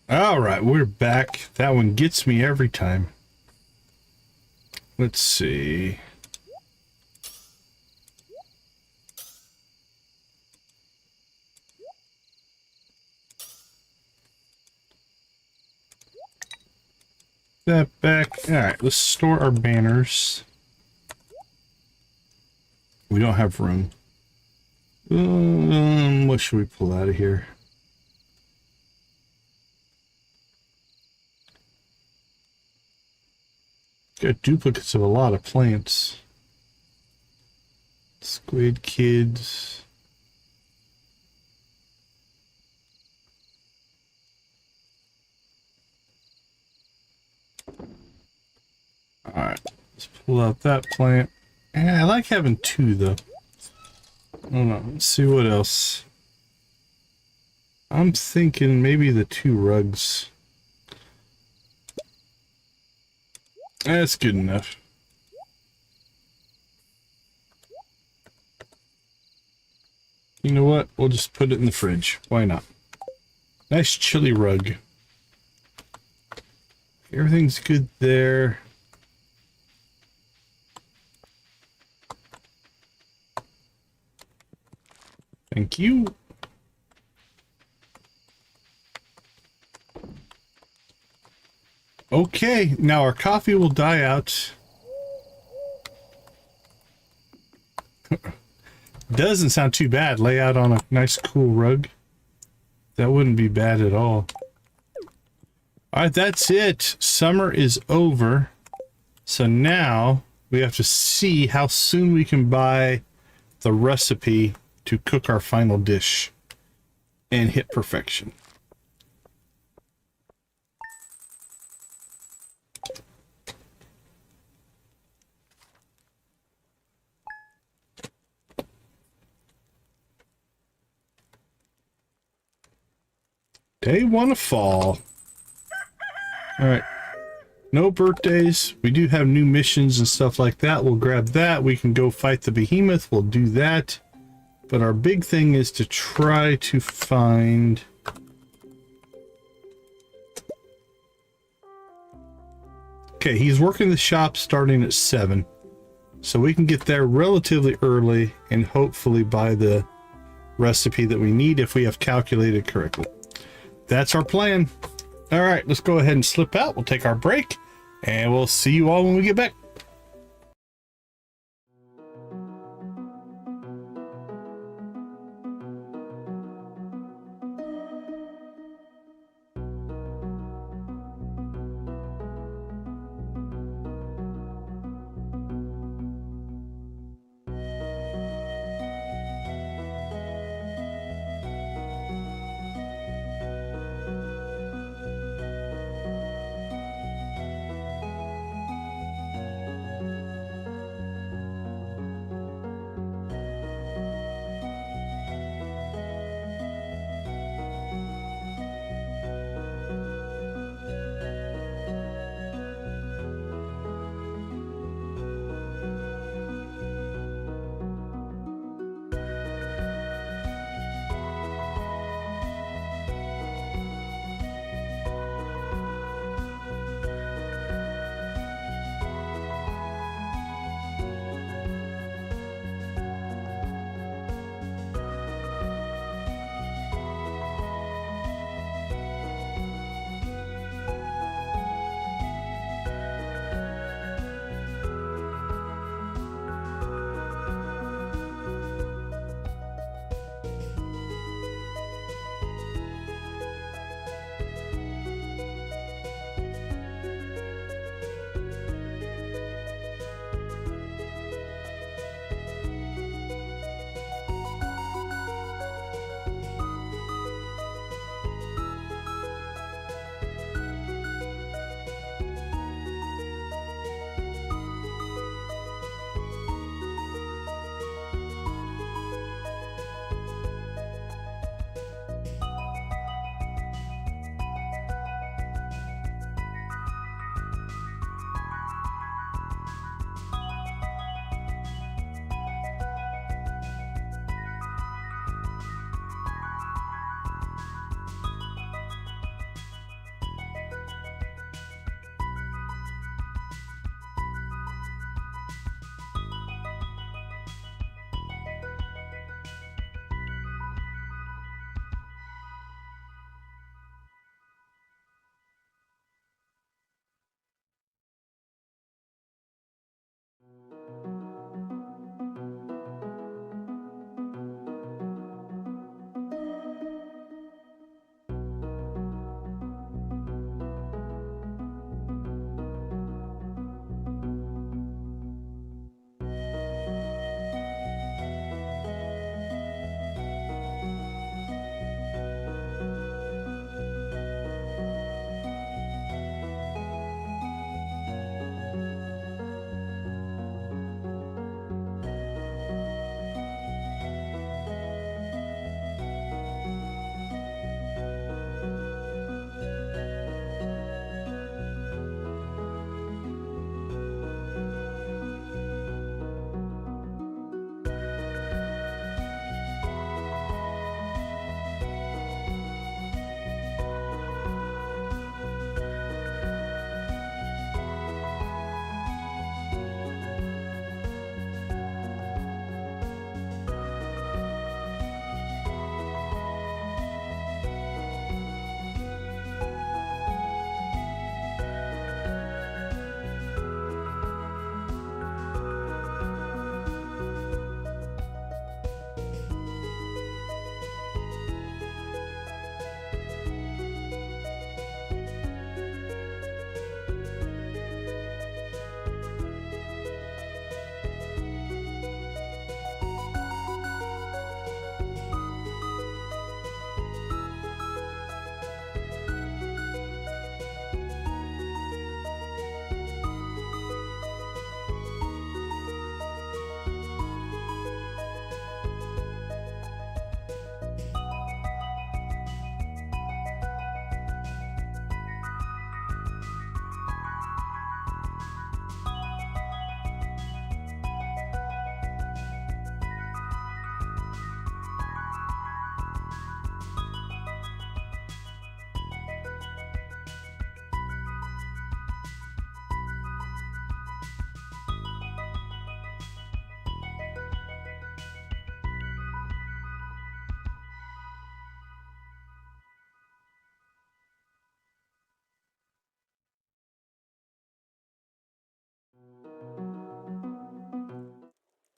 All right, we're back. That one gets me every time. Let's see. That back. All right, let's store our banners. We don't have room. What should we pull out of here? Got duplicates of a lot of plants. Squid kids. Alright, let's pull out that plant. Yeah, I like having two though. Hold on, let's see what else. I'm thinking maybe the two rugs. That's good enough. You know what? We'll just put it in the fridge. Why not? Nice chilly rug. Everything's good there. Thank you. Okay, now our coffee will die out. Doesn't sound too bad. Lay out on a nice cool rug. That wouldn't be bad at all. Alright, that's it. Summer is over. So now we have to see how soon we can buy the recipe to cook our final dish and hit perfection. Day one of fall. Alright. No birthdays. We do have new missions and stuff like that. We'll grab that. We can go fight the behemoth. We'll do that. But our big thing is to try to find... Okay, he's working the shop starting at 7. So we can get there relatively early and hopefully buy the recipe that we need if we have calculated correctly. That's our plan. All right, let's go ahead and slip out. We'll take our break and we'll see you all when we get back.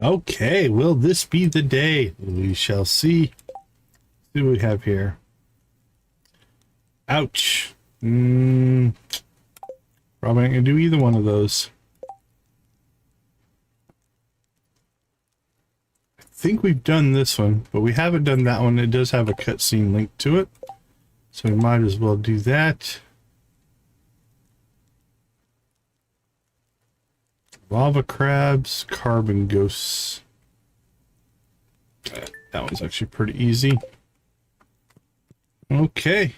Okay, will this be the day? We shall see. See what we have here. Ouch. Probably not gonna do either one of those. I think we've done this one, but we haven't done that one. It does have a cutscene link to it, so we might as well do that. Lava crabs, carbon ghosts. That one's actually pretty easy. Okay.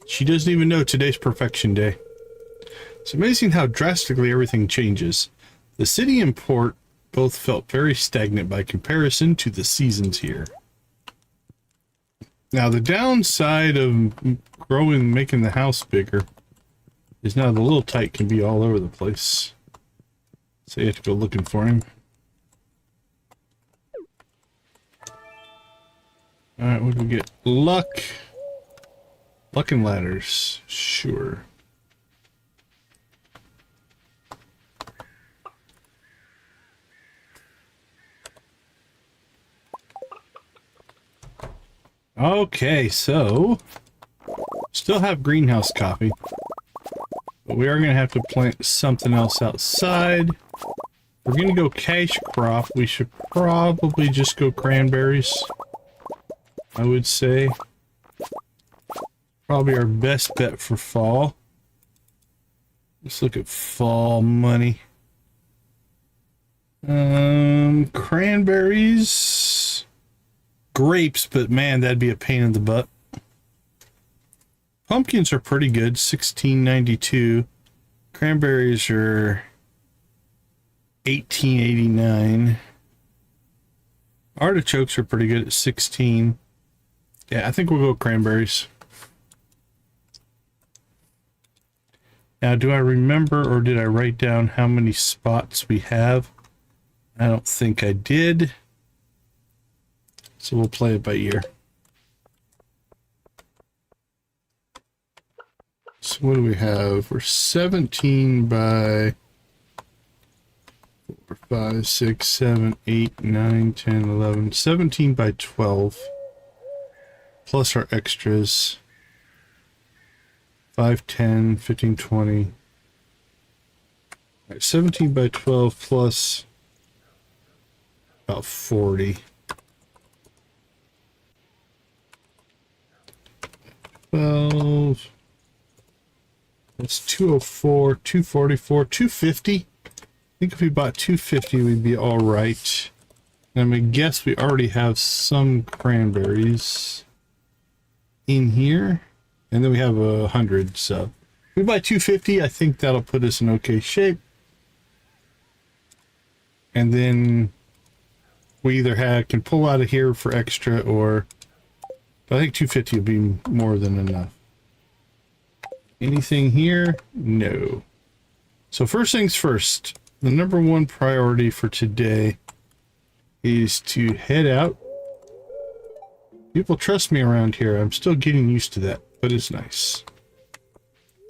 She doesn't even know today's perfection day. It's amazing how drastically everything changes. The city and port both felt very stagnant by comparison to the seasons here. Now the downside of making the house bigger is now the little tyke can be all over the place. So you have to go looking for him. Alright, what do we get? Luck. Luck and ladders. Sure. Okay, so still have greenhouse coffee, but we are going to have to plant something else outside. We're going to go cash crop. We should probably just go cranberries, I would say. Probably our best bet for fall. Let's look at fall money. Cranberries. Grapes, but man, that'd be a pain in the butt. Pumpkins are pretty good, $16.92. Cranberries are $18.89. Artichokes are pretty good at 16. Yeah, I think we'll go cranberries. Now, do I remember or did I write down how many spots we have? I don't think I did. So we'll play it by ear. So what do we have? We're 17 by 4, 5, 6, 7, 8, 9, 10, 11. 17 by 12. Plus our extras. 5, 10, 15, 20. All right, 17 by 12 plus about 40. 12. That's 204, 244, 250. I think if we bought 250, we'd be all right. And I'm gonna guess we already have some cranberries in here, and then we have 100. So if we buy 250, I think that'll put us in okay shape. And then we either can pull out of here for extra, or I think 250 would be more than enough. Anything here? No. So first things first, the number one priority for today is to head out. People trust me around here. I'm still getting used to that, but it's nice.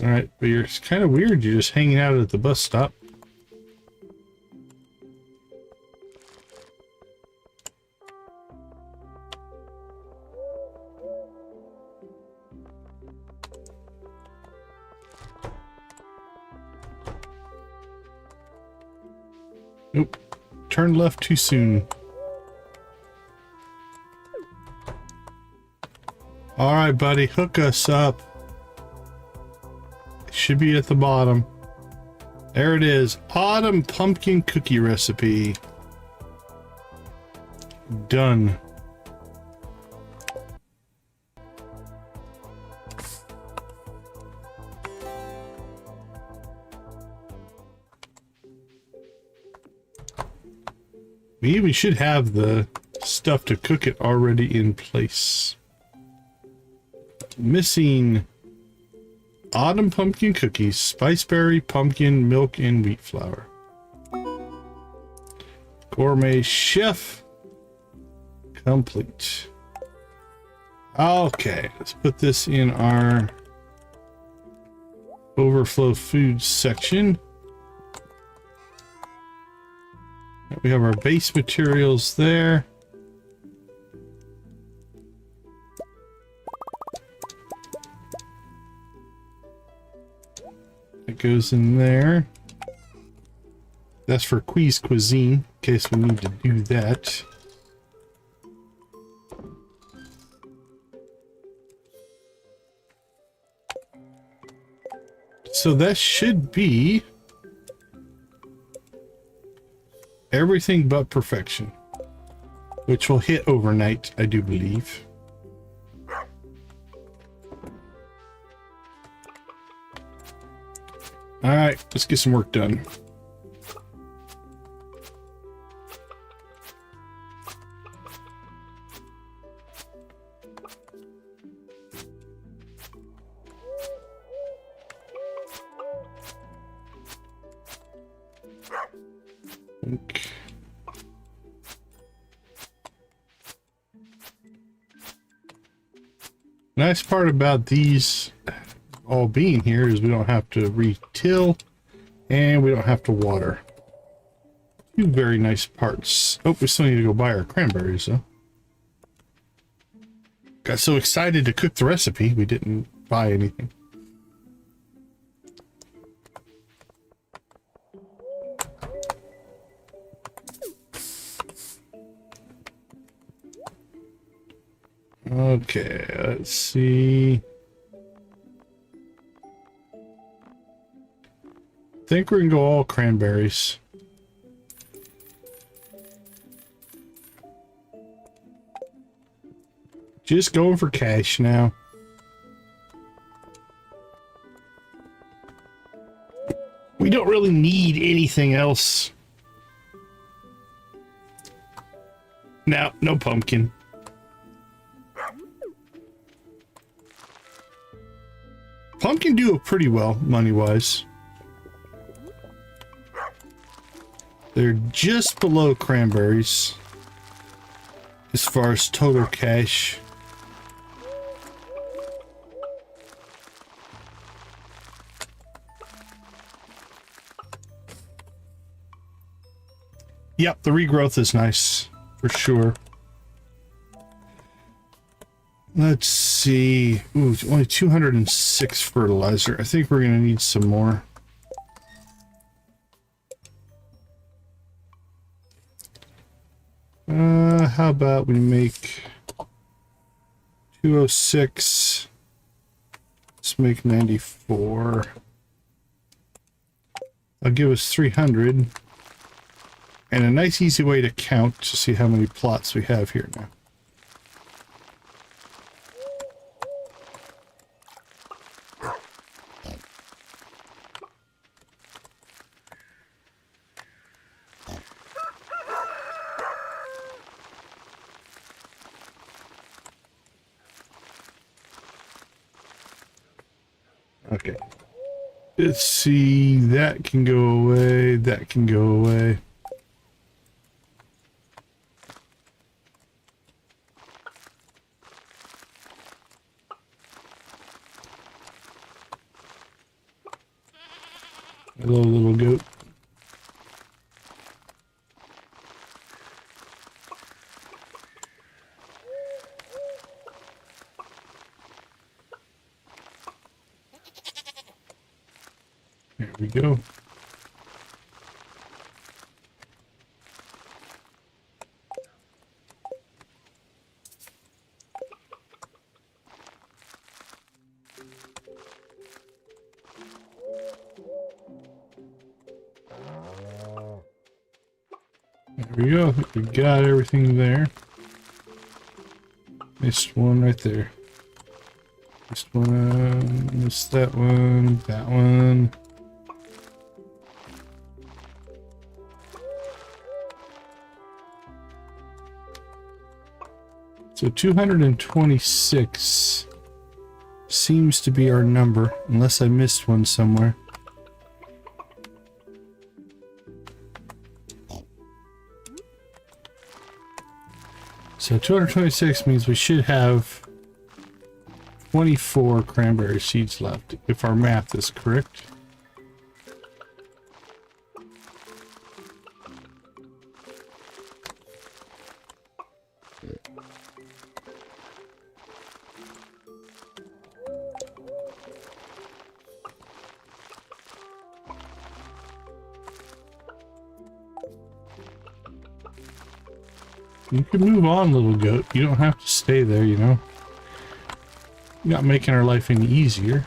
All right, but it's kind of weird. You're just hanging out at the bus stop. Nope. Turned left too soon. Alright, buddy. Hook us up. It should be at the bottom. There it is. Autumn pumpkin cookie recipe. Done. We even should have the stuff to cook it already in place. Missing autumn pumpkin cookies, spiceberry, pumpkin, milk, and wheat flour. Gourmet chef complete. Okay, let's put this in our overflow food section. We have our base materials there. It goes in there. That's for Quiz Cuisine, in case we need to do that. So that should be everything but perfection, which will hit overnight, I do believe. All right, let's get some work done. Okay. Nice part about these all being here is we don't have to re-till and we don't have to water. Two very nice parts. Oh, we still need to go buy our cranberries though. Got so excited to cook the recipe, we didn't buy anything. Okay, let's see. I think we're gonna go all cranberries. Just going for cash now. We don't really need anything else. No, no pumpkin. Pumpkin do pretty well, money-wise. They're just below cranberries as far as total cash. Yep, the regrowth is nice, for sure. Let's see. Ooh, it's only 206 fertilizer. I think we're gonna need some more. How about we make 206? Let's make 94. I'll give us 300. And a nice easy way to count to see how many plots we have here now. Okay. Let's see, that can go away, that can go away. Hello, little goat. There we go. There we go. We got everything there. Missed one right there. Missed one. Missed that one. That one. So 226 seems to be our number, unless I missed one somewhere. So 226 means we should have 24 cranberry seeds left, if our math is correct. You can move on, little goat. You don't have to stay there, you know. You're not making our life any easier.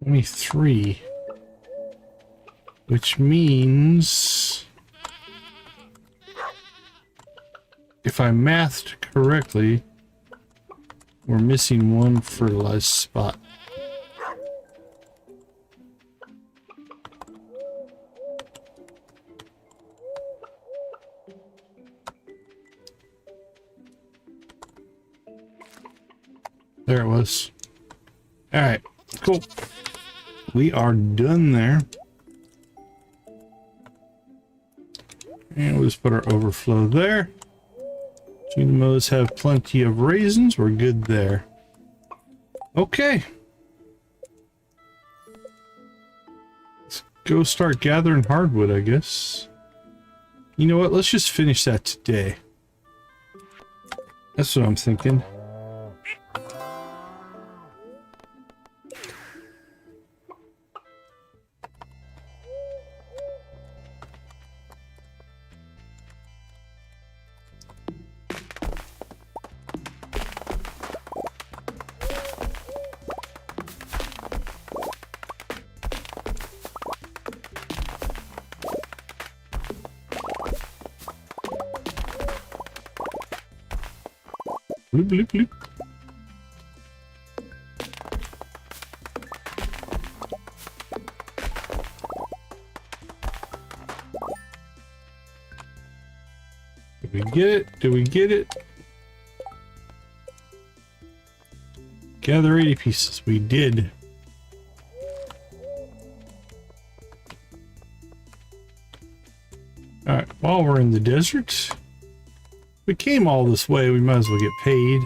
Only 3, which means if I mathed correctly, we're missing 1 fertilized spot. There it was. All right, cool. We are done there. And we'll just put our overflow there. GMOs have plenty of raisins. We're good there. Okay. Let's go start gathering hardwood, I guess. You know what? Let's just finish that today. That's what I'm thinking. Bloop, bloop, bloop. Did we get it? Did we get it? Gather 80 pieces. We did. Alright, while we're in the desert, we came all this way, we might as well get paid.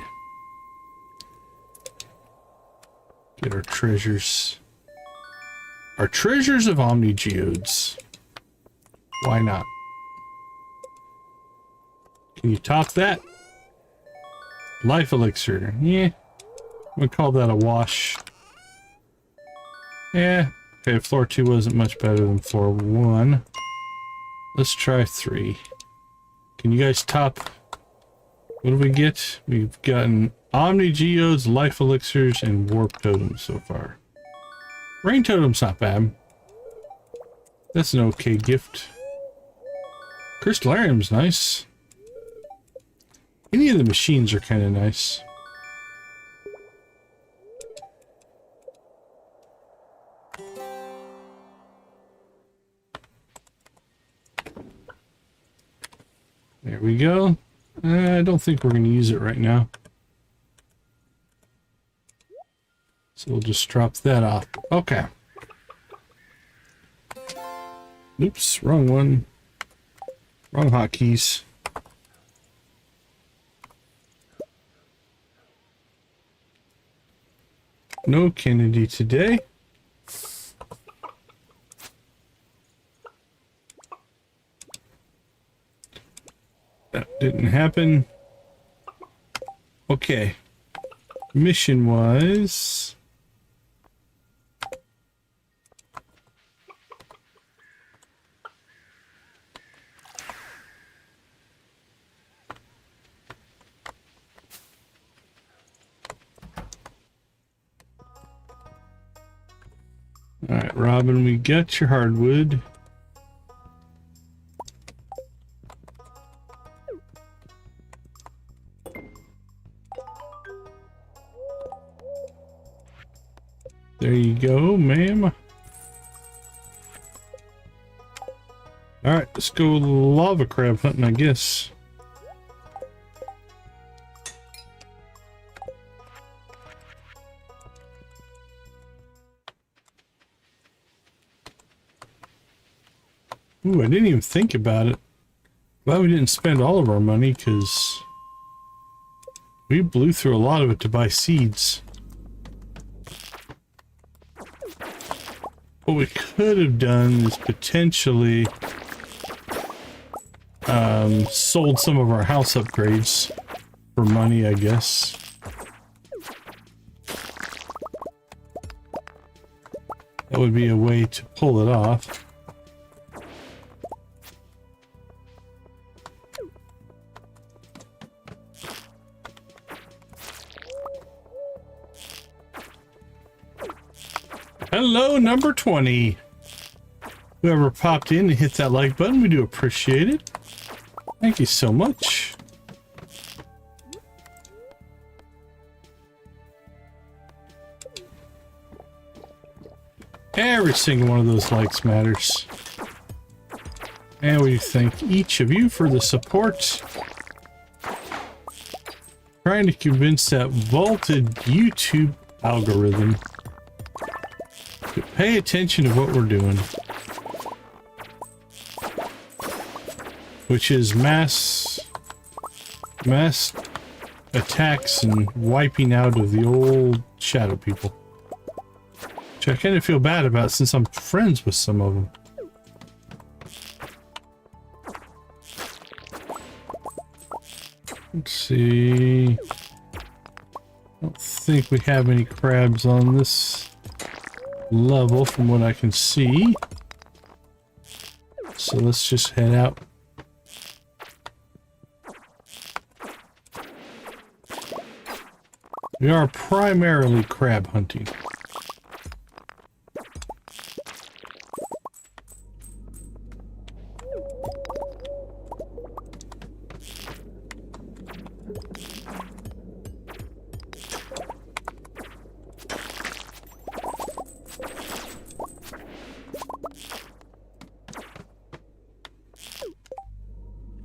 Get our treasures. Our treasures of Omni Geodes. Why not? Can you top that? Life elixir. Yeah. I'm gonna call that a wash. Yeah. Okay, floor 2 wasn't much better than floor 1. Let's try 3. Can you guys top? What do we get? We've gotten Omni Geodes, Life Elixirs, and Warp Totems so far. Rain Totem's not bad. That's an okay gift. Crystallarium's nice. Any of the machines are kind of nice. There we go. I don't think we're going to use it right now. So we'll just drop that off. Okay. Oops, wrong one. Wrong hotkeys. No Kennedy today. That didn't happen. Okay. Mission was... Alright, Robin, we got your hardwood. There you go, ma'am. Alright, let's go lava crab hunting, I guess. Ooh, I didn't even think about it. Glad we didn't spend all of our money, because we blew through a lot of it to buy seeds. what we could have done is potentially sold some of our house upgrades for money, I guess. That would be a way to pull it off. Hello, number 20. Whoever popped in and hit that like button, we do appreciate it. Thank you so much. Every single one of those likes matters. And we thank each of you for the support. Trying to convince that vaulted YouTube algorithm to pay attention to what we're doing. Which is mass attacks and wiping out of the old shadow people. Which I kind of feel bad about since I'm friends with some of them. Let's see. I don't think we have any crabs on this level from what I can see. So let's just head out. We are primarily crab hunting.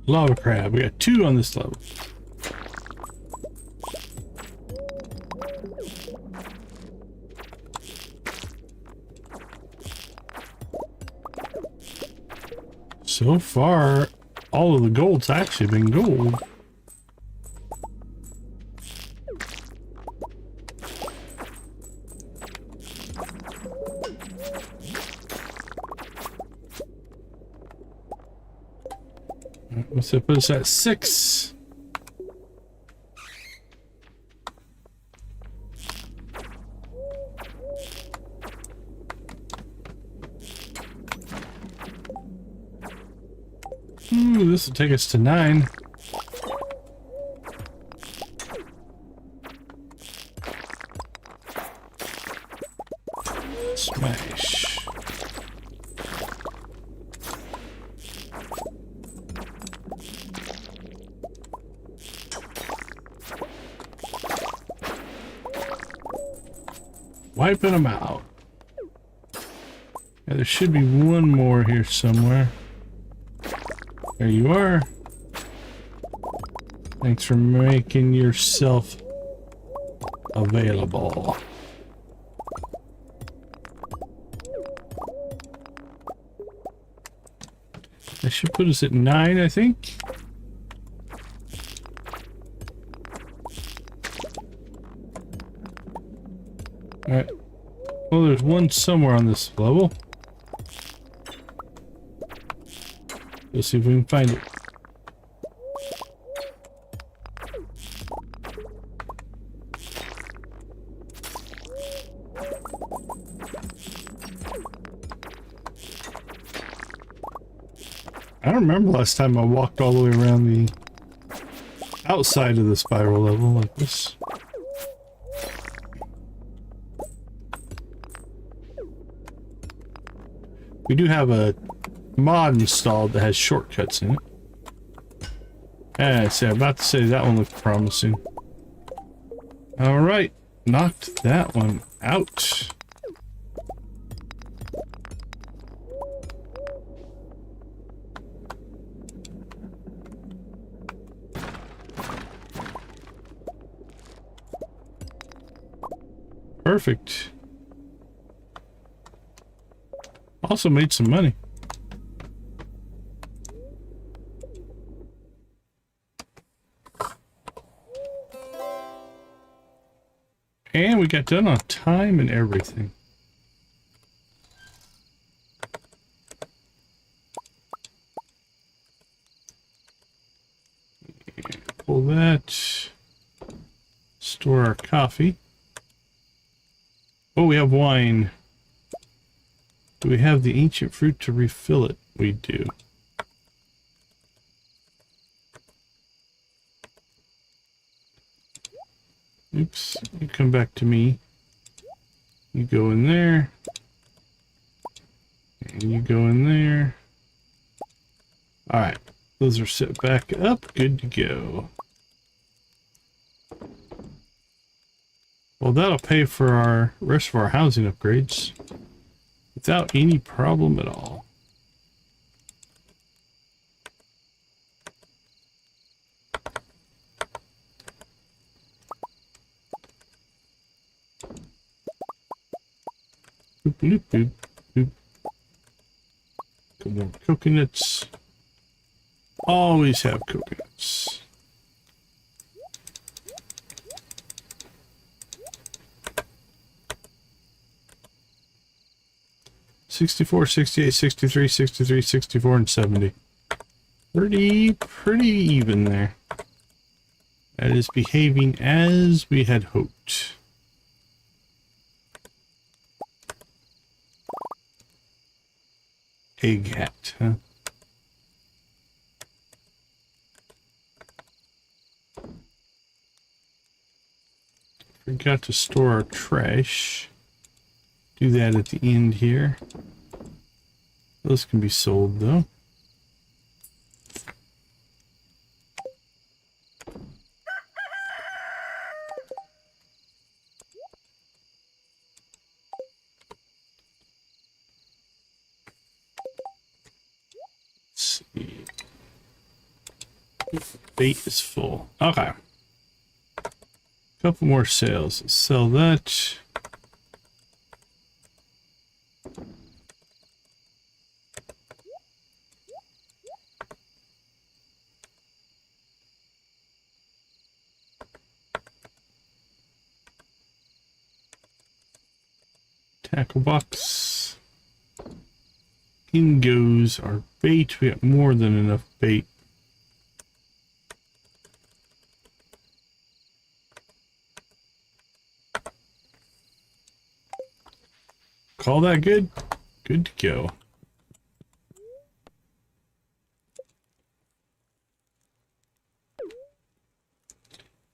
Lava crab. We got 2 on this level. So far, all of the gold's actually been gold. What's that put us at 6? Ooh, this will take us to 9. Smash. Wiping them out. Yeah, there should be one more here somewhere. There you are. Thanks for making yourself available. That should put us at 9, I think. Alright. Well, there's one somewhere on this level. Let's see if we can find it. I don't remember last time I walked all the way around the outside of the spiral level like this. We do have a mod installed that has shortcuts in it. Yeah, see, I'm about to say that one looked promising. Alright, knocked that one out. Perfect. Also made some money. And we got done on time and everything. Store our coffee. Oh, we have wine. Do we have the ancient fruit to refill it? We do. Oops, you come back to me. You go in there. And you go in there. Alright, those are set back up. Good to go. Well, that'll pay for our rest of our housing upgrades without any problem at all. Boop, boop, boop, boop. Couple more coconuts. Always have coconuts. $64, $68, $63, $63, $64, and $70. Pretty even there. That is behaving as we had hoped. Egg hat, huh? Forgot to store our trash. Do that at the end here. Those can be sold though. Let's see. Bait is full. Okay. Couple more sales. Let's sell that. Tackle box. In goes our bait. We got more than enough bait. Call that good? Good to go.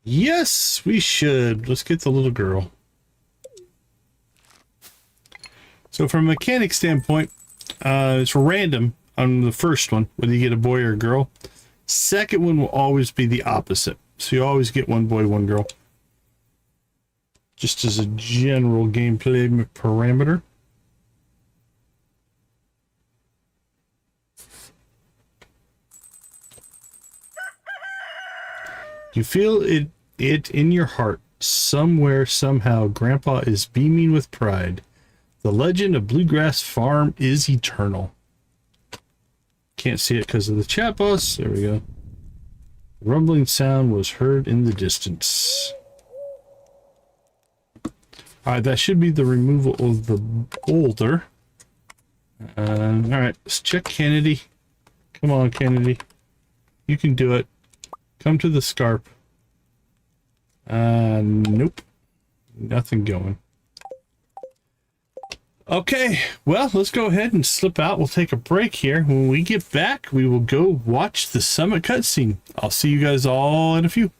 Yes, we should. Let's get the little girl. So from a mechanic standpoint, it's random on the first one, whether you get a boy or a girl. Second one will always be the opposite. So you always get one boy, one girl. Just as a general gameplay parameter. You feel it in your heart. Somewhere, somehow, Grandpa is beaming with pride. The legend of Bluegrass Farm is eternal. Can't see it because of the chat box. There we go. The rumbling sound was heard in the distance. Alright, that should be the removal of the boulder. Alright, let's check Kennedy. Come on, Kennedy. You can do it. Come to the Scarp. Nope. Nothing going. Okay, well, let's go ahead and slip out. We'll take a break here. When we get back, we will go watch the summit cutscene. I'll see you guys all in a few.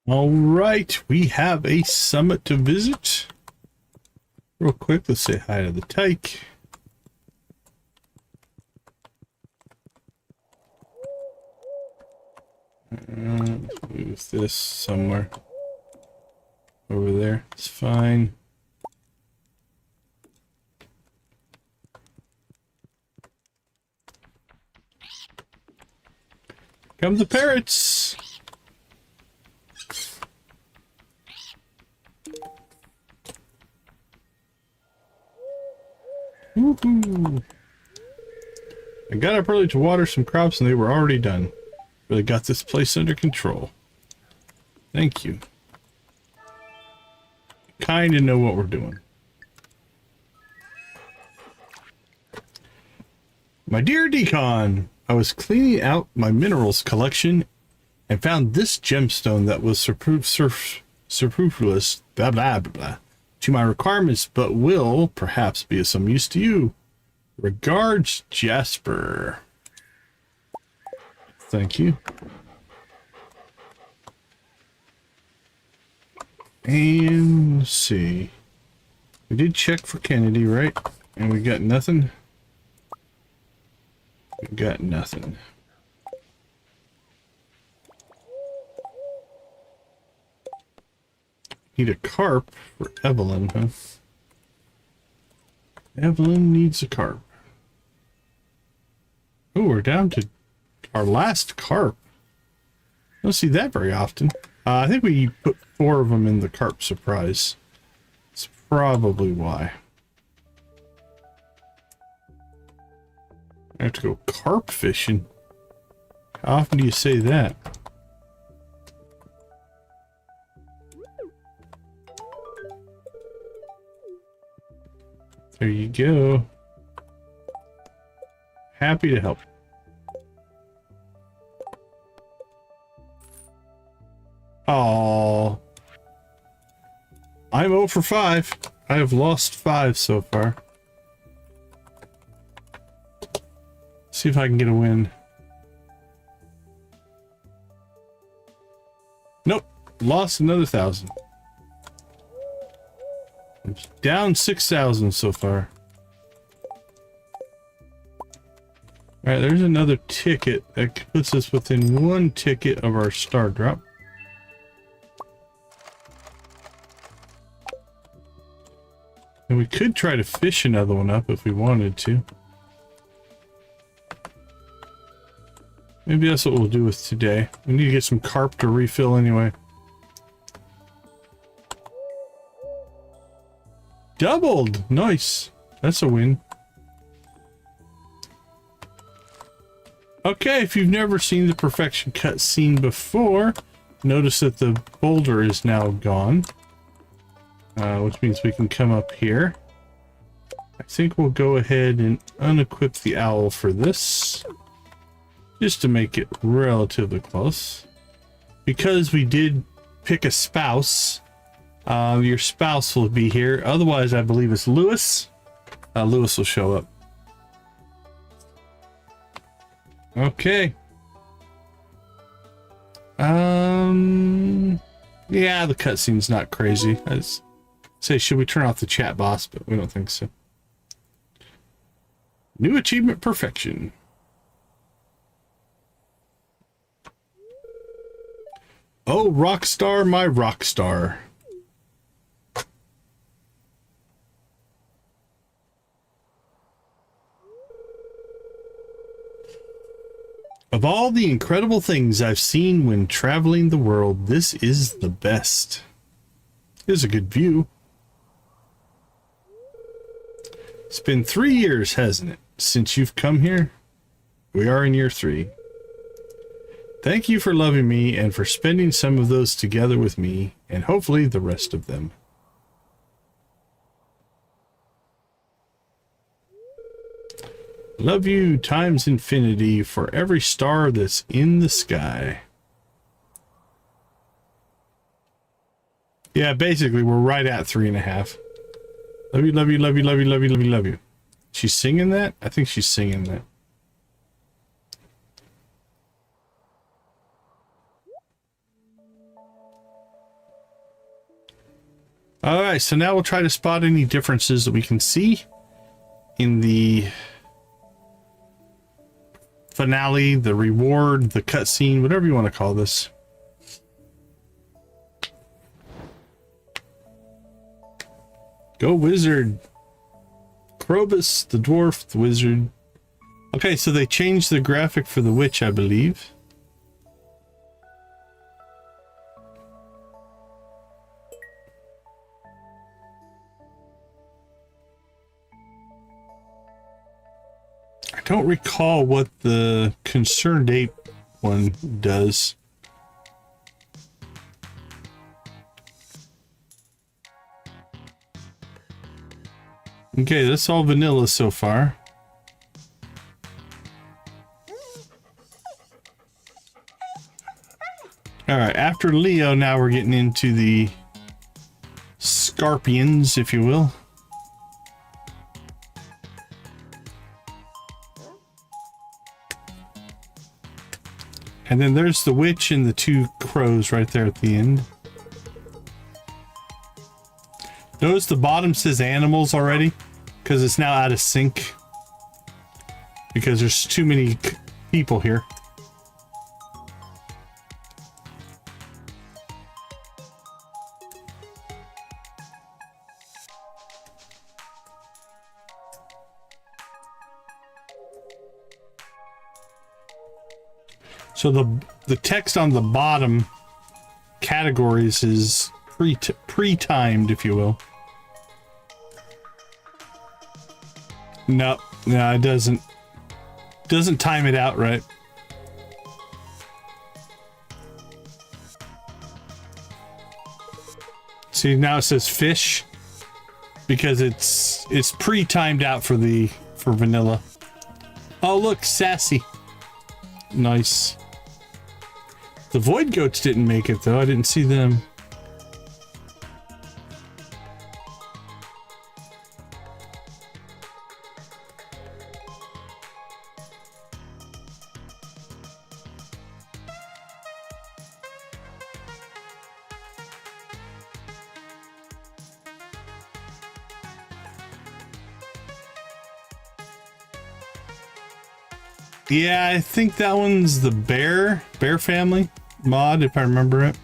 All right, we have a summit to visit. Real quick, let's say hi to the tyke. Let's move this somewhere over there. It's fine. Come the parrots. Woohoo! I got up early to water some crops and they were already done. Really got this place under control. Thank you. Kinda know what we're doing. My dear Decon, I was cleaning out my minerals collection and found this gemstone that was superfluous, blah blah blah, to my requirements, but will perhaps be of some use to you. Regards, Jasper. Thank you. And let's see. We did check for Kennedy, right? And we got nothing. We got nothing. Need a carp for Evelyn, huh? Evelyn needs a carp. Oh, we're down to our last carp. I don't see that very often. I think we put 4 of them in the carp surprise. That's probably why. I have to go carp fishing. How often do you say that? There you go. Happy to help. Oh, I'm 0 for 5. I have lost 5 so far. See if I can get a win. Nope, lost another 1,000. I'm down 6,000 so far. Alright, there's another ticket that puts us within 1 ticket of our star drop. And we could try to fish another one up if we wanted to. Maybe that's what we'll do with today. We need to get some carp to refill anyway. Doubled! Nice. That's a win. Okay, if you've never seen the perfection cutscene before, notice that the boulder is now gone. Which means we can come up here. I think we'll go ahead and unequip the owl for this. Just to make it relatively close. Because we did pick a spouse, your spouse will be here. Otherwise, I believe it's Lewis. Lewis will show up. Okay. Yeah, the cutscene's not crazy. I'd say, should we turn off the chat boss? But we don't think so. New achievement perfection. Oh, Rockstar, my Rockstar. Of all the incredible things I've seen when traveling the world, this is the best. It's a good view. It's been 3 years, hasn't it, since you've come here? We are in year 3. Thank you for loving me and for spending some of those together with me, and hopefully the rest of them. Love you times infinity for every star that's in the sky. Yeah, basically we're right at 3.5. Love you, love you, love you, love you, love you, love you, love you. She's singing that? I think she's singing that. All right, so now we'll try to spot any differences that we can see in the finale, the reward, the cutscene, whatever you want to call this. Go wizard. Krobus, the dwarf, the wizard. Okay, so they changed the graphic for the witch, I believe. I don't recall what the Concerned Ape one does. Okay, that's all vanilla so far. All right, after Leo, now we're getting into the Scarpians, if you will. And then there's the witch and the two crows right there at the end. Notice the bottom says animals already, because it's now out of sync. Because there's too many people here. So the text on the bottom categories is pre-timed, if you will. No, it doesn't time it out right. See, now it says fish because it's pre-timed out for vanilla. Oh, look, sassy. Nice. The void goats didn't make it though. I didn't see them. Yeah, I think that one's the bear family mod, if I remember it.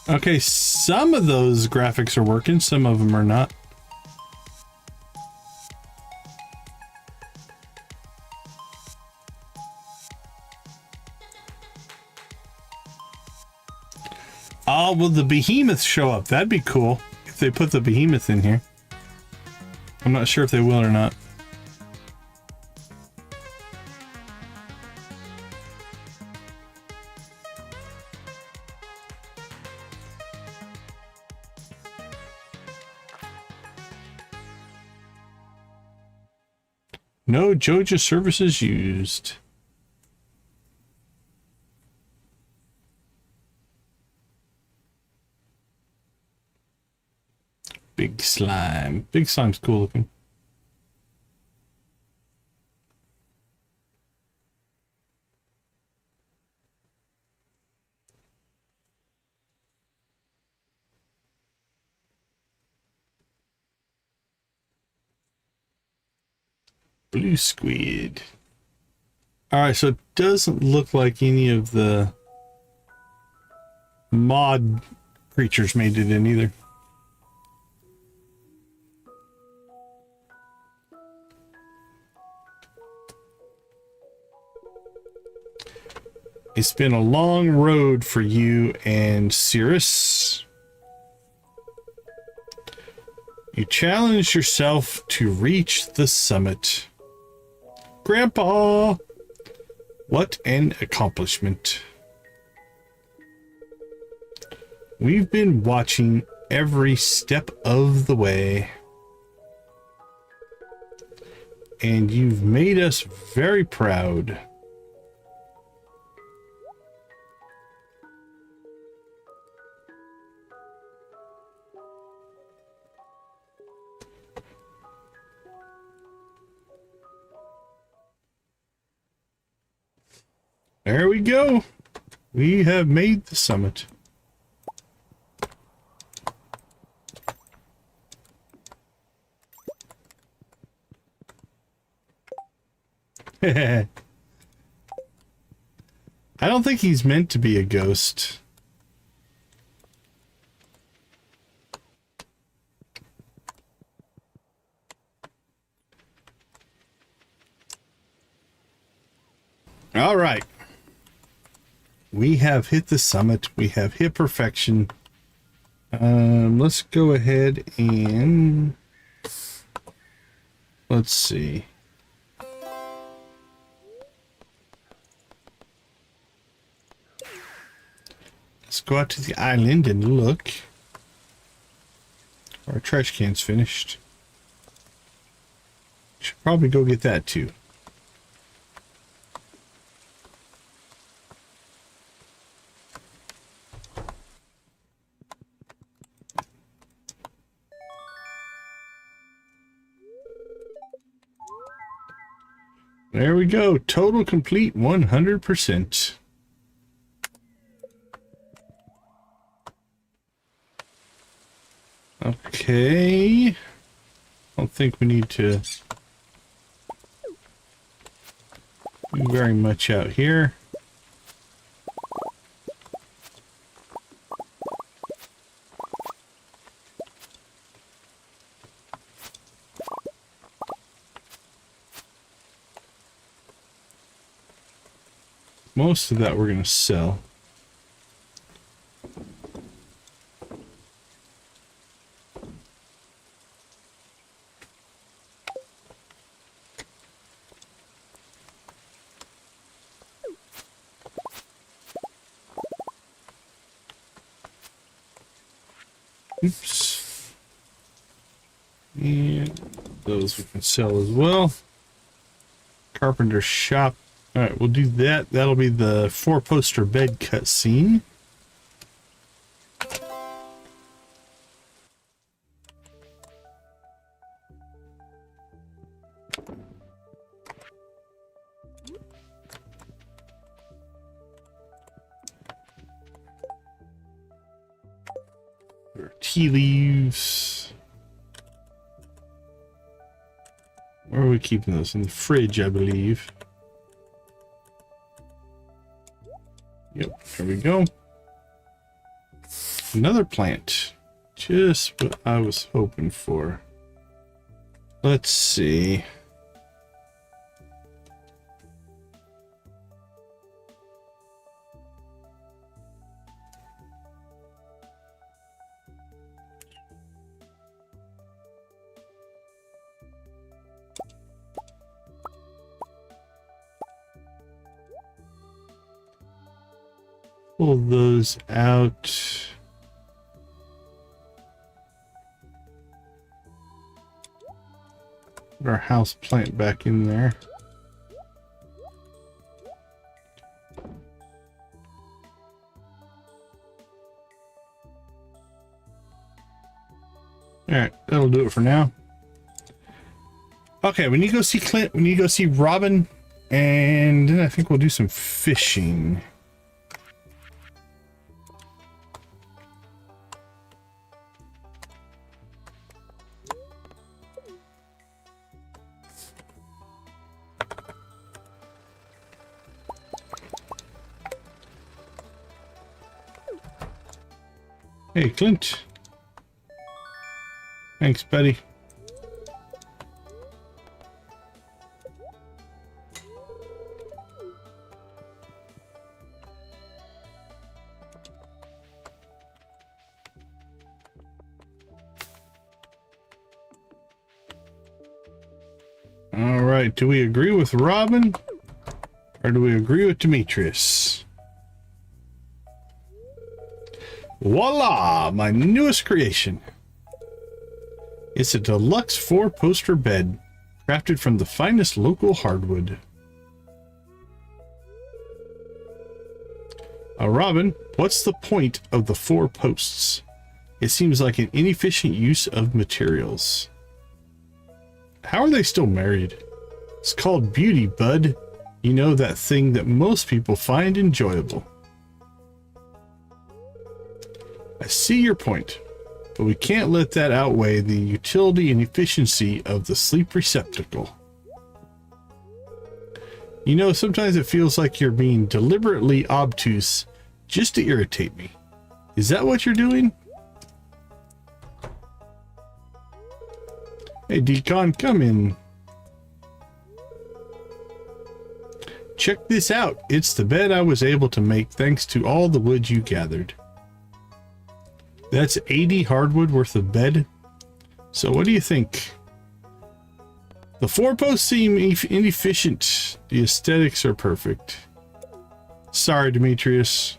Okay, some of those graphics are working, some of them are not. Oh, will the behemoth show up? That'd be cool if they put the behemoth in here. I'm not sure if they will or not. No Joja services used. Big slime. Big slime's cool looking. Blue squid. Alright, so it doesn't look like any of the mod creatures made it in either. It's been a long road for you and Cirrus. You challenged yourself to reach the summit. Grandpa! What an accomplishment. We've been watching every step of the way. And you've made us very proud. There we go. We have made the summit. I don't think he's meant to be a ghost. All right. We have hit the summit. We have hit perfection. Let's go ahead and let's see. Let's go out to the island and look. Our trash can's finished. Should probably go get that too. There we go. Total complete 100%. Okay. I don't think we need to do very much out here. Most of that we're going to sell. Oops. And those we can sell as well. Carpenter's shop. All right, we'll do that. That'll be the 4-poster bed cutscene. Tea leaves. Where are we keeping those? In the fridge, I believe. Yep, there we go. Another plant. Just what I was hoping for. Let's see. Pull those out. Put our house plant back in there. All right, that'll do it for now. Okay, we need to go see Clint. We need to go see Robin, and then I think we'll do some fishing. Hey, Clint. Thanks, buddy. All right, do we agree with Robin? Or do we agree with Demetrius? Voila! My newest creation. It's a deluxe 4-poster bed, crafted from the finest local hardwood. Robin, what's the point of the 4 posts? It seems like an inefficient use of materials. How are they still married? It's called beauty, bud. You know, that thing that most people find enjoyable. I see your point, but we can't let that outweigh the utility and efficiency of the sleep receptacle. You know, sometimes it feels like you're being deliberately obtuse just to irritate me. Is that what you're doing? Hey, Decon, come in. Check this out. It's the bed I was able to make thanks to all the wood you gathered. That's 80 hardwood worth of bed. So what do you think? The 4 posts seem inefficient. The aesthetics are perfect. Sorry, Demetrius.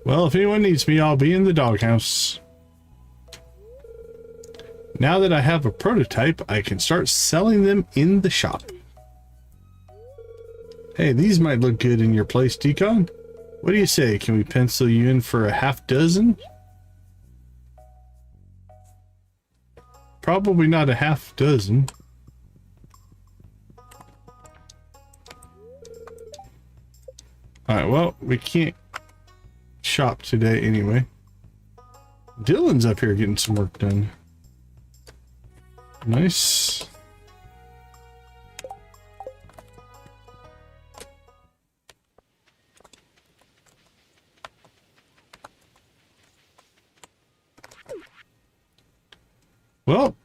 Well, if anyone needs me, I'll be in the doghouse. Now that I have a prototype, I can start selling them in the shop. Hey, these might look good in your place, Decon. What do you say? Can we pencil you in for a half dozen? Probably not a half dozen. Alright, well, we can't shop today anyway. Dylan's up here getting some work done. Nice. Well,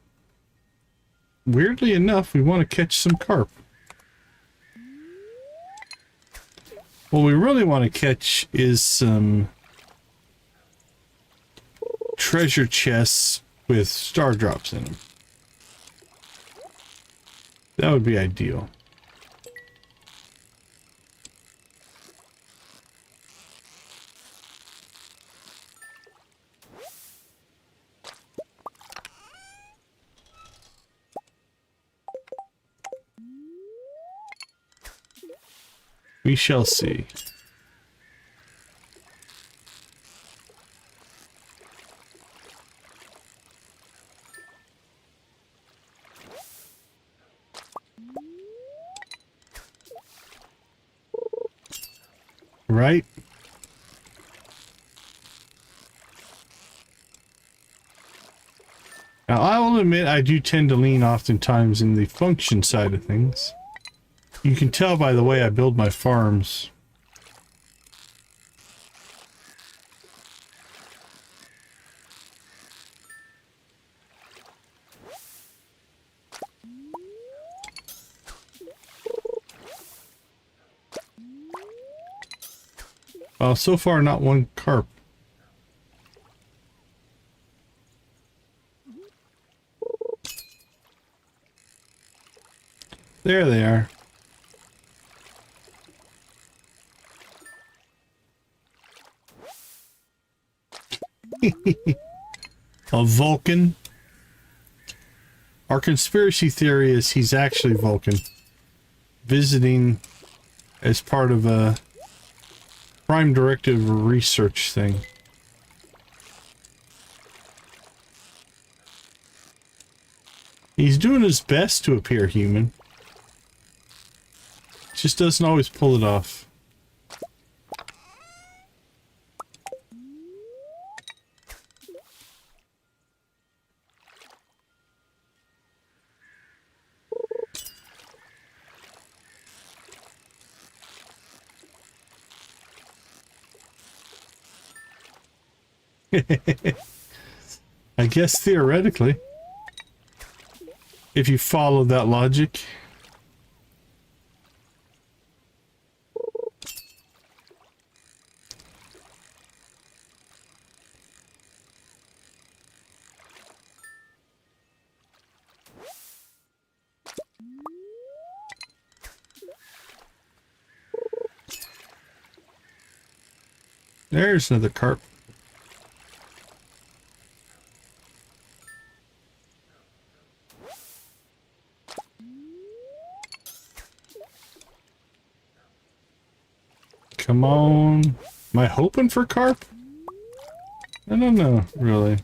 weirdly enough, we want to catch some carp. What we really want to catch is some treasure chests with star drops in them. That would be ideal. We shall see. Right? Now, I will admit I do tend to lean oftentimes in the function side of things. You can tell by the way I build my farms. Well, so far not one carp. There they are. A Vulcan. Our conspiracy theory is he's actually Vulcan, visiting as part of a Prime Directive research thing. He's doing his best to appear human. Just doesn't always pull it off. I guess theoretically, if you follow that logic. There's another carp. Come on. Am I hoping for carp? I don't know, really.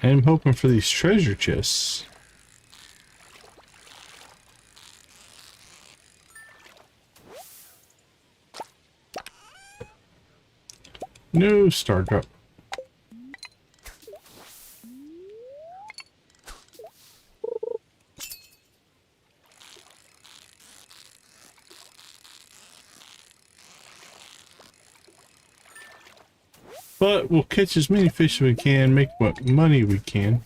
I'm hoping for these treasure chests. No star drop. But we'll catch as many fish as we can, make what money we can.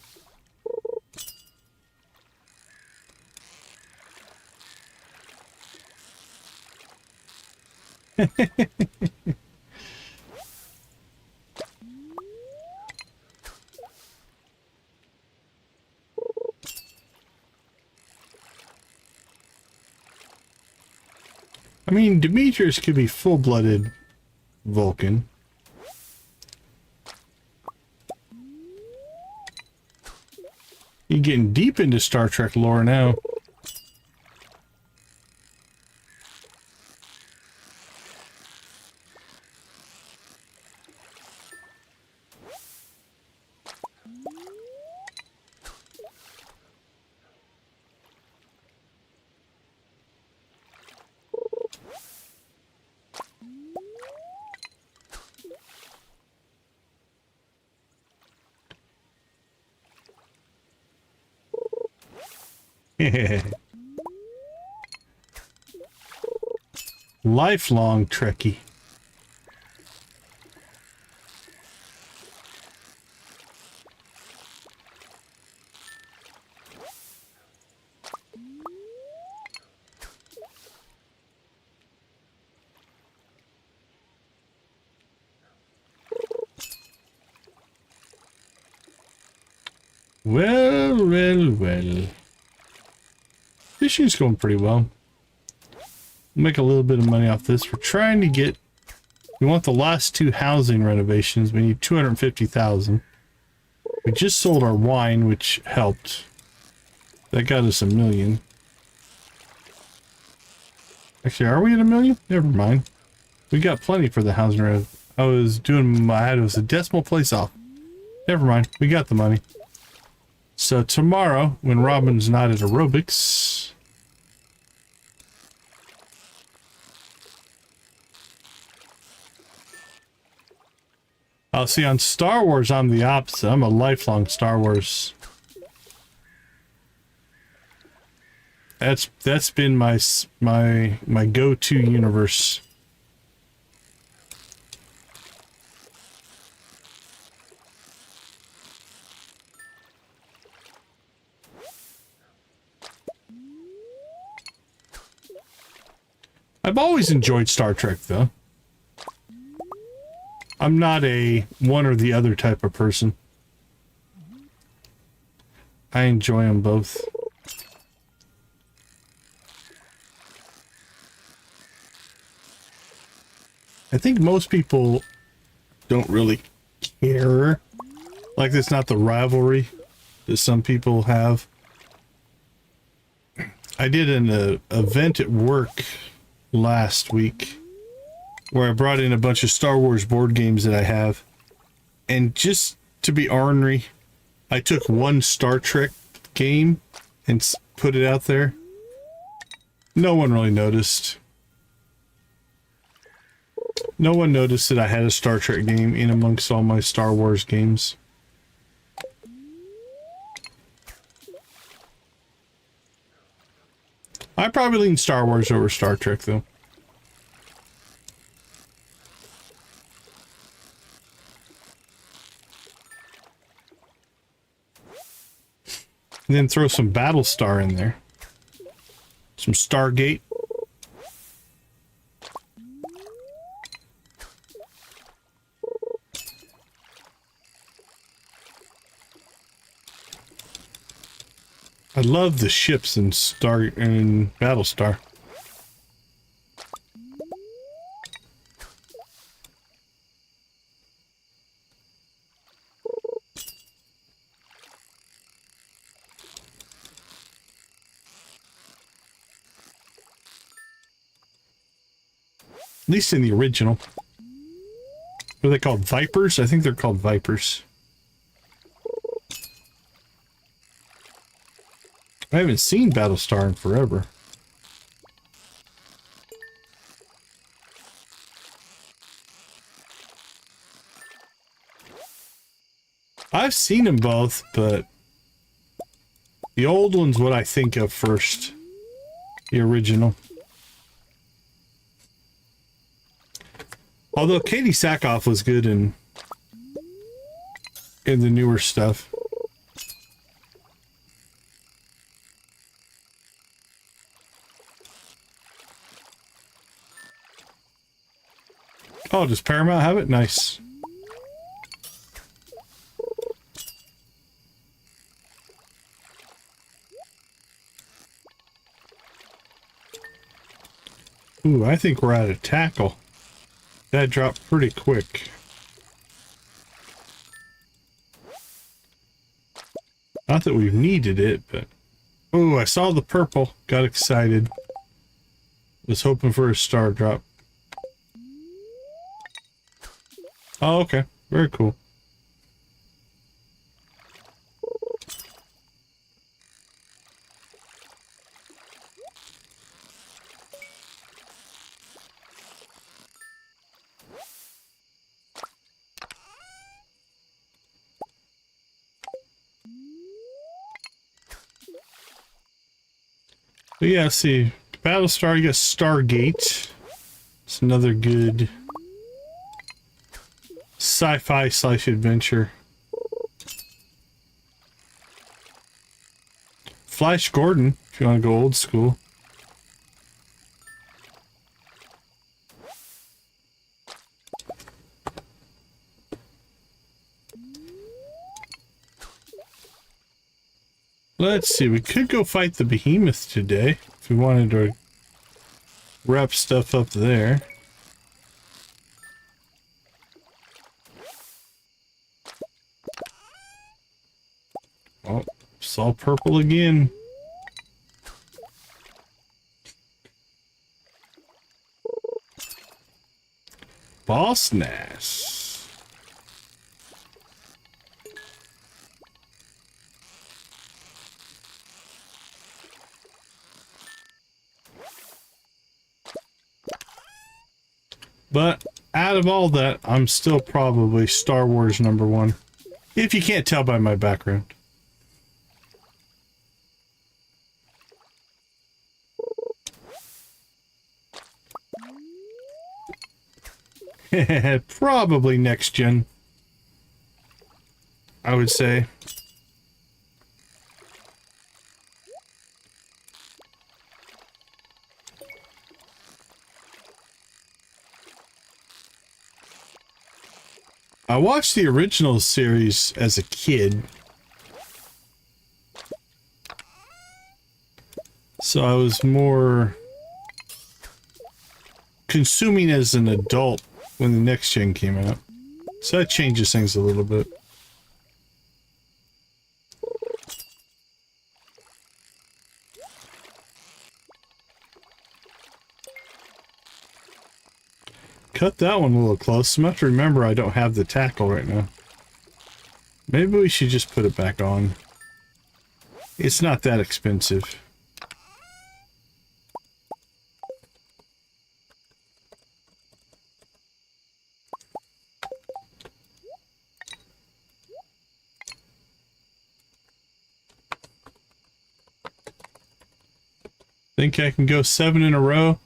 I mean, Demetrius could be full-blooded Vulcan. You're getting deep into Star Trek lore now. Lifelong Trekkie. Well. Fishing's going pretty well. We'll make a little bit of money off this. We're trying to get... We want the last 2 housing renovations. We need 250,000. We just sold our wine, which helped. That got us $1 million. Actually, are we at $1 million? Never mind. We got plenty for the housing rev. I was doing my... It was a decimal place off. Never mind. We got the money. So tomorrow, when Robin's not at aerobics... I'll see, on Star Wars, I'm the opposite. I'm a lifelong Star Wars. That's been my go-to universe. I've always enjoyed Star Trek, though. I'm not a one or the other type of person. I enjoy them both. I think most people don't really care. Like, it's not the rivalry that some people have. I did an event at work last week where I brought in a bunch of Star Wars board games that I have, and just to be ornery, I took one Star Trek game and put it out there. No one really noticed. No one noticed that I had a Star Trek game in amongst all my Star Wars games. I probably lean Star Wars over Star Trek, though. And then throw some Battlestar in there. Some Stargate. I love the ships in Battlestar. At least in the original. What are they called? Vipers? I think they're called Vipers. I haven't seen Battlestar in forever. I've seen them both, but the old one's what I think of first. The original. Although Katie Sackhoff was good in the newer stuff. Oh, does Paramount have it? Nice. Ooh, I think we're out of tackle. That dropped pretty quick. Not that we've needed it, but... Ooh, I saw the purple. Got excited. Was hoping for a star drop. Oh, okay. Very cool. But yeah, see, Battlestar, you got Stargate. It's another good sci-fi slash adventure. Flash Gordon, if you want to go old school. Let's see, we could go fight the behemoth today if we wanted to wrap stuff up there. Oh, saw purple again. Boss Nass. But out of all that, I'm still probably Star Wars #1. If you can't tell by my background. Probably next gen, I would say. I watched the original series as a kid, so I was more consuming as an adult when the next gen came out. So that changes things a little bit. Cut that one a little close. I have to remember I don't have the tackle right now. Maybe we should just put it back on. It's not that expensive. Think I can go 7 in a row?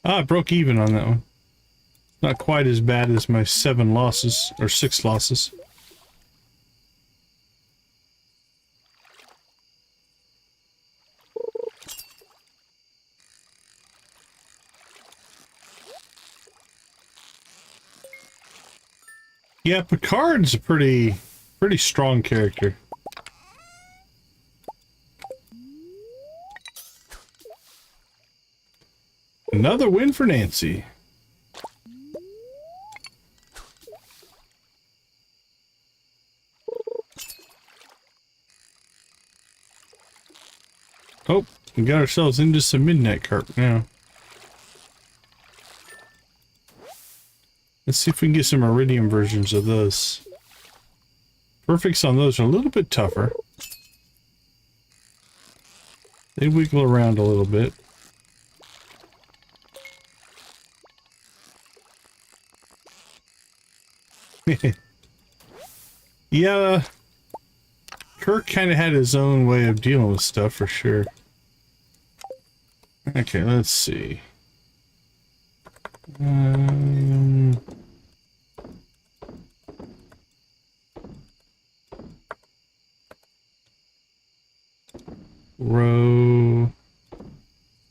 Ah, I broke even on that one. Not quite as bad as my 7 losses, or 6 losses. Yeah, Picard's a pretty strong character. Another win for Nancy. Oh, we got ourselves into some midnight carp now. Let's see if we can get some iridium versions of those. Perfects on those are a little bit tougher. They wiggle around a little bit. Yeah, Kirk kind of had his own way of dealing with stuff for sure. Okay, let's see. Row.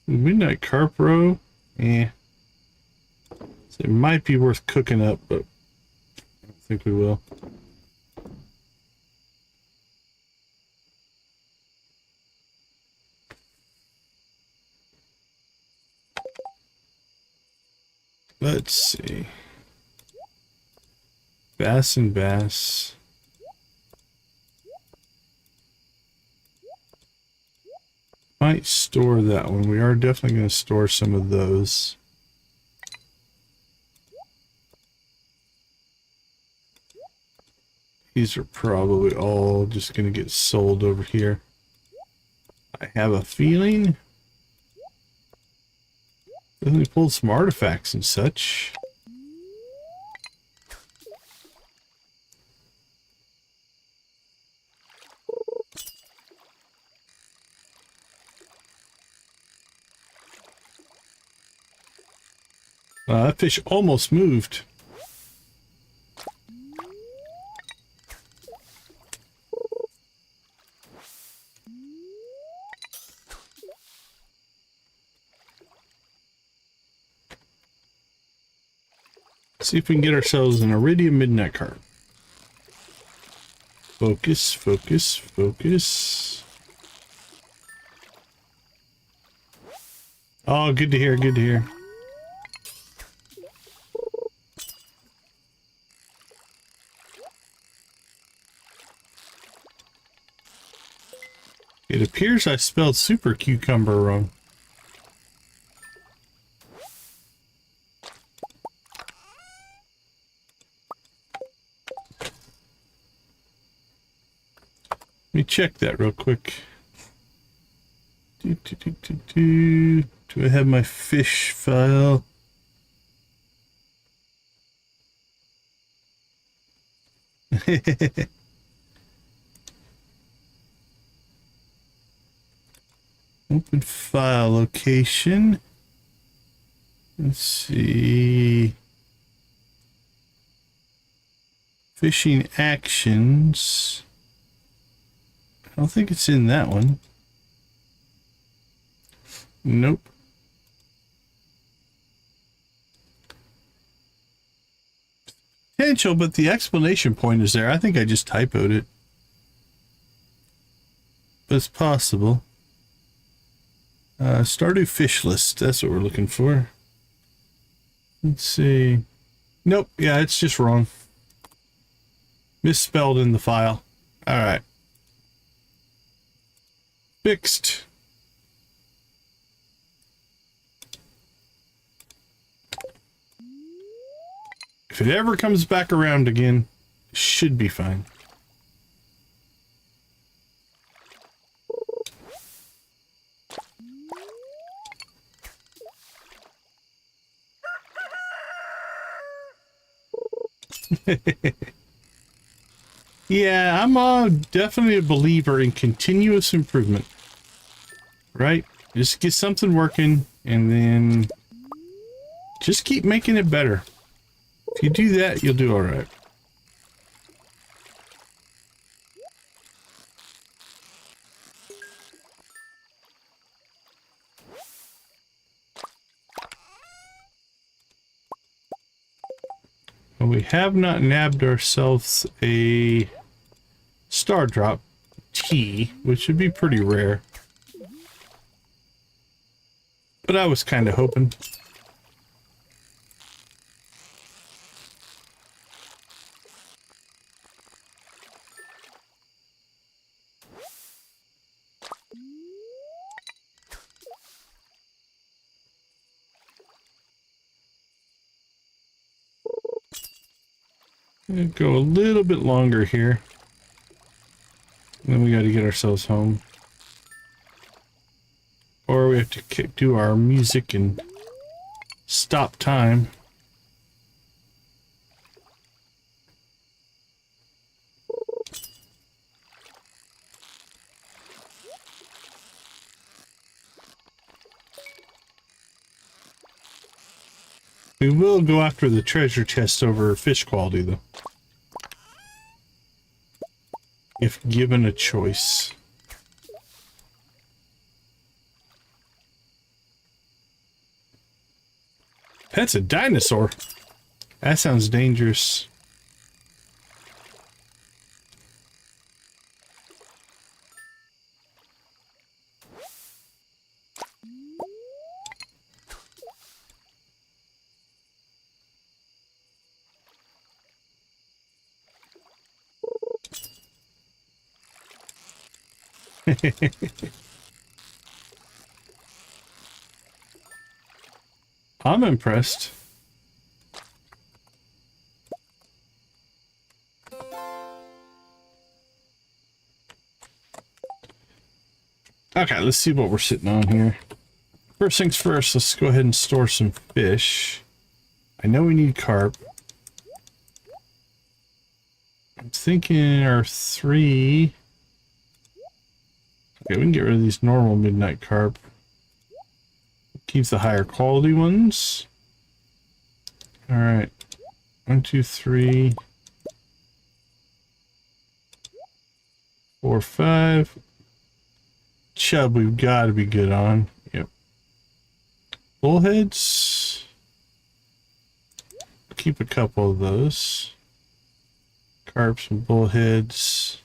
Midnight carp row? Eh. So it might be worth cooking up, but I don't think we will. Let's see. Bass and bass. Might store that one. We are definitely going to store some of those. These are probably all just going to get sold over here. I have a feeling. Then we pulled some artifacts and such. That fish almost moved. See if we can get ourselves an Iridium Midnight Carp. Focus, focus, focus. Oh, good to hear, good to hear. It appears I spelled super cucumber wrong. Let me check that real quick. Do I have my fish file? Open file location. Let's see. Fishing actions. I don't think it's in that one. Nope. Potential, but the explanation point is there. I think I just typoed it. But it's possible. Stardew fish list. That's what we're looking for. Let's see. Nope. Yeah, it's just wrong. Misspelled in the file. Alright. Fixed. If it ever comes back around again, it should be fine. Yeah, I'm definitely a believer in continuous improvement. Right? Just get something working and then just keep making it better. If you do that, you'll do all right. Well, we have not nabbed ourselves a star drop tea, which would be pretty rare. But I was kind of hoping. Go a little bit longer here. Then we got to get ourselves home. Or we have to do our music and stop time. We will go after the treasure chest over fish quality, though. If given a choice. That's a dinosaur. That sounds dangerous. I'm impressed. Okay, let's see what we're sitting on here. First things first, let's go ahead and store some fish. I know we need carp. I'm thinking our 3... Okay, we can get rid of these normal midnight carp. Keep the higher quality ones. Alright. 1, 2, 3... 4, 5. Chub we've got to be good on. Yep. Bullheads. Keep a couple of those. Carps and bullheads.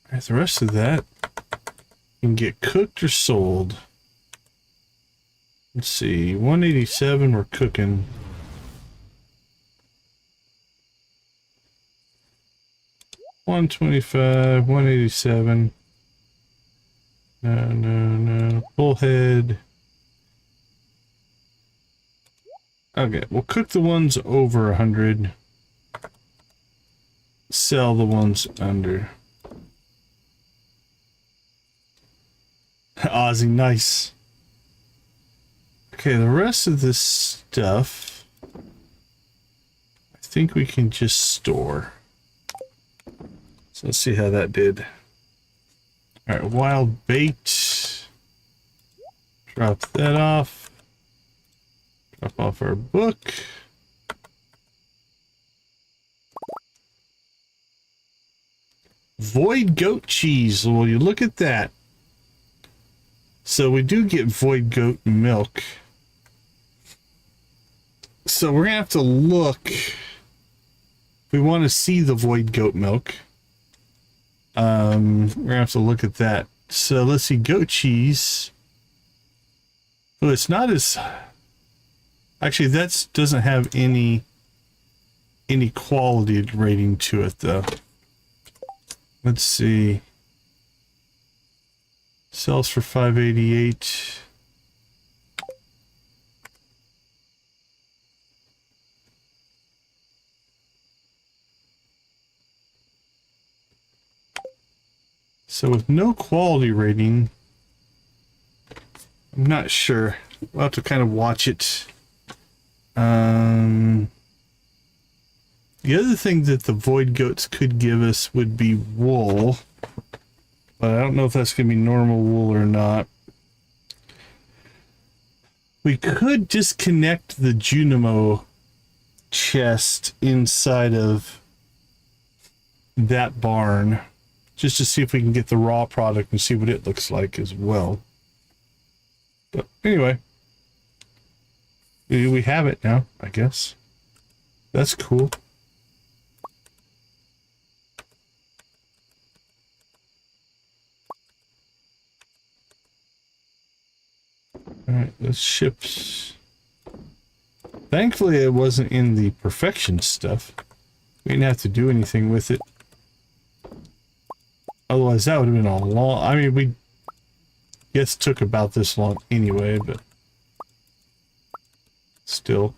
Alright, the rest of that can get cooked or sold. Let's see, 187 we're cooking. $125, 187. No. Bullhead. Okay, we'll cook the ones over 100. Sell the ones under. Aussie, nice. Okay, the rest of this stuff, I think we can just store. So let's see how that did. Alright, wild bait. Drop that off. Drop off our book. Void goat cheese. Well, you look at that. So we do get void goat milk. So we're gonna have to look. We want to see the void goat milk. We're gonna have to look at that. So let's see, goat cheese. Well, it's not as... Actually, that doesn't have any quality rating to it, though. Let's see. Sells for $5.88. So with no quality rating, I'm not sure. We'll have to kind of watch it. The other thing that the void goats could give us would be wool. But I don't know if that's going to be normal wool or not. We could disconnect the Junimo chest inside of that barn. Just to see if we can get the raw product and see what it looks like as well. But anyway. We have it now, I guess. That's cool. Alright, let's ship. Thankfully it wasn't in the perfection stuff. We didn't have to do anything with it. Otherwise that would have been a long... I mean, we guess took about this long anyway, but... Still.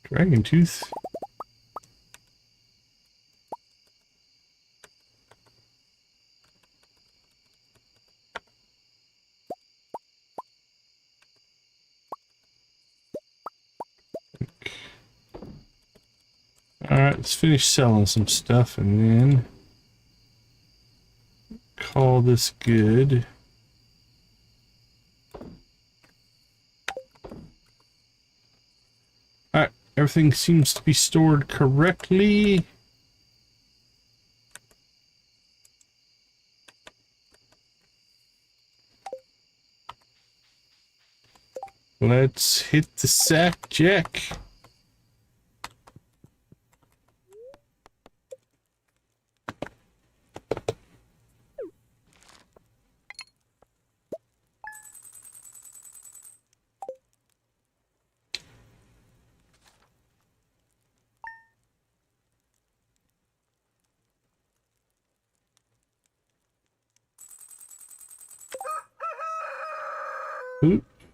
Dragon tooth. Alright, let's finish selling some stuff and then call this good. Alright, everything seems to be stored correctly. Let's hit the sack, Jack.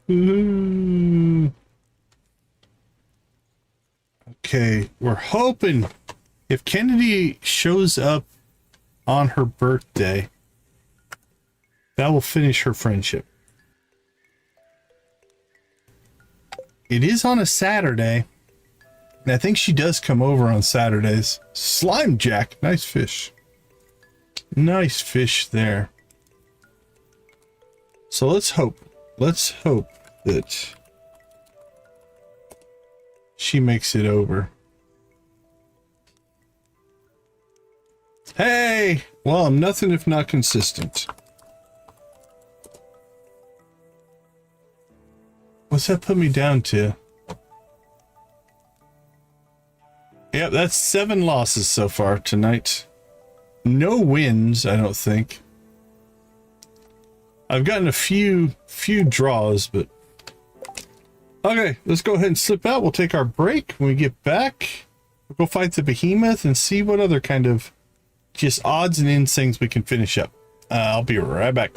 Ooh. Okay, we're hoping if Kennedy shows up on her birthday, that will finish her friendship. It is on a Saturday, and I think she does come over on Saturdays. Slime Jack, nice fish. Nice fish there. So let's hope that she makes it over. Hey! Well, I'm nothing if not consistent. What's that put me down to? Yep, that's 7 losses so far tonight. No wins, I don't think. I've gotten a few draws, but... Okay, let's go ahead and slip out. We'll take our break. When we get back, we'll go fight the behemoth and see what other kind of just odds and ends things we can finish up. I'll be right back.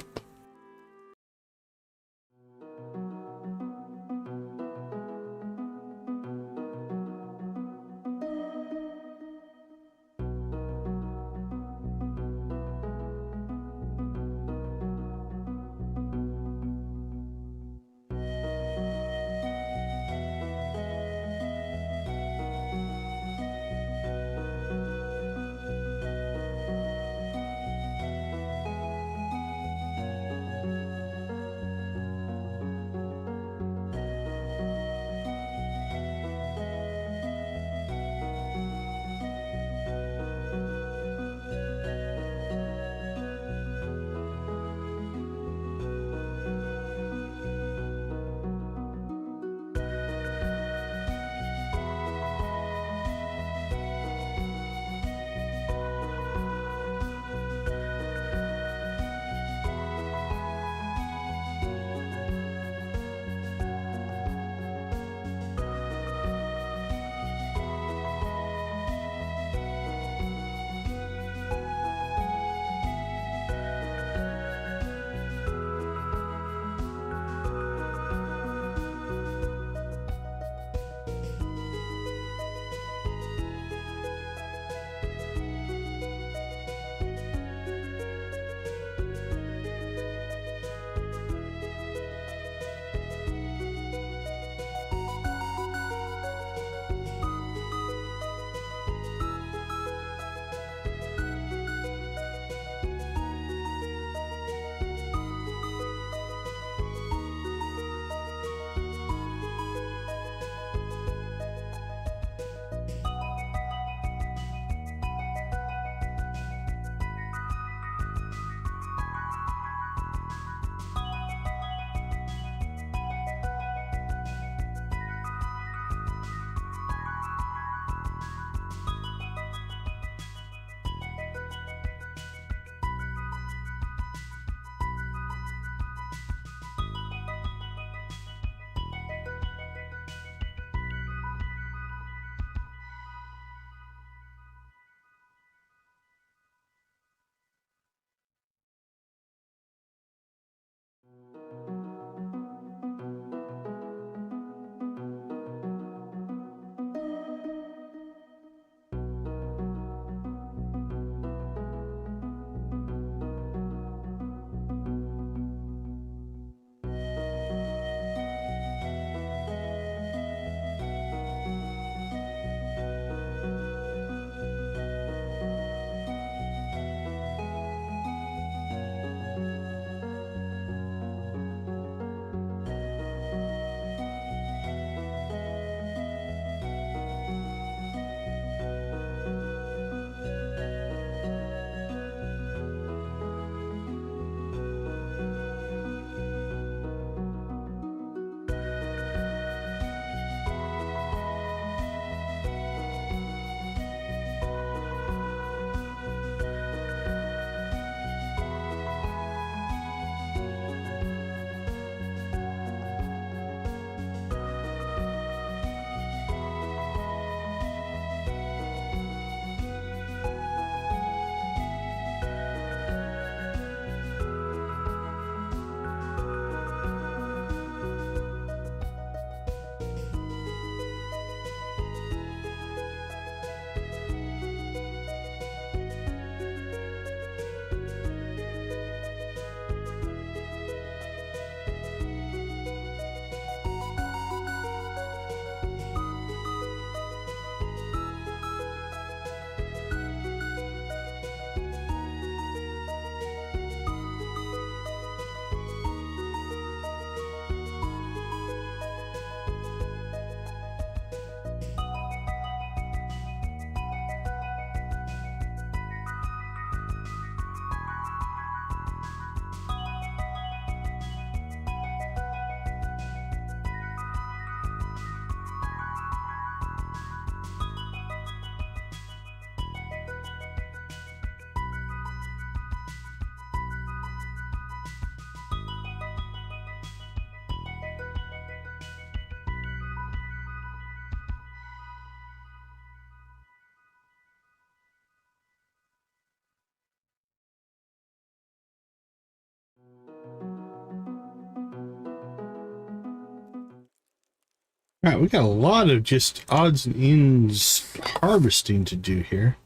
All right, we got a lot of just odds and ends harvesting to do here.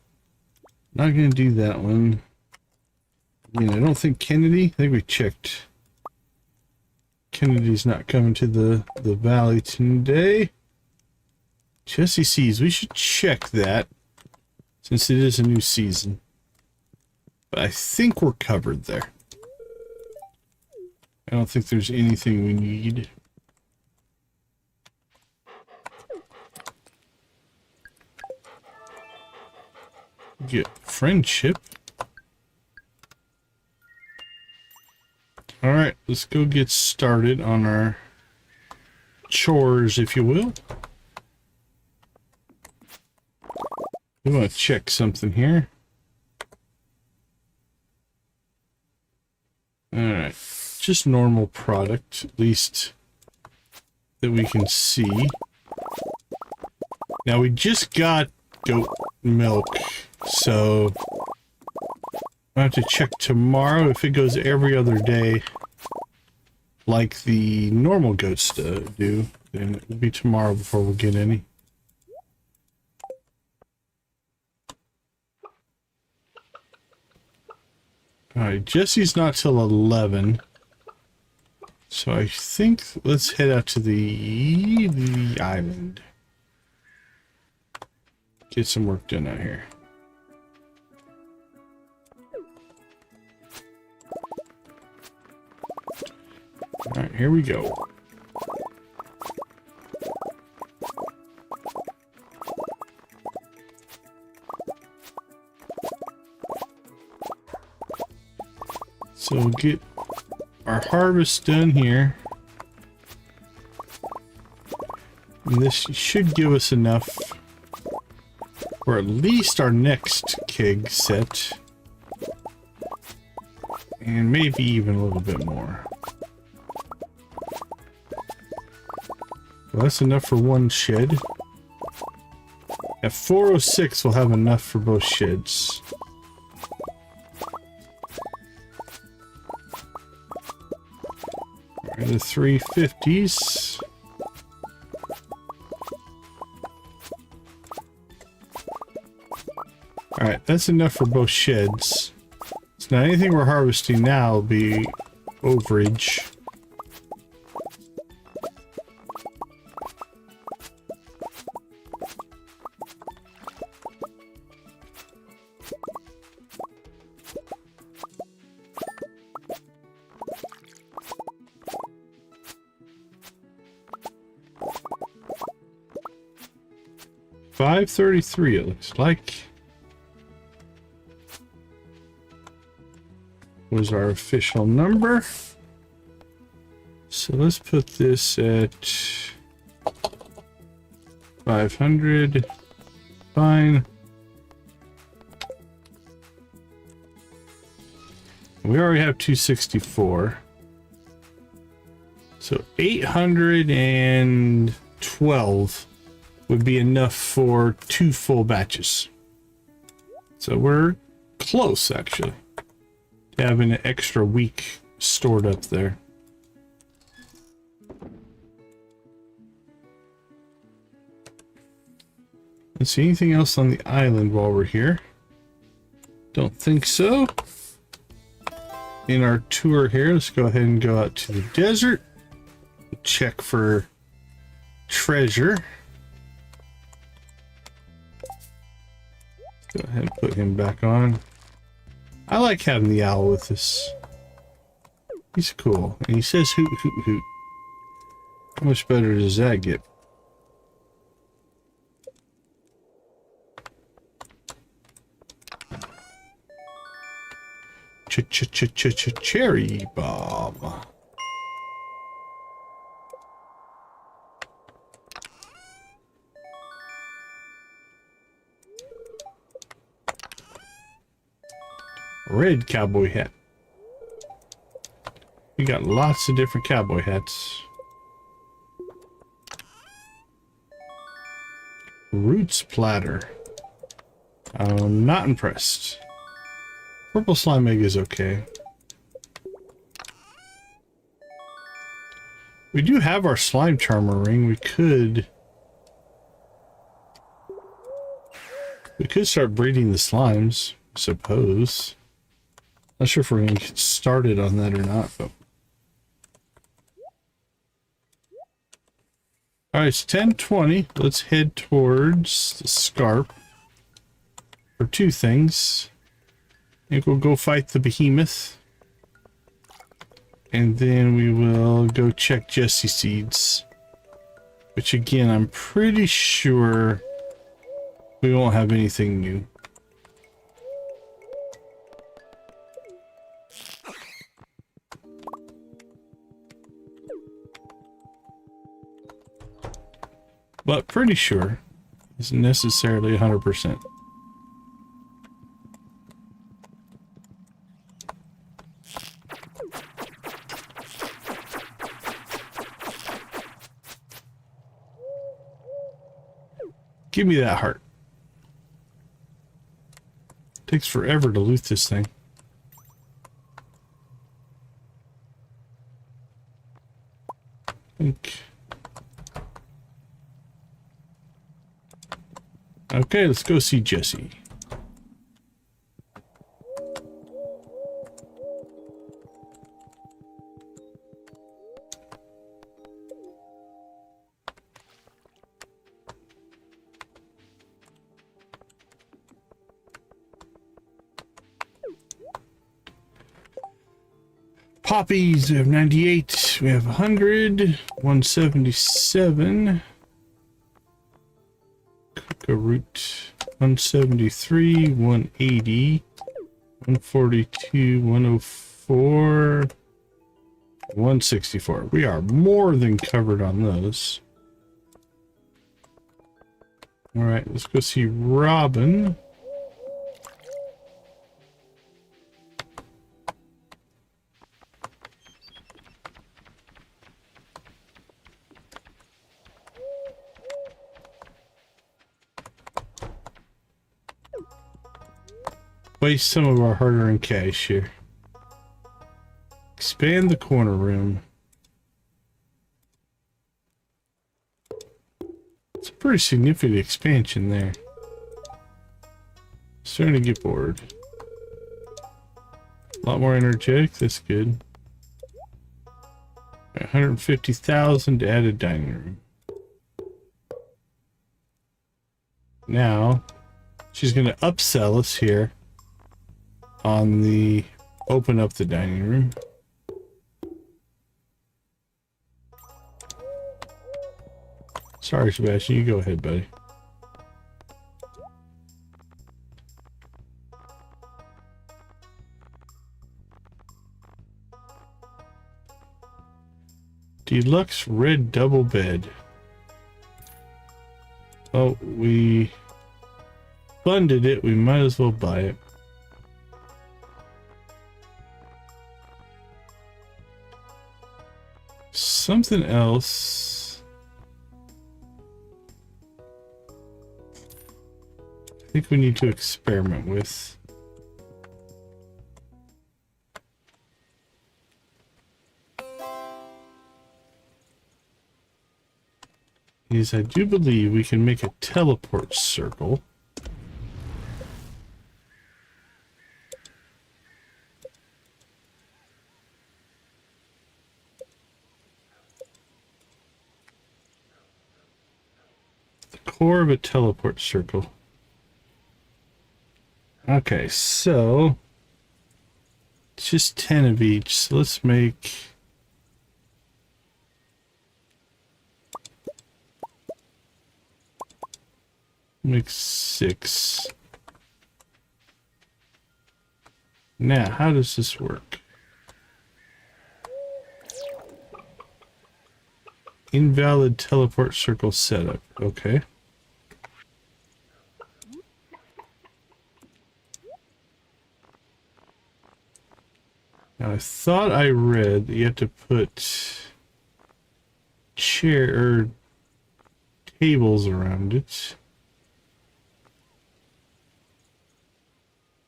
Not going to do that one. I mean, I don't think Kennedy, I think we checked. Kennedy's not coming to the valley today. Jesse sees, we should check that since it is a new season. But I think we're covered there. I don't think there's anything we need. Get friendship. All right, let's go get started on our chores, if you will. We want to check something here. All right, just normal product, at least that we can see. Now we just got goat milk, so I have to check tomorrow. If it goes every other day like the normal goats do, then it'll be tomorrow before we get any. Alright, Jesse's not till 11. So I think let's head out to the island. Get some work done out here. Alright, here we go. So we'll get our harvest done here. And this should give us enough for at least our next keg set. And maybe even a little bit more. Well, that's enough for one shed. At 406, we'll have enough for both sheds. And the 350s. Alright, that's enough for both sheds. So now anything we're harvesting now will be overage. $533 it looks like. Was our official number. So let's put this at 500. Fine. We already have 264. So 812 would be enough for 2 full batches. So we're close, actually, to having an extra week stored up there. Let's see, anything else on the island while we're here? Don't think so. In our tour here, let's go ahead and go out to the desert. Check for treasure. Go ahead and put him back on. I like having the owl with us. He's cool. And he says hoot, hoot, hoot. How much better does that get? Cherry bomb. Red cowboy hat. We got lots of different cowboy hats. Roots platter. I'm not impressed. Purple slime egg is okay. We do have our slime charmer ring. We could start breeding the slimes, I suppose. Not sure if we're going to get started on that or not, but. Alright, it's 10:20. Let's head towards the Scarp for two things. I think we'll go fight the behemoth. And then we will go check Jesse seeds. Which again, I'm pretty sure we won't have anything new. But pretty sure isn't necessarily 100%. Give me that heart. Takes forever to loot this thing. Okay, let's go see Jesse. Poppies, we have 98, we have 100, 177. Cocoa root, 173, 180, 142, 104, 164. We are more than covered on those. All right, let's go see Robin. Waste some of our hard-earned cash here. Expand the corner room. It's a pretty significant expansion there. Starting to get bored. A lot more energetic, that's good. 150,000 to add a dining room. Now, she's going to upsell us here on the open up the dining room. Sorry, Sebastian, you go ahead, buddy. Deluxe red double bed. Oh, we funded it. We might as well buy it. Something else. I think we need to experiment with. Is I do believe we can make a teleport circle. Core of a teleport circle. Okay, so it's just 10 of each. So let's make make 6. Now, how does this work? Invalid teleport circle setup. Okay. Now, I thought I read that you have to put chair or tables around it.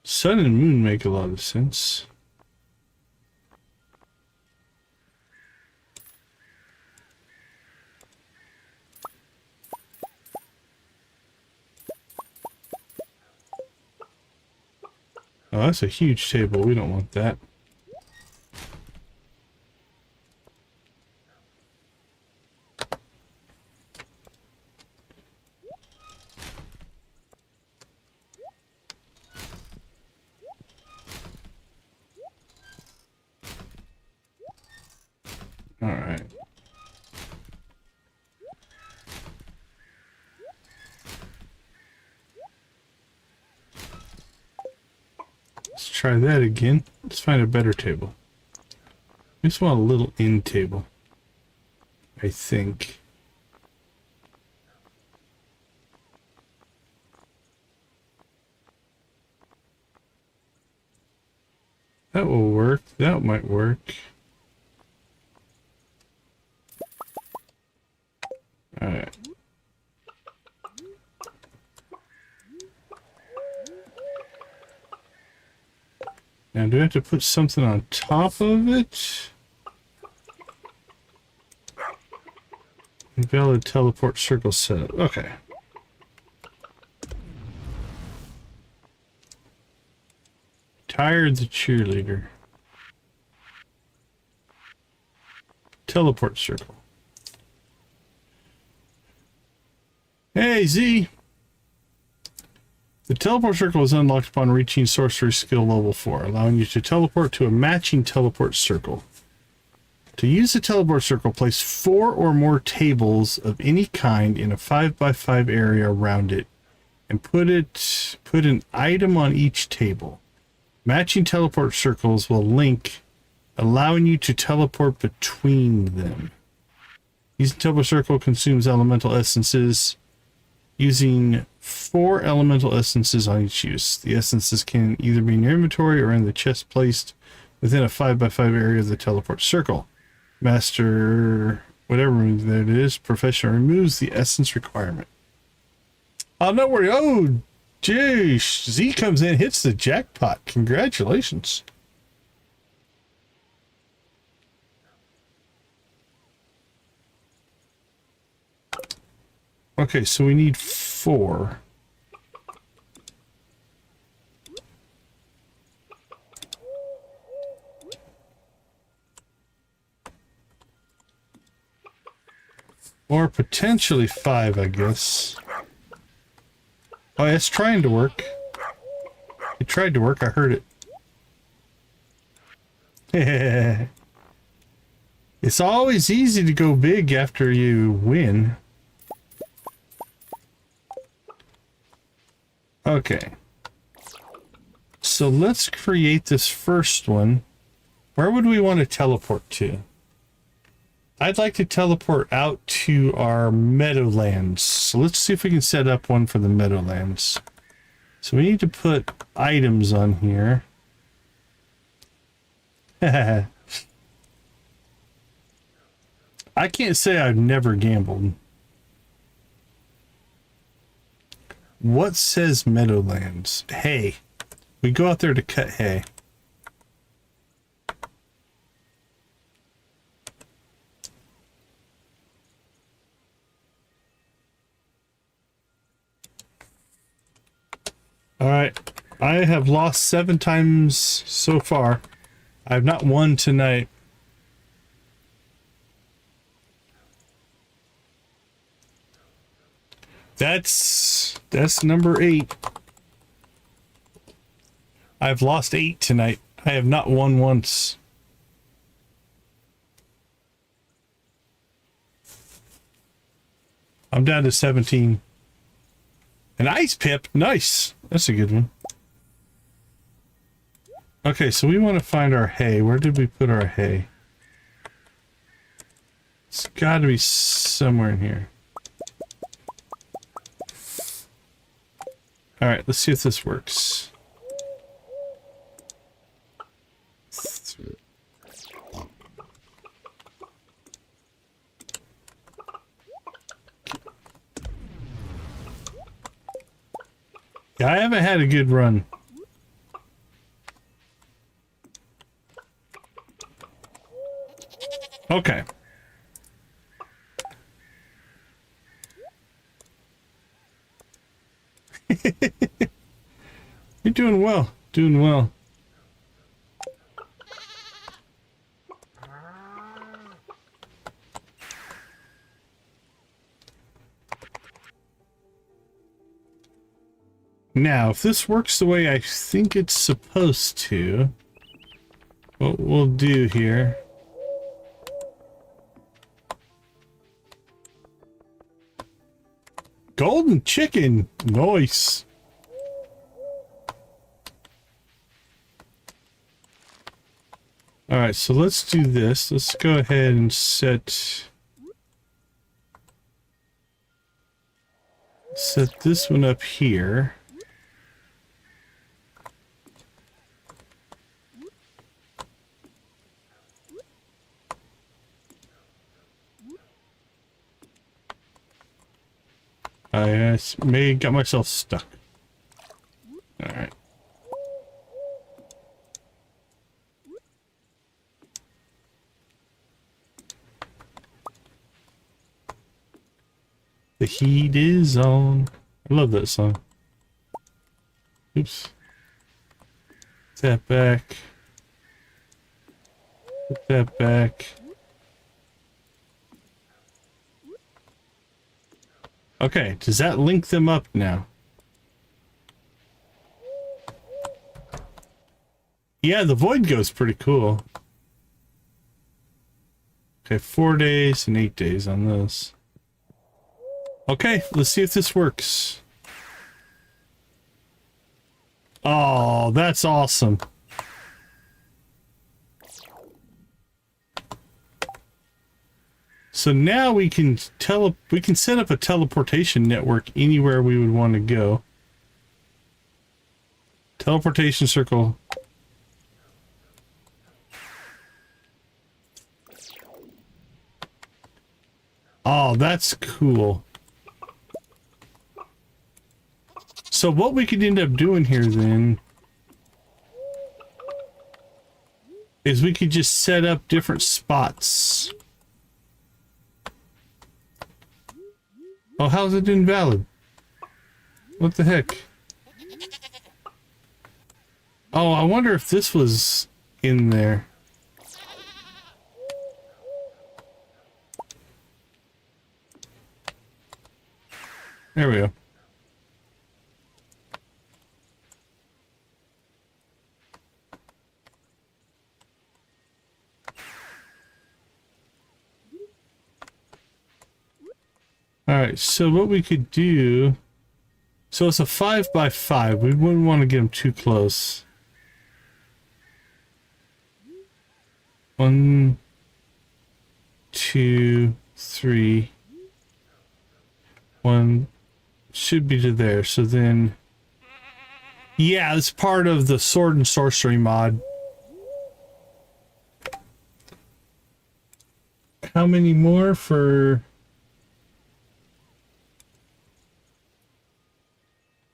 Sun and moon make a lot of sense. Oh, that's a huge table. We don't want that. All right. Let's try that again. Let's find a better table. I just want a little end table, I think. That will work. That might work. Alright. Now, do I have to put something on top of it? Invalid teleport circle setup. Okay. Tired the cheerleader. Teleport circle. Hey, Z! The teleport circle is unlocked upon reaching sorcery skill level 4, allowing you to teleport to a matching teleport circle. To use the teleport circle, place 4 or more tables of any kind in a 5x5 area around it, and put an item on each table. Matching teleport circles will link, allowing you to teleport between them. Using teleport circle consumes elemental essences, using 4 elemental essences on each use. The essences can either be in your inventory or in the chest placed within a 5x5 area of the teleport circle. Master, whatever that is, professional removes the essence requirement. Oh, no worry. Oh, jeez. Z comes in, hits the jackpot. Congratulations. Okay, so we need 4. Or potentially 5, I guess. Oh, it's trying to work. It tried to work, I heard it. It's always easy to go big after you win. Okay. So let's create this first one. Where would we want to teleport to? I'd like to teleport out to our Meadowlands. So let's see if we can set up one for the Meadowlands. So we need to put items on here. I can't say I've never gambled. What says Meadowlands? Hay. We go out there to cut hay. All right, I have lost 7 times so far. I have not won tonight. That's number 8. I've lost 8 tonight. I have not won once. I'm down to 17. An ice pip, nice. That's a good one. Okay, so we want to find our hay. Where did we put our hay? It's got to be somewhere in here. All right, let's see if this works. Yeah, I haven't had a good run. Okay. You're doing well. Doing well. Now, if this works the way I think it's supposed to, what we'll do here... Golden chicken! Nice! Alright, so let's do this. Let's go ahead and set this one up here. I may got myself stuck. Alright. The heat is on. I love that song. Oops. Put that back. Put that back. Okay, does that link them up now? Yeah, the void goes pretty cool. Okay, 4 days and 8 days on this. Okay, let's see if this works. Oh, that's awesome. So now we can set up a teleportation network anywhere we would want to go. Teleportation circle. Oh, that's cool. So what we could end up doing here then is we could just set up different spots. Oh, how's it invalid? What the heck? Oh, I wonder if this was in there. There we go. Alright, so what we could do... So it's a 5 by 5. We wouldn't want to get them too close. 1, 2, 3. 1 should be to there. So then... Yeah, it's part of the Sword Sorcery mod. How many more for...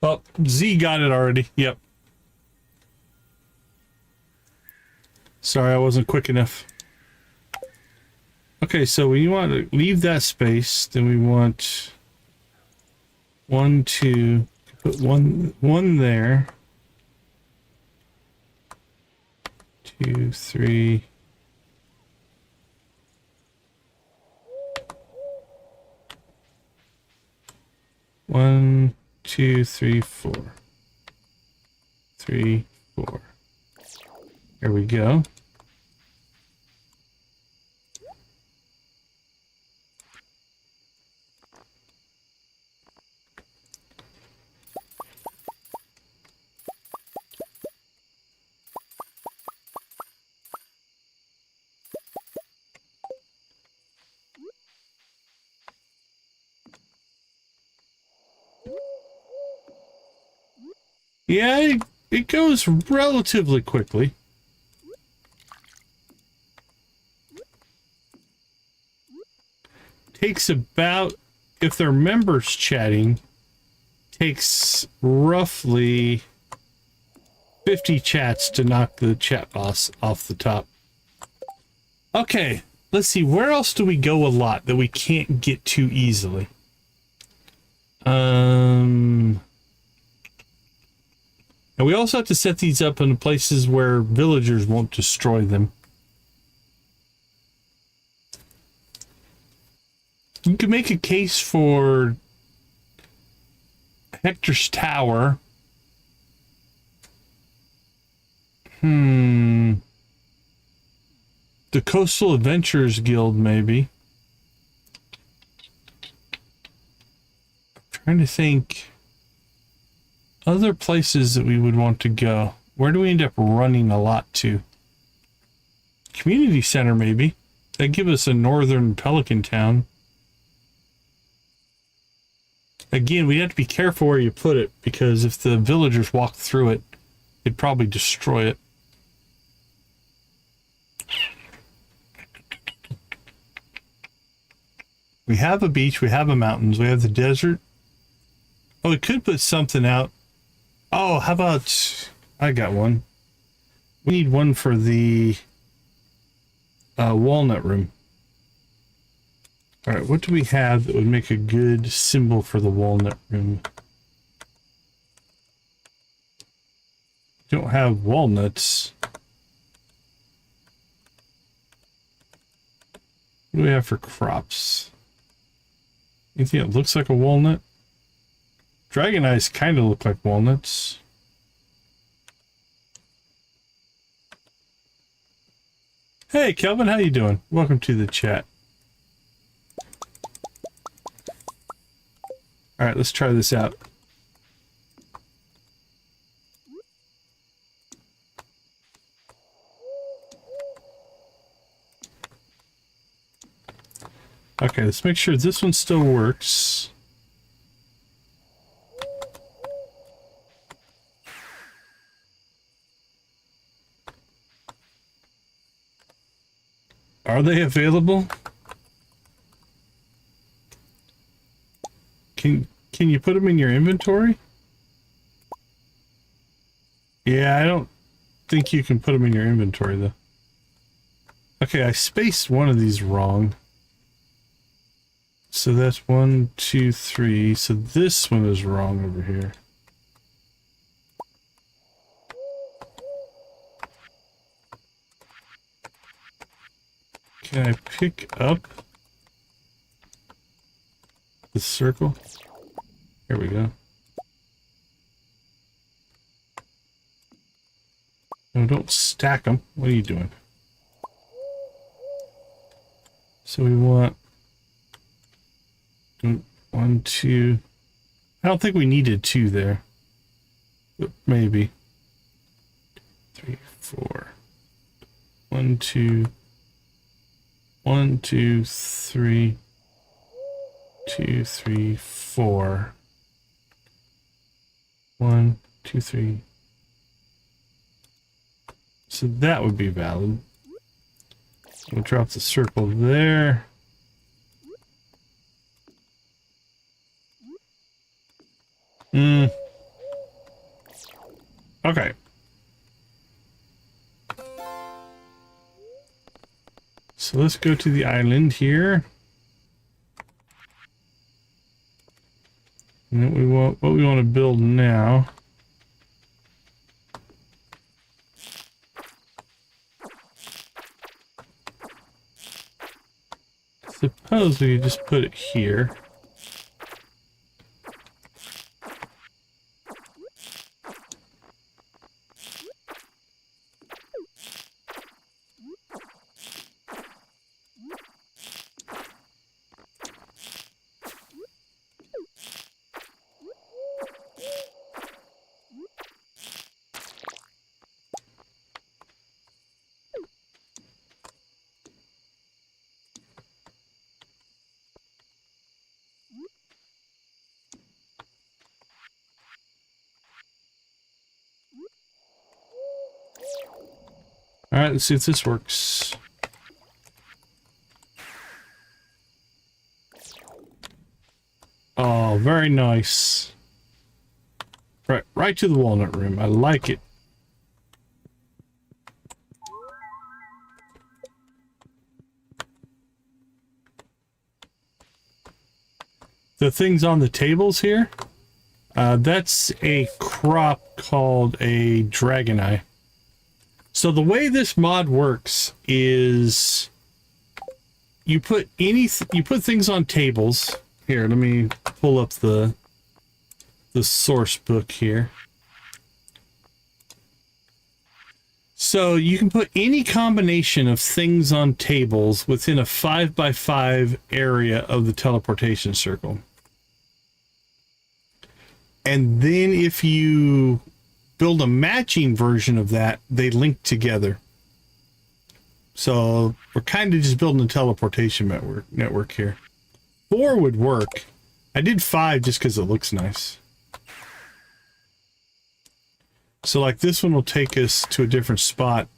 Oh, Z got it already. Yep. Sorry, I wasn't quick enough. Okay, so we want to leave that space. Then we want 1, 2. Put one there. 2, 3. One, 2, 3, 4. 3, 4. Here we go. Yeah, it goes relatively quickly. Takes about, if they're members chatting, takes roughly 50 chats to knock the chat box off the top. Okay, let's see, where else do we go a lot that we can't get to easily? And we also have to set these up in places where villagers won't destroy them. You can make a case for Hector's Tower. The Coastal Adventurers Guild, maybe. I'm trying to think other places that we would want to go. Where do we end up running a lot to? Community center, maybe. That'd give us a northern pelican town. Again, we have to be careful where you put it, because if the villagers walk through it, they'd probably destroy it. We have a beach, we have a mountains, we have the desert. Oh, we could put something out. Oh, how about... I got one. We need one for the walnut room. Alright, what do we have that would make a good symbol for the walnut room? Don't have walnuts. What do we have for crops? Anything that looks like a walnut? Dragon eyes kind of look like walnuts. Hey, Kelvin, how you doing? Welcome to the chat. All right, let's try this out. Okay, let's make sure this one still works. Are they available? Can you put them in your inventory? Yeah, I don't think you can put them in your inventory though. Okay, I spaced one of these wrong. So that's 1, 2, 3. So this one is wrong over here. Can I pick up the circle? Here we go. No, don't stack them. What are you doing? So we want 1, 2. I don't think we needed 2 there. But maybe 3, 4. 1, 2. 1, 2, 3. 2, 3, 4. 1, 2, 3. So that would be valid. We'll drop the circle there. Okay. So let's go to the island here. And then what we want to build now. Suppose we could just put it here. All right, let's see if this works. Oh, very nice. Right to the walnut room. I like it. The things on the tables here, That's a crop called a dragon eye. So the way this mod works is you put things on tables. Here, let me pull up the source book here. So you can put any combination of things on tables within a 5x5 area of the teleportation circle. And then if you build a matching version of that, they link together. So we're kind of just building a teleportation network here. 4 would work. I did 5 just because it looks nice. So like this one will take us to a different spot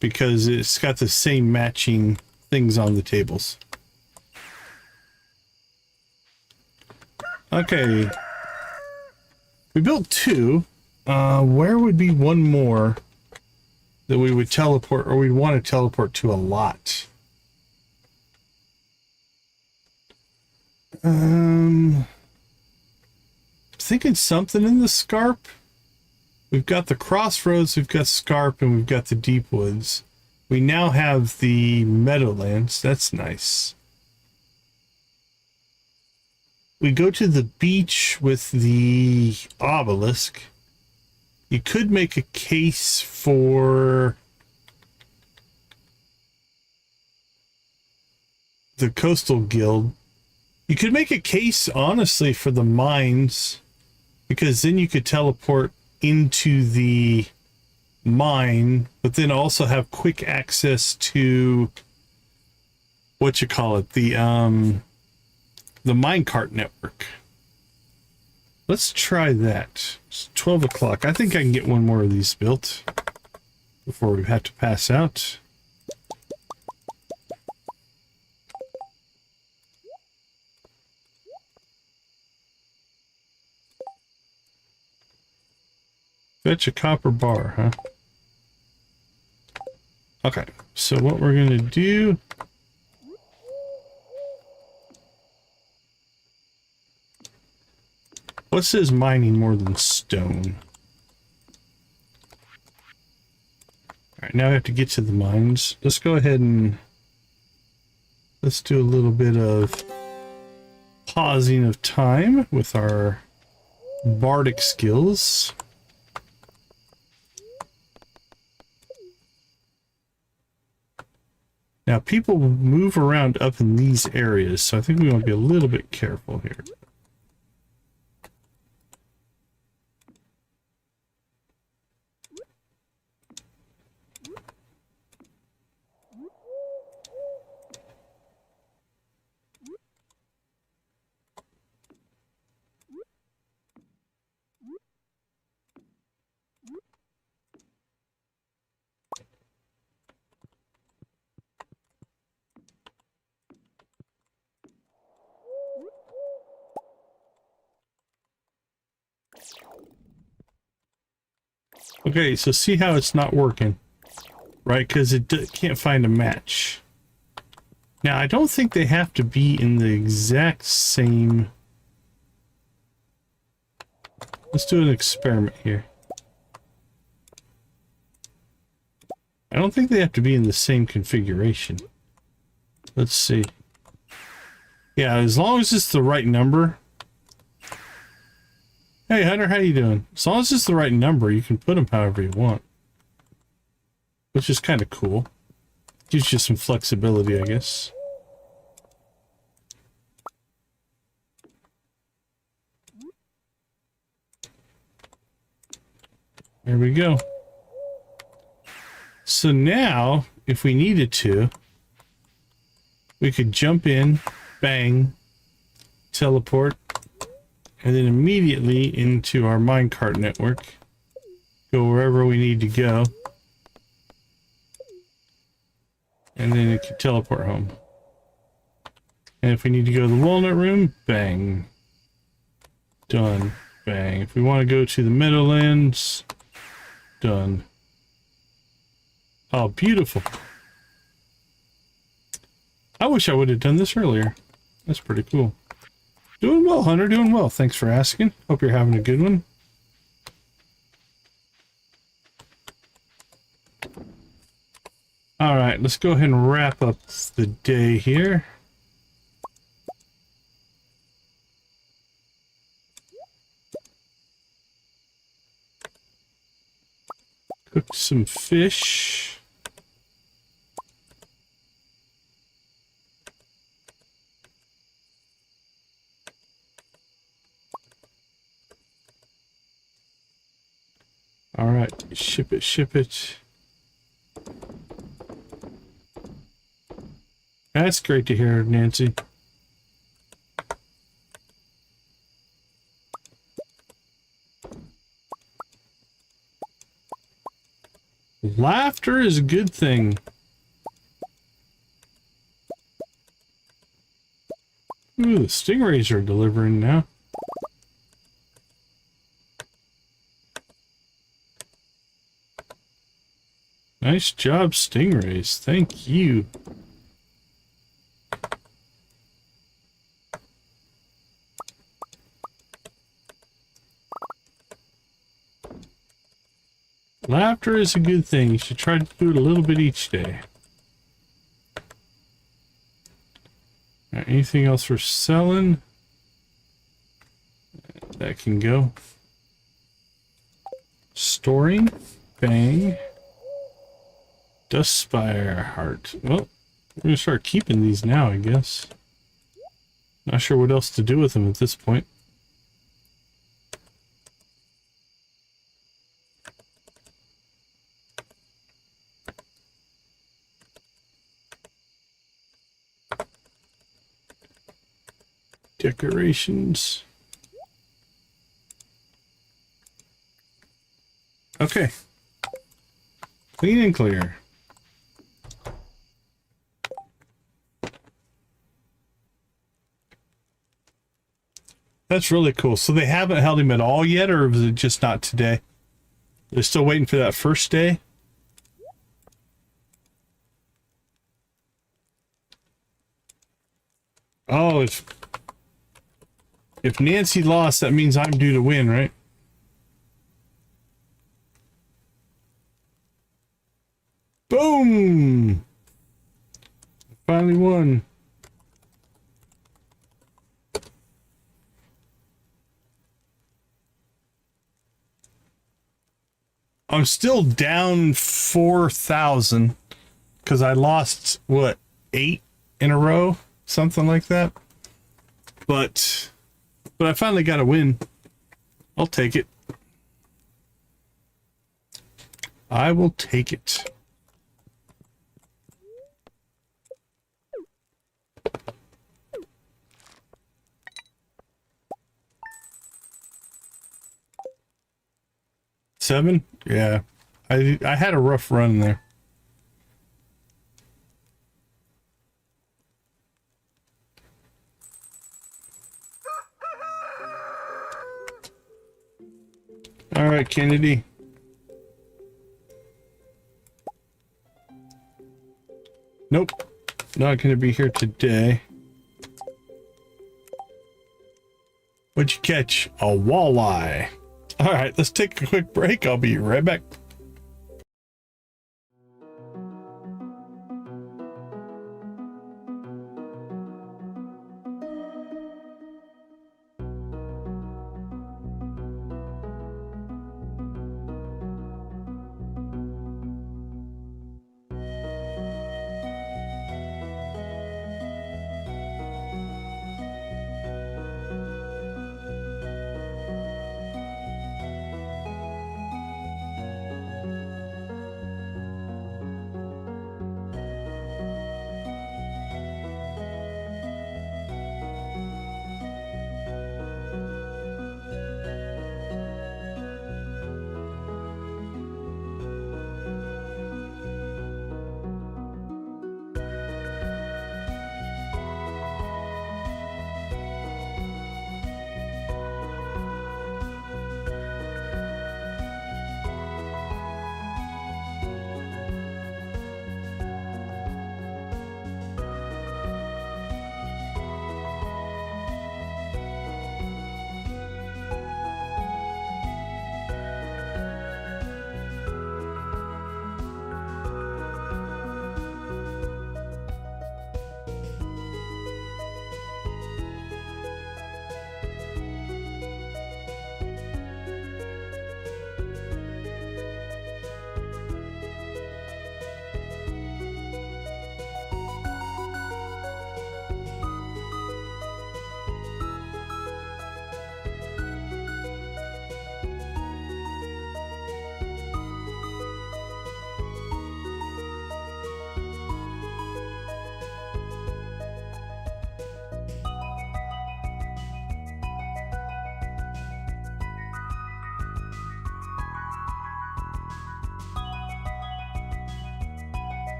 because it's got the same matching things on the tables. Okay. We built 2. Where would be one more that we would teleport, or we'd want to teleport to a lot? Thinking something in the Scarp. We've got the Crossroads, we've got Scarp, and we've got the Deep Woods. We now have the Meadowlands. That's nice. We go to the beach with the Obelisk. You could make a case for the Coastal Guild. You could make a case, honestly, for the mines, because then you could teleport into the mine, but then also have quick access to the minecart network. Let's try that. It's 12 o'clock. I think I can get one more of these built before we have to pass out. Fetch a copper bar, huh? Okay, so what we're gonna do... What says mining more than stone? Alright, now we have to get to the mines. Let's go ahead and... Let's do a little bit of pausing of time with our bardic skills. Now, people move around up in these areas, so I think we want to be a little bit careful here. Okay, so see how it's not working, right? Because it can't find a match. Now, I don't think they have to be in the exact same... Let's do an experiment here. I don't think they have to be in the same configuration. Let's see. Yeah, as long as it's the right number... Hey Hunter, how you doing? As long as it's the right number, you can put them however you want. Which is kind of cool. Gives you some flexibility, I guess. There we go. So now, if we needed to, we could jump in, bang, teleport, and then immediately into our minecart network. Go wherever we need to go. And then it can teleport home. And if we need to go to the walnut room, bang. Done. Bang. If we want to go to the Meadowlands, done. Oh, beautiful. I wish I would have done this earlier. That's pretty cool. Doing well, Hunter. Doing well. Thanks for asking. Hope you're having a good one. All right, let's go ahead and wrap up the day here. Cook some fish. All right, ship it, ship it. That's great to hear, Nancy. Laughter is a good thing. Ooh, the stingrays are delivering now. Nice job, stingrays. Thank you. Laughter is a good thing. You should try to do it a little bit each day. Right, anything else for selling? That can go. Storing. Bang. Dustspire heart. Well, we're going to start keeping these now, I guess. Not sure what else to do with them at this point. Decorations. Okay. Clean and clear. That's really cool. So they haven't held him at all yet, or was it just not today? They're still waiting for that first day? Oh, if Nancy lost, that means I'm due to win, right? Boom! Finally won. I'm still down 4,000 because I lost, what, 8 in a row? Something like that. But I finally got a win. I'll take it. I will take it. Seven? Yeah. I had a rough run there. All right, Kennedy. Nope. Not going to be here today. What'd you catch? A walleye. All right, let's take a quick break. I'll be right back.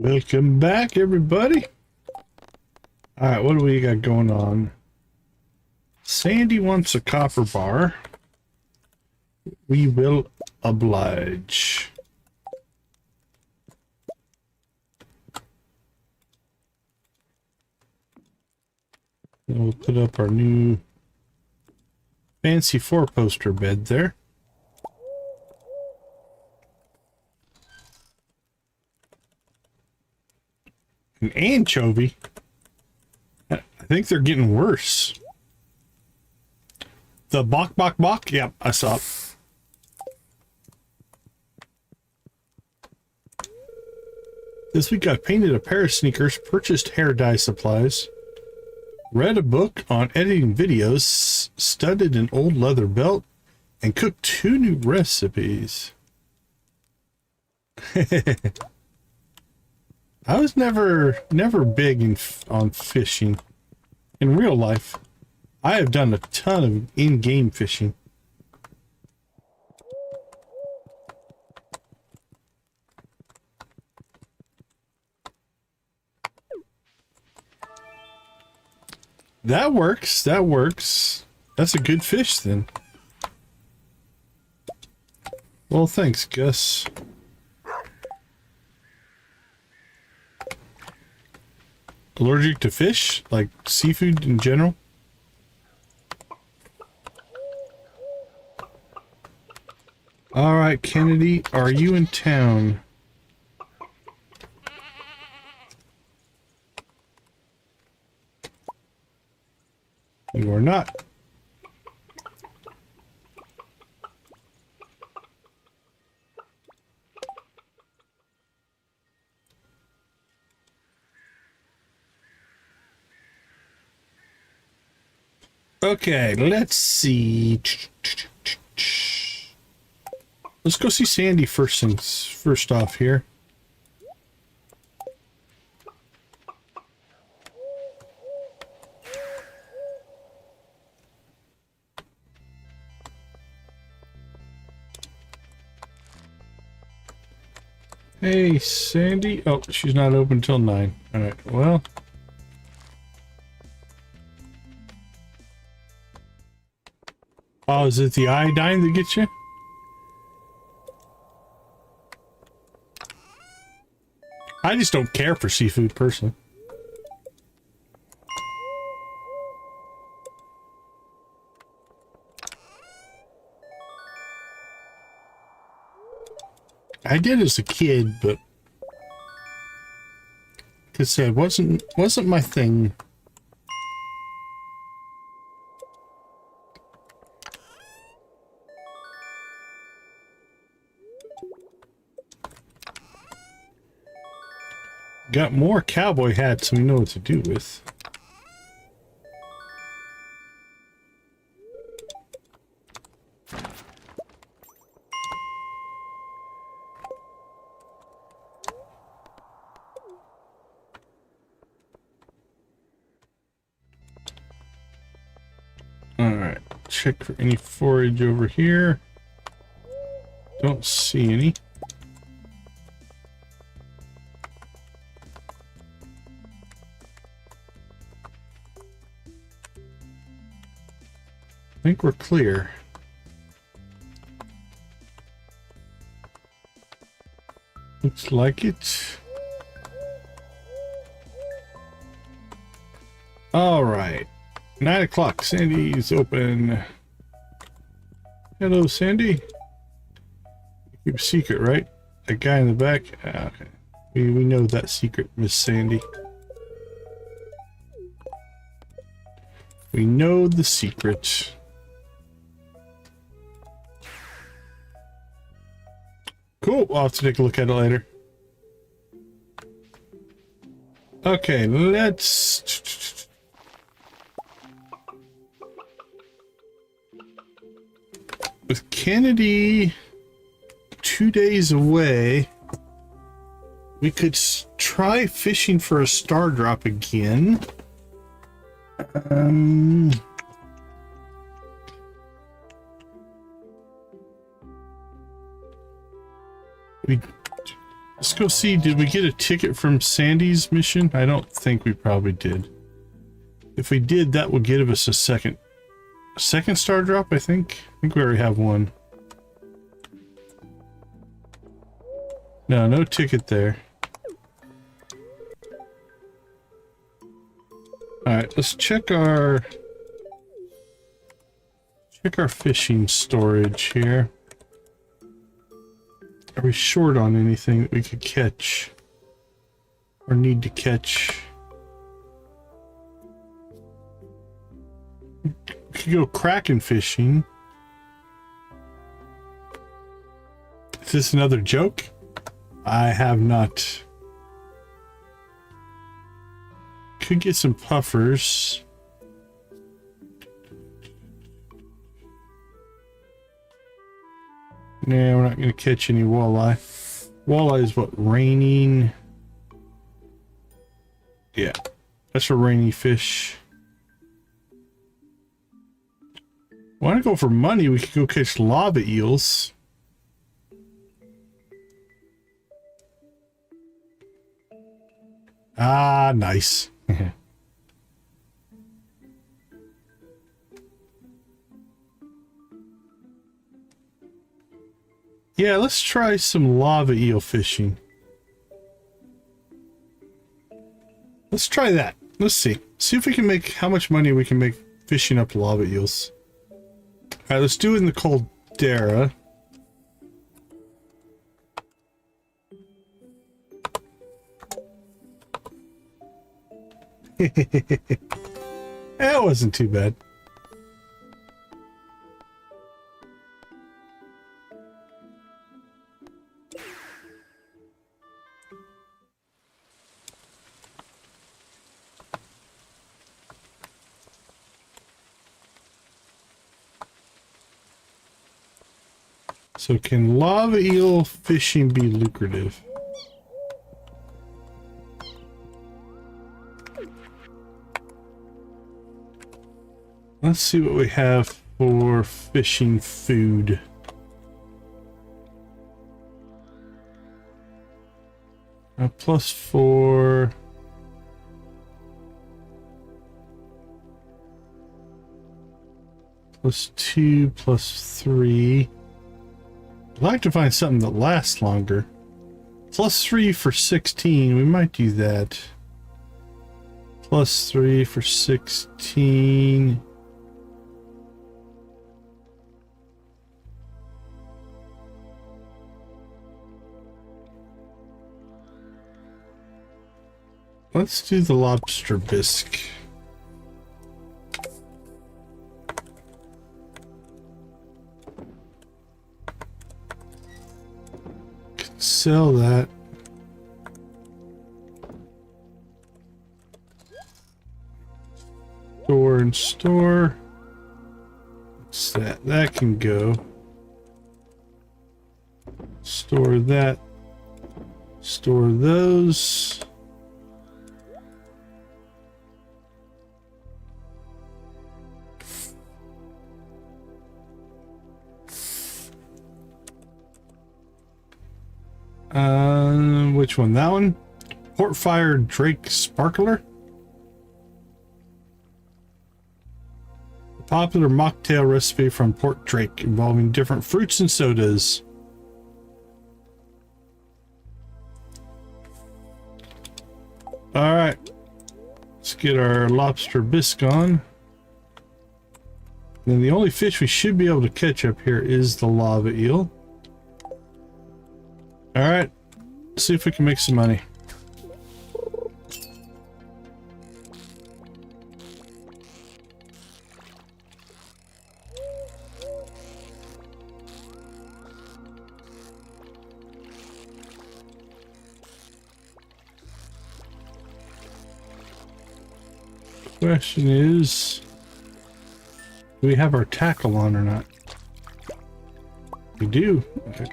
Welcome back, everybody. All right, what do we got going on? Sandy wants a copper bar. We will oblige. And we'll put up our new fancy four-poster bed there. An anchovy? I think they're getting worse. The bok bok bok? Yep, I saw it. This week I painted a pair of sneakers, purchased hair dye supplies, read a book on editing videos, studied an old leather belt, and cooked 2 new recipes. I was never big on fishing. In real life, I have done a ton of in-game fishing. That works. That works. That's a good fish then. Well, thanks, Gus. Allergic to fish? Like seafood in general? All right, Kennedy, are you in town? You are not. Okay, let's see. Let's go see Sandy first off here. Hey, Sandy. Oh, she's not open till 9. All right, well. Oh, is it the iodine that gets you? I just don't care for seafood personally. I did as a kid, but like I said, wasn't my thing. Got more cowboy hats we know what to do with. Alright, check for any forage over here. Don't see any. I think we're clear. Looks like it. All right. 9 o'clock. Sandy's open. Hello, Sandy. Keep a secret, right? That guy in the back? Ah, okay. We know that secret, Miss Sandy. We know the secret. Cool. I'll have to take a look at it later. Okay, let's... With Kennedy 2 days away, we could try fishing for a star drop again. Let's go see, did we get a ticket from Sandy's mission? I don't think we probably did. If we did, that would give us a second star drop, I think. I think we already have one. No, no ticket there. Alright, let's check our fishing storage here. Are we short on anything that we could catch? Or need to catch? We could go kraken fishing. Is this another joke? I have not. Could get some puffers. Nah, we're not going to catch any walleye. Walleye is what? Raining. Yeah, that's a rainy fish. Want to go for money? We could go catch lava eels. Ah, nice. Yeah, let's try some lava eel fishing. Let's try that. Let's see. See if we can make, how much money we can make fishing up lava eels. Alright, let's do it in the caldera. That wasn't too bad. So can lava eel fishing be lucrative? Let's see what we have for fishing food. +4. +2, +3. I'd like to find something that lasts longer. +3 for 16. We might do that. +3 for 16. Let's do the lobster bisque. Sell that. Store and store. What's that? That can go. Store that. Store those. Which one? That one? Port-Fire Drake Sparkler? A popular mocktail recipe from Port Drake involving different fruits and sodas. Alright. Let's get our lobster bisque on. Then the only fish we should be able to catch up here is the lava eel. Alright. See if we can make some money. The question is, do we have our tackle on or not? We do. Okay.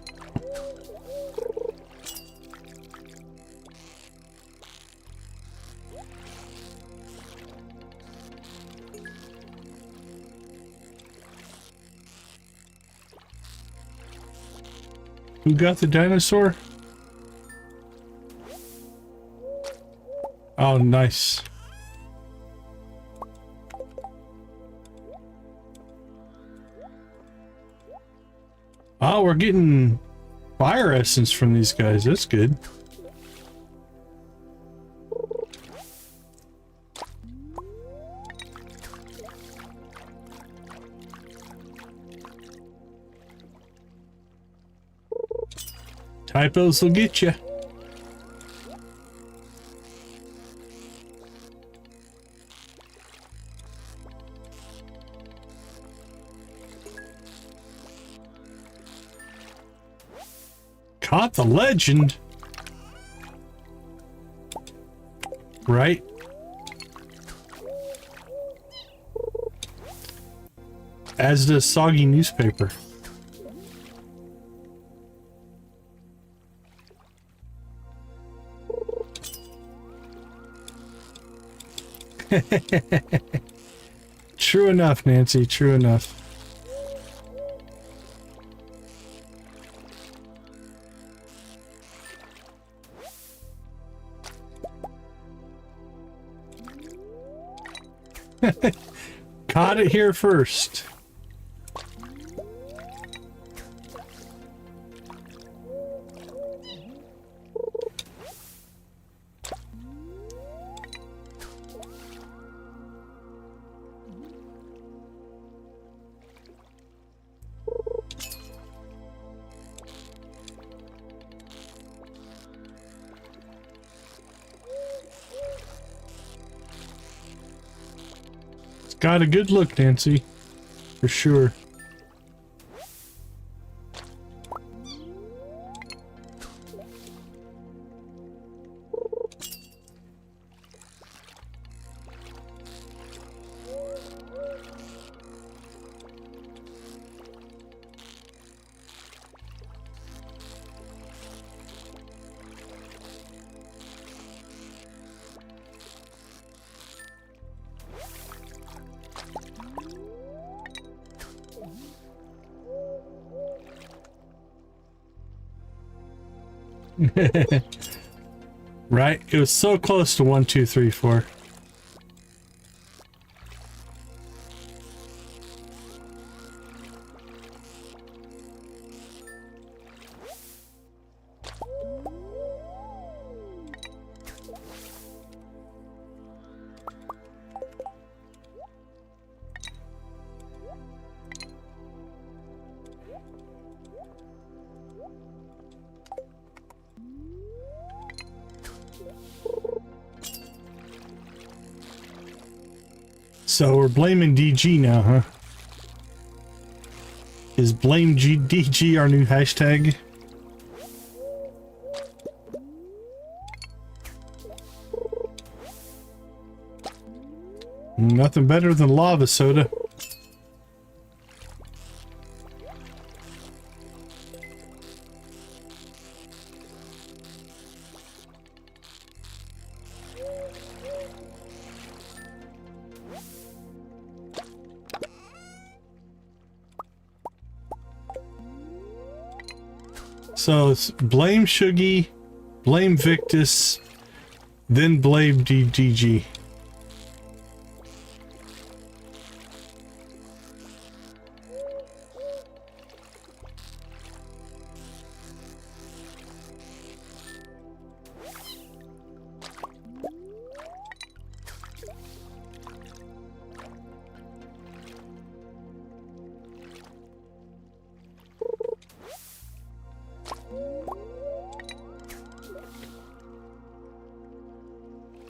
Who got the dinosaur? Oh, nice. Oh, we're getting fire essence from these guys. That's good. Typos will get you. Caught the legend. Right? As does soggy newspaper. True enough, Nancy, true enough. Caught it here first. Got a good look, Nancy, for sure. Right? It was so close to 1, 2, 3, 4. So we're blaming DG now, huh? Is blame DG our new hashtag? Nothing better than lava soda. So it's blame Shuggy, blame Victus, then blame DG.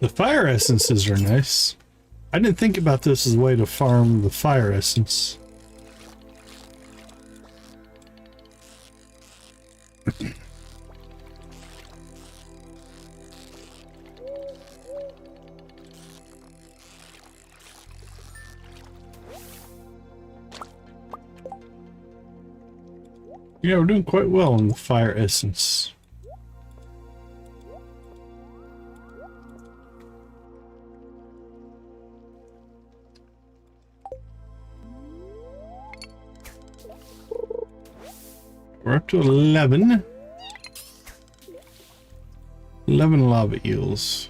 The fire essences are nice. I didn't think about this as a way to farm the fire essence. Yeah, we're doing quite well on the fire essence. We're up to 11. 11 lava eels.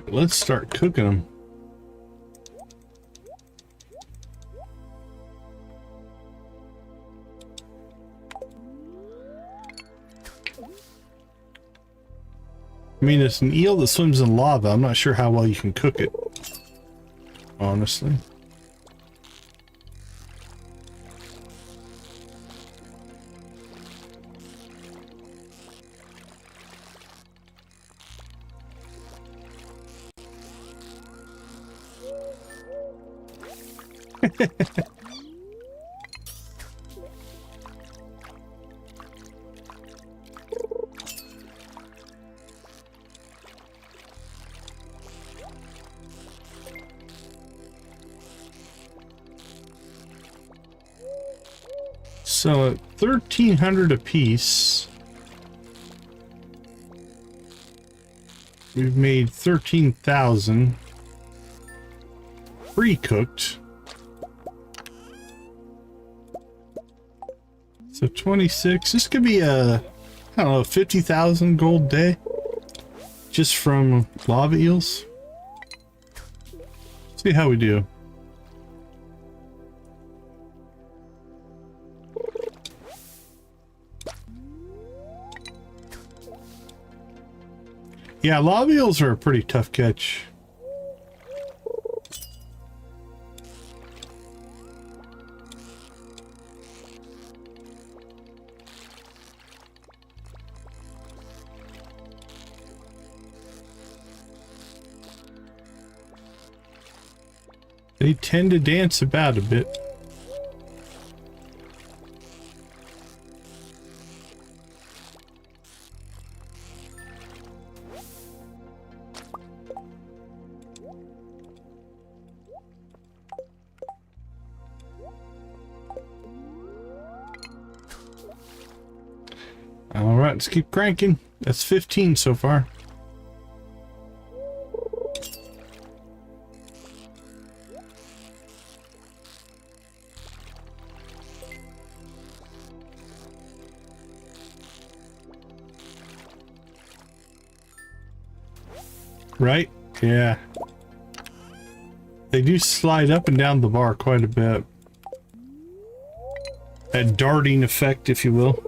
Let's start cooking them. I mean, it's an eel that swims in lava. I'm not sure how well you can cook it, honestly. So at 1,300 apiece, we've made 13,000 pre-cooked. So 26. This could be a, I don't know, 50,000 gold day just from lava eels. See how we do. Yeah, lava eels are a pretty tough catch. They tend to dance about a bit. All right, let's keep cranking. That's 15 so far. Right? Yeah. They do slide up and down the bar quite a bit. That darting effect, if you will.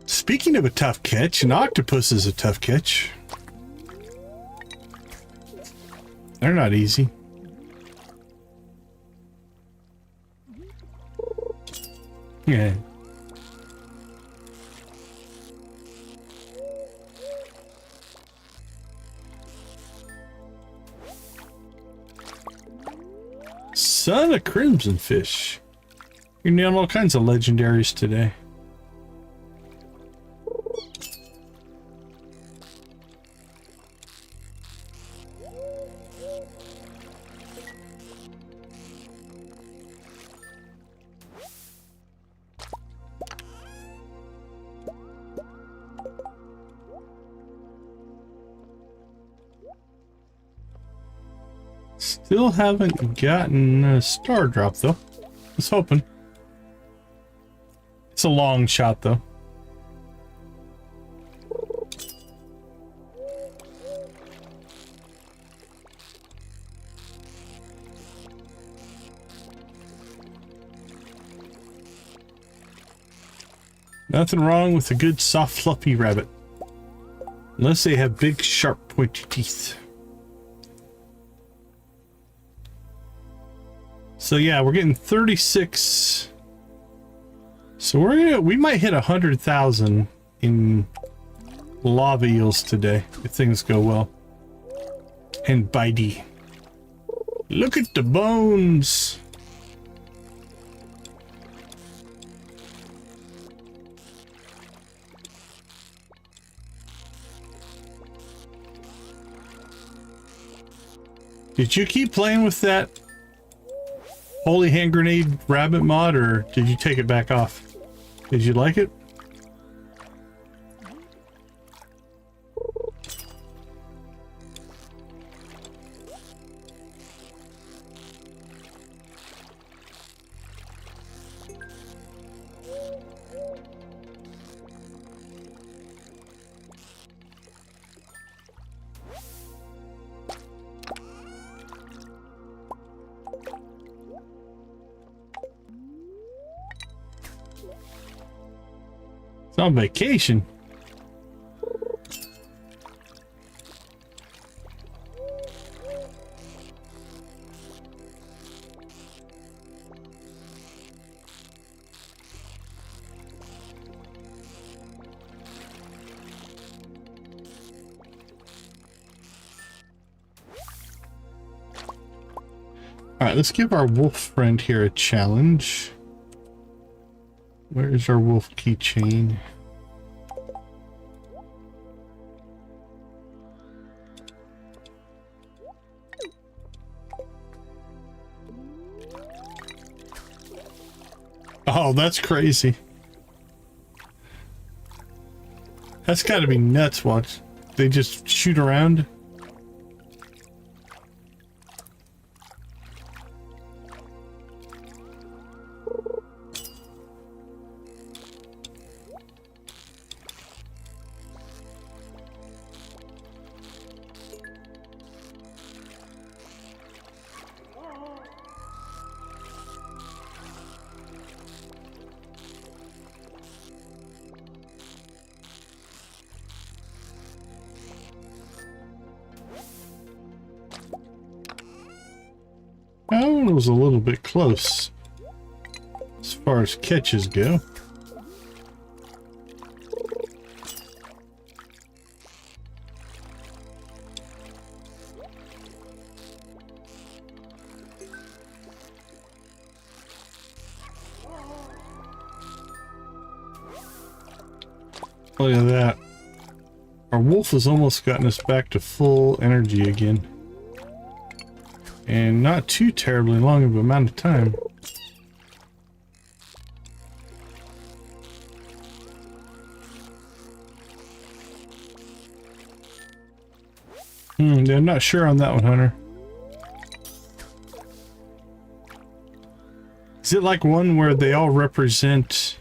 Speaking of a tough catch, an octopus is a tough catch. They're not easy. Yeah. Son of Crimson Fish. You're nailing all kinds of legendaries today. Still haven't gotten a star drop though. I was hoping. It's a long shot though. Nothing wrong with a good soft fluffy rabbit. Unless they have big sharp pointy teeth. So yeah, we're getting 36. So we might hit 100,000 in lava eels today if things go well. And bitey. Look at the bones. Did you keep playing with that Holy Hand Grenade rabbit mod, or did you take it back off? Did you like it? It's on vacation. All right, let's give our wolf friend here a challenge. Where is our wolf keychain? Oh, that's crazy. That's got to be nuts. Watch. They just shoot around. Oh, it was a little bit close as far as catches go. Look at that. Our wolf has almost gotten us back to full energy again. And not too terribly long of an amount of time. I'm not sure on that one, Hunter. Is it like one where they all represent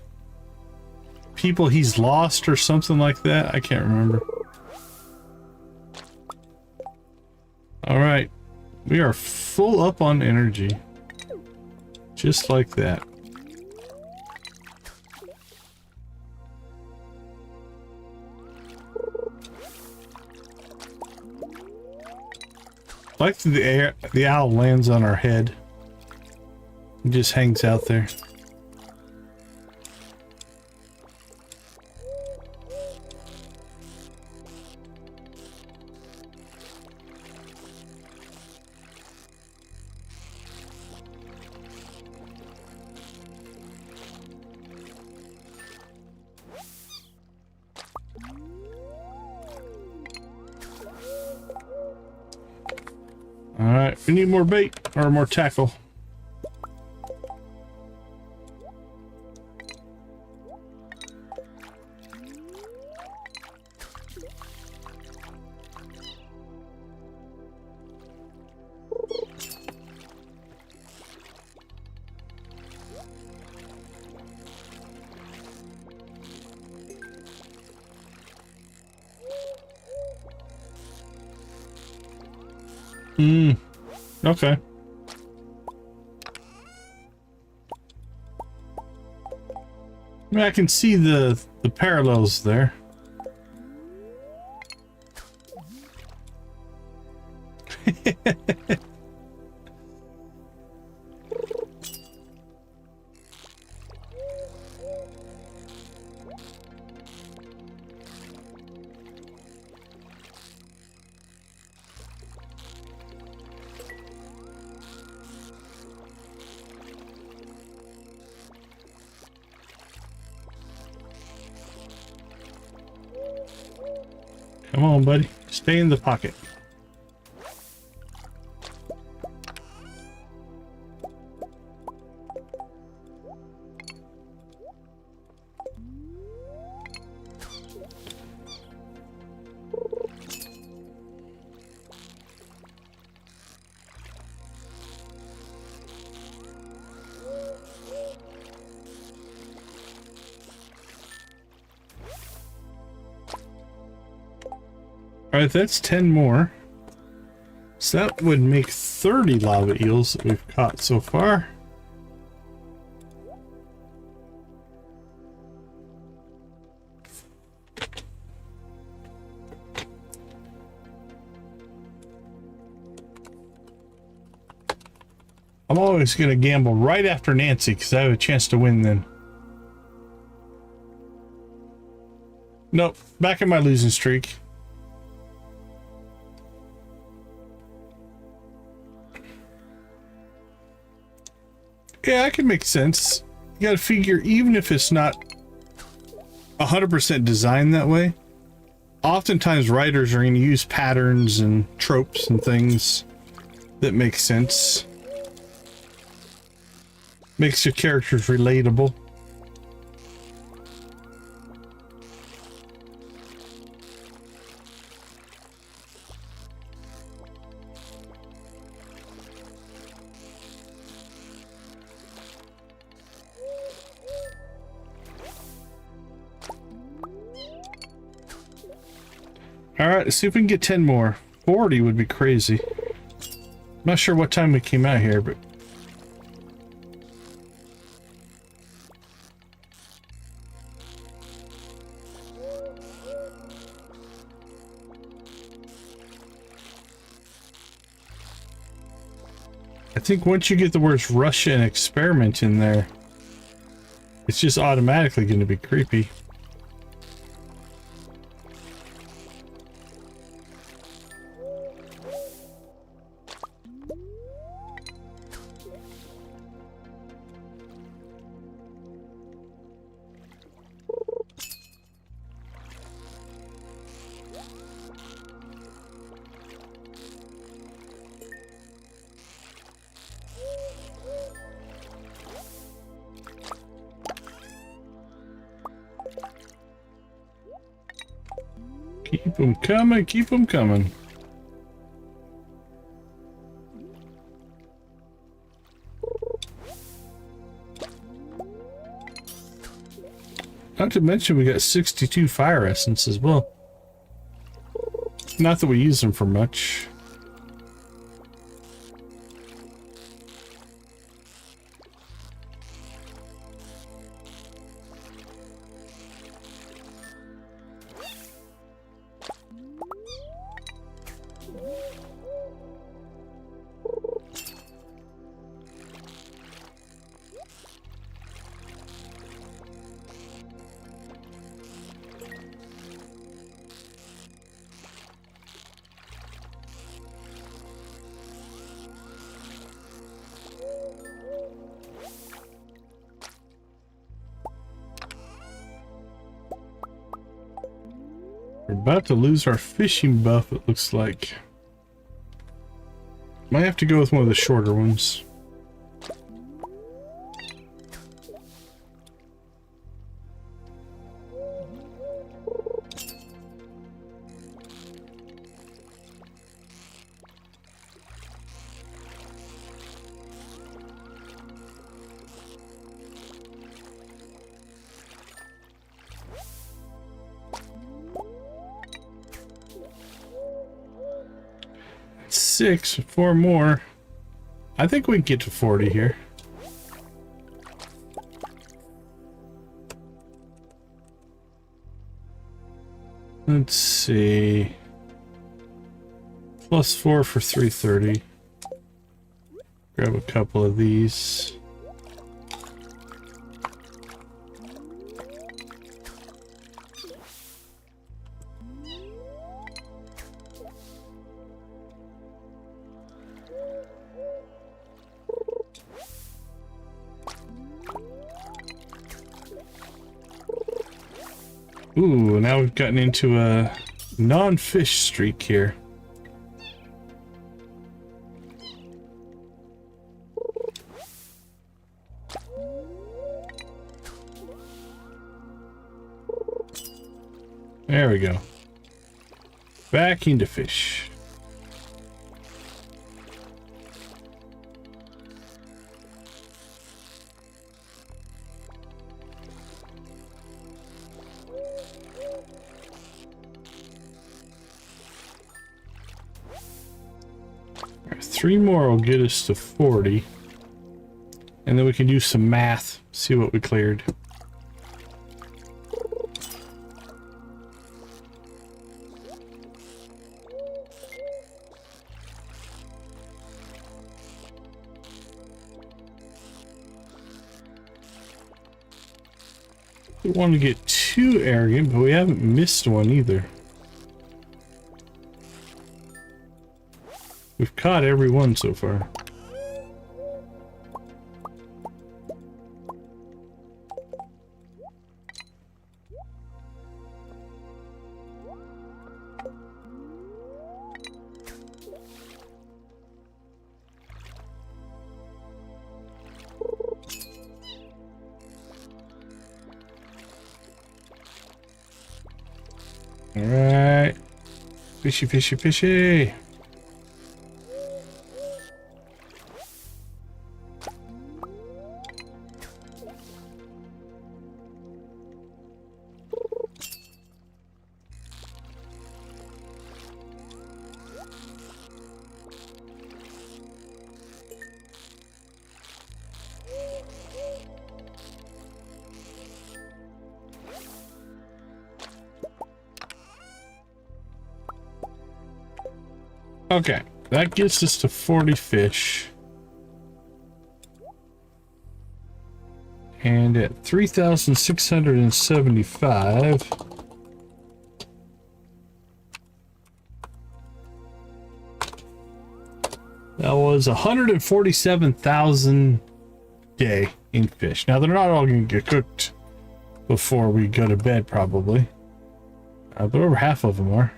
people he's lost or something like that? I can't remember. All right. We are full up on energy. Just like that. Like the owl lands on our head. It just hangs out there. Alright, we need more bait or more tackle. Okay. I mean, I can see the parallels there. Come on, buddy. Stay in the pocket. Alright, that's 10 more. So that would make 30 lava eels that we've caught so far. . . . . . . . . . . . . . . . . . . . . . . . . . . . . . . . . . . . . . . . . . . . . . . . . . . . . . . . . . . I'm always going to gamble right after Nancy because I have a chance to win then. Nope, back in my losing streak. Yeah, that can make sense. You gotta figure, even if it's not 100% designed that way, oftentimes writers are going to use patterns and tropes and things that make sense. Makes your characters relatable. Alright, let's see if we can get 10 more. 40 would be crazy. I'm not sure what time we came out here, but... I think once you get the words Russia and experiment in there, it's just automatically going to be creepy. Keep them coming, keep them coming. Not to mention we got 62 fire essence as well. Not that we use them for much. We're about to lose our fishing buff, it looks like. Might have to go with one of the shorter ones. Six, 4 more. I think we can get to 40 here. Let's see. +4 for 330. Grab a couple of these. Ooh, now we've gotten into a non-fish streak here. There we go. Back into fish. Three more will get us to 40. And then we can do some math, see what we cleared. Don't want to get too arrogant, but we haven't missed one either. We've caught every one so far. All right, fishy, fishy, fishy. Okay, that gets us to 40 fish. And at 3,675, that was 147,000 day in fish. Now they're not all going to get cooked before we go to bed, probably, but over half of them are.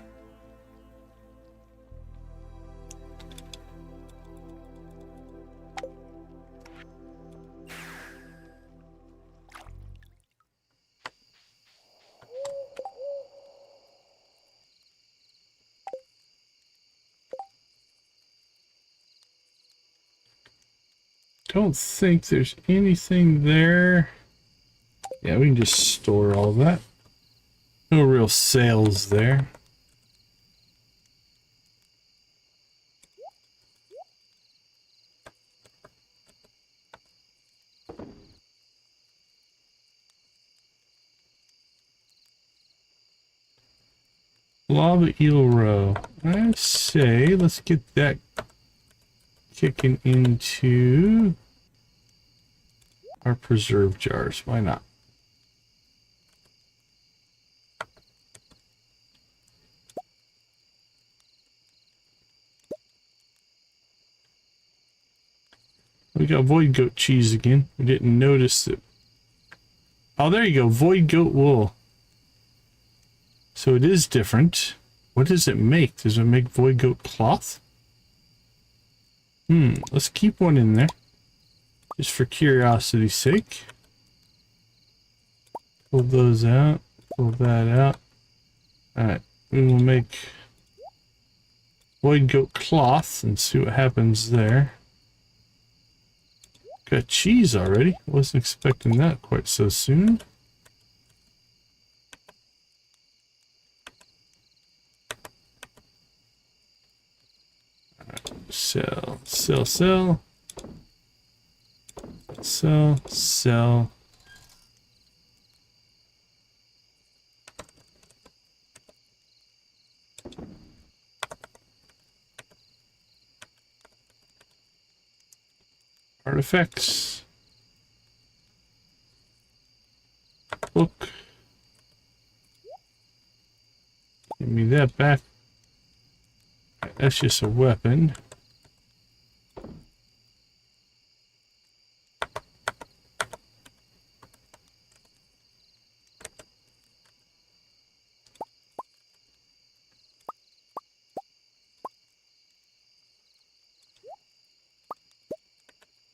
Don't think there's anything there. Yeah, we can just store all that. No real sales there. Lava eel roe. I say let's get that kicking into our preserve jars. Why not? We got void goat cheese again. We didn't notice it. Oh, there you go. Void goat wool. So it is different. What does it make? Does it make void goat cloth? Let's keep one in there. Just for curiosity's sake. Pull those out. Pull that out. Alright. We will make void goat cloth and see what happens there. Got cheese already. Wasn't expecting that quite so soon. Sell, sell, sell. Sell, sell. Artifacts. Book. Give me that back. That's just a weapon.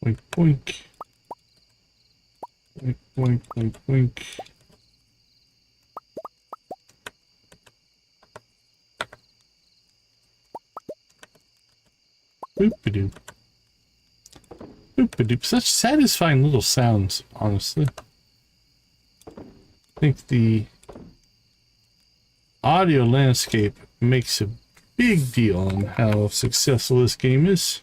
Boink, boink. Boink, boink, boink, boink. Boop-a-doop. Boop-a-doop. Such satisfying little sounds, honestly. I think the audio landscape makes a big deal on how successful this game is.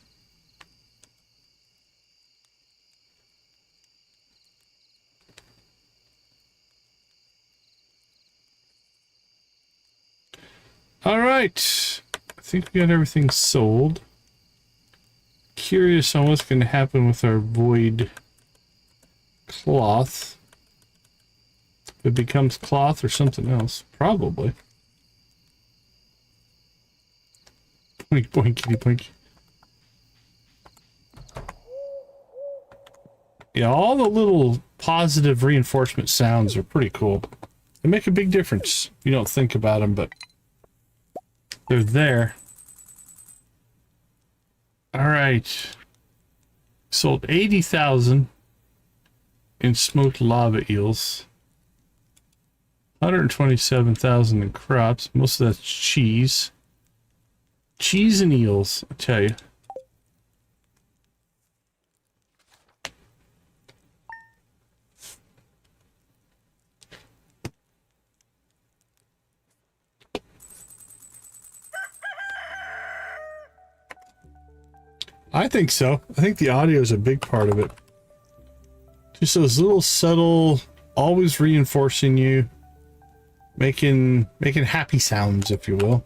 All right, I think we got everything sold. Curious on what's going to happen with our void cloth. It becomes cloth or something else. Probably. Boink, boinkity, boink. Yeah, all the little positive reinforcement sounds are pretty cool. They make a big difference. You don't think about them, but they're there. All right. Sold 80,000 in smoked lava eels. 127,000 in crops. Most of that's cheese. Cheese and eels, I tell you. I think so. I think the audio is a big part of it. Just those little subtle, always reinforcing you, making happy sounds, if you will.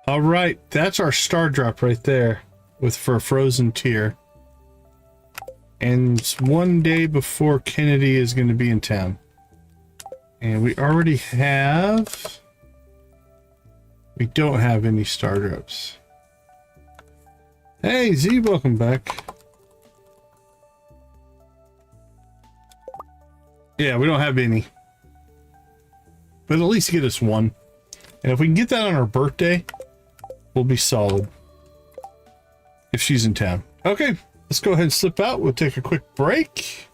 All right, that's our star drop right there, for a frozen tier. And it's one day before Kennedy is going to be in town, and we already have. We don't have any star drops. Hey, Z, welcome back. Yeah, we don't have any. But at least get us one. And if we can get that on our birthday, we'll be solid. If she's in town. Okay, let's go ahead and slip out. We'll take a quick break.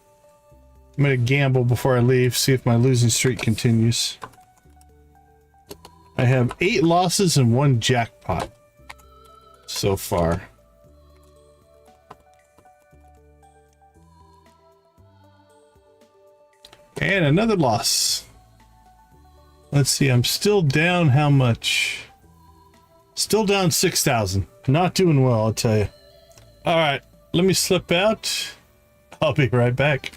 I'm going to gamble before I leave, see if my losing streak continues. I have 8 losses and 1 jackpot so far. And another loss. Let's see, I'm still down how much? Still down 6,000. Not doing well, I'll tell you. All right, let me slip out. I'll be right back.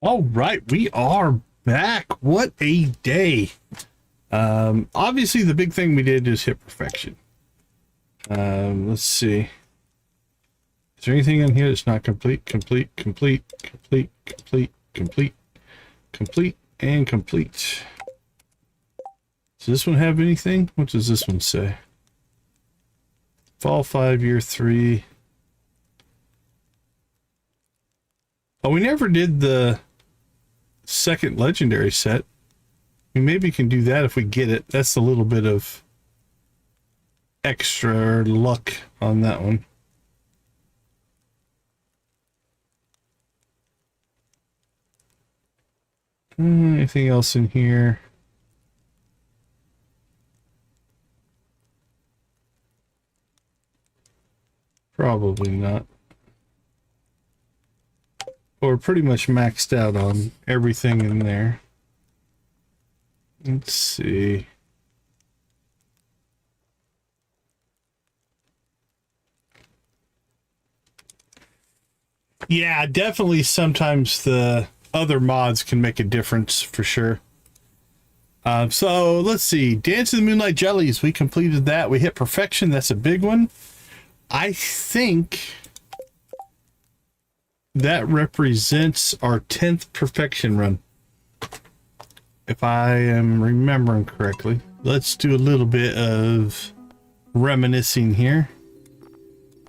All right, we are back. What a day. Obviously the big thing we did is hit perfection. Let's see. Is there anything in here that's not complete, and complete? Does this one have anything? What does this one say? Fall 5, year 3. Oh, we never did the second legendary set. We maybe can do that if we get it. That's a little bit of extra luck on that one. Anything else in here? Probably not. We're pretty much maxed out on everything in there. Let's see. Yeah, definitely sometimes the other mods can make a difference for sure. So let's see. Dance of the Moonlight Jellies. We completed that. We hit perfection. That's a big one. I think that represents our 10th perfection run, if I am remembering correctly. Let's do a little bit of reminiscing here.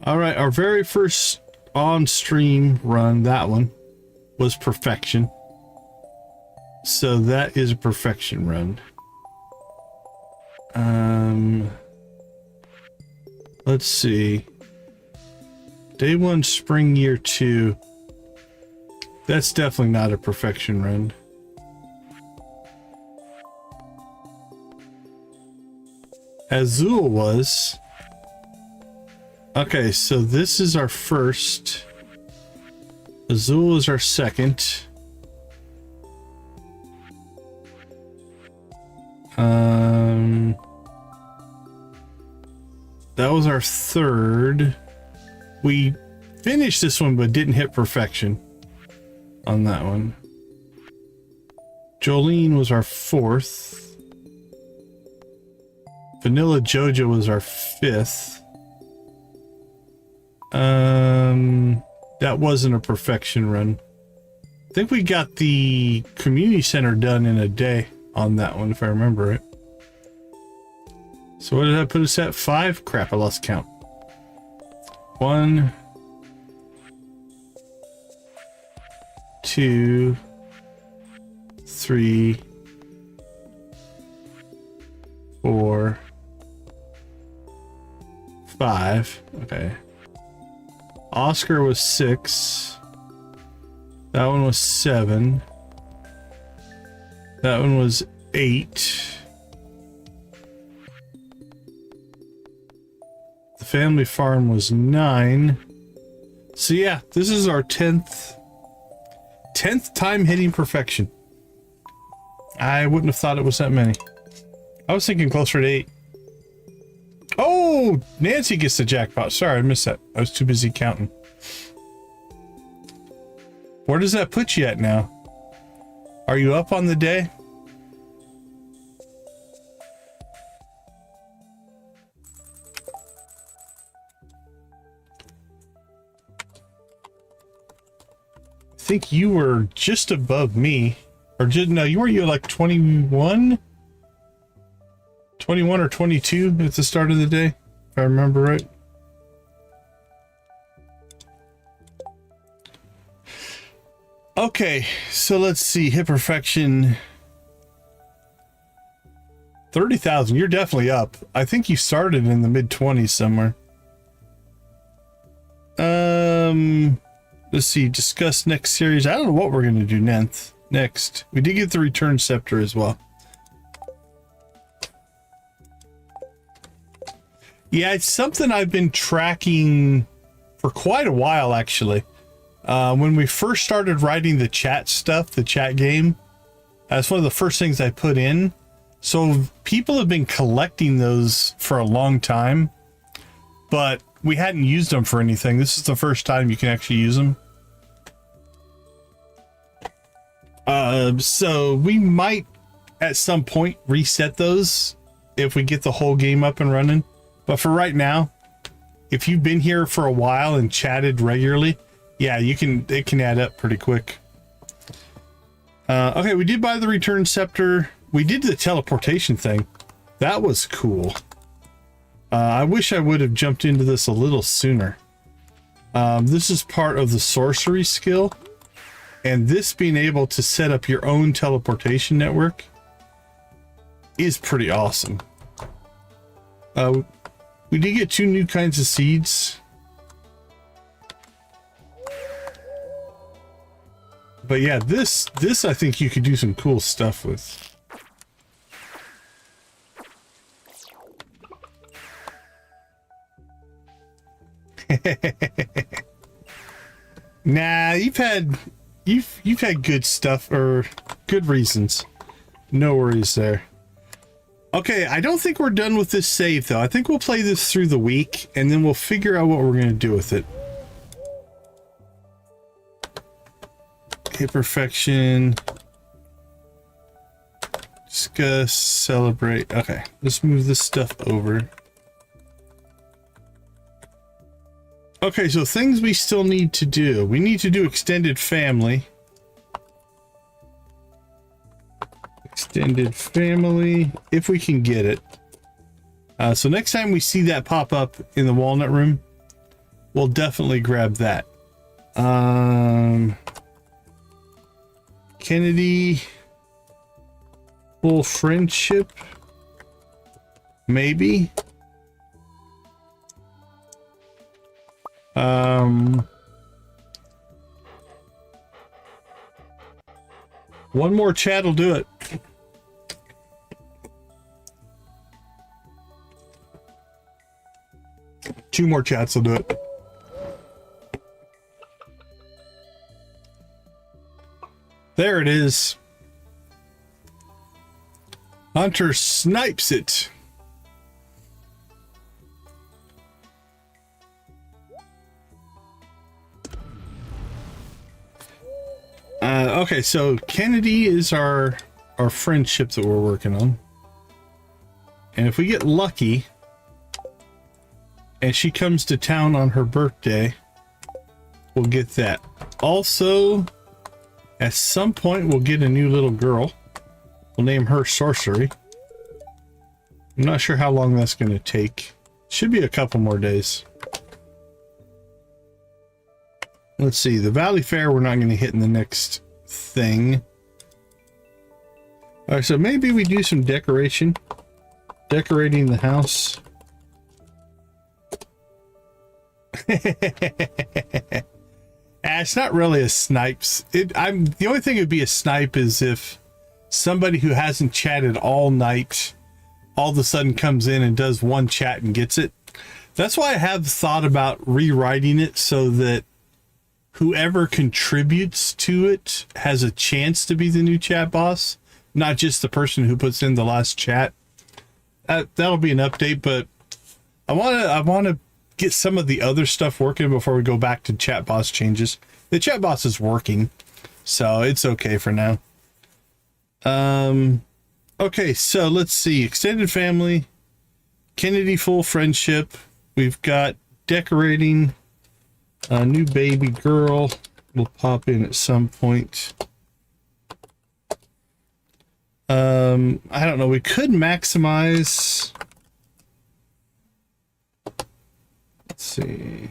All right, our very first on-stream run, that one, was perfection. So that is a perfection run. Let's see. Day 1, spring year 2. That's definitely not a perfection run. Azul was. Okay, so this is our first. Azul is our second. That was our third. We finished this one but didn't hit perfection on that one. Jolene was our fourth. Vanilla Jojo was our fifth. That wasn't a perfection run. I think we got the community center done in a day on that one, if I remember it. So what did that put us at? 5? Crap, I lost count. 1, 2, 3, 4, 5. Okay. Oscar was 6. That one was 7. That one was 8. The family farm was 9. So yeah, this is our 10th time hitting perfection. I wouldn't have thought it was that many. I was thinking closer to 8. Oh, Nancy gets the jackpot. Sorry, I missed that. I was too busy counting. Where does that put you at now? Are you up on the day? I think you were just above me. Or did no, you were like 21? 21 or 22 at the start of the day, if I remember right. Okay, so let's see. Hit perfection. 30,000. You're definitely up. I think you started in the mid-20s somewhere. Let's see. Discuss next series. I don't know what we're going to do next. We did get the return scepter as well. Yeah, it's something I've been tracking for quite a while, actually. When we first started writing the chat stuff, the chat game, that's one of the first things I put in. So people have been collecting those for a long time, but we hadn't used them for anything. This is the first time you can actually use them. So we might at some point reset those if we get the whole game up and running. But for right now, if you've been here for a while and chatted regularly, yeah, it can add up pretty quick. Okay, we did buy the return scepter. We did the teleportation thing. That was cool. I wish I would have jumped into this a little sooner. This is part of the sorcery skill. And this being able to set up your own teleportation network is pretty awesome. We did get 2 new kinds of seeds. But yeah, this I think you could do some cool stuff with. Nah, you've had good stuff or good reasons. No worries there. Okay, I don't think we're done with this save though. I think we'll play this through the week and then we'll figure out what we're going to do with it. Okay, perfection. Discuss, celebrate. Okay, let's move this stuff over. Okay, so things we still need to do. We need to do extended family. Extended family, if we can get it. So next time we see that pop up in the walnut room, we'll definitely grab that. Kennedy, full friendship, maybe. One more chat will do it. Two more chats will do it. There it is. Hunter snipes it. Okay, so Kennedy is our friendship that we're working on. And if we get lucky and she comes to town on her birthday, we'll get that. Also, at some point we'll get a new little girl. We'll name her Sorcery. I'm not sure how long that's going to take. Should be a couple more days. Let's see, the Valley Fair we're not going to hit in the next thing. All right, so maybe we do some decorating the house. It's not really a snipes. The only thing it would be a snipe is if somebody who hasn't chatted all night all of a sudden comes in and does one chat and gets it. That's why I have thought about rewriting it so that whoever contributes to it has a chance to be the new chat boss, not just the person who puts in the last chat. That'll be an update, but I want to get some of the other stuff working before we go back to chat boss changes. The chat boss is working, so it's okay for now. Okay, so let's see. Extended family, Kennedy full friendship. We've got decorating. A new baby girl will pop in at some point. I don't know. We could maximize. Let's see.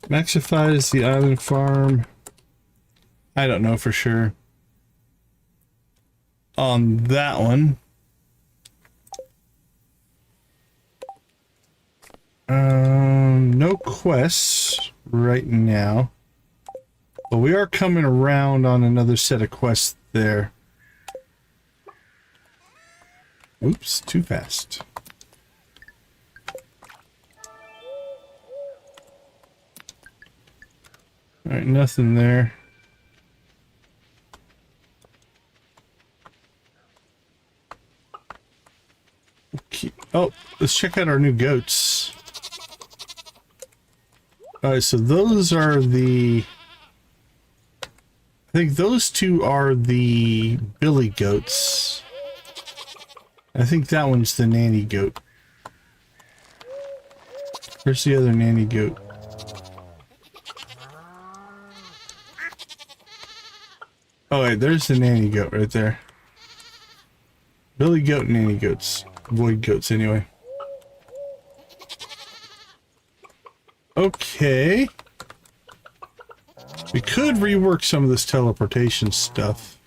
Maximize the island farm. I don't know for sure. On that one. No quests right now, but we are coming around on another set of quests there. Oops, too fast. All right, nothing there. Okay. Oh, let's check out our new goats. All right, so those are I think think those two are the billy goats. I think that one's the nanny goat. Where's the other nanny goat? Oh wait, there's the nanny goat right there. Billy goat, nanny goats. Void goats anyway. Okay. We could rework some of this teleportation stuff.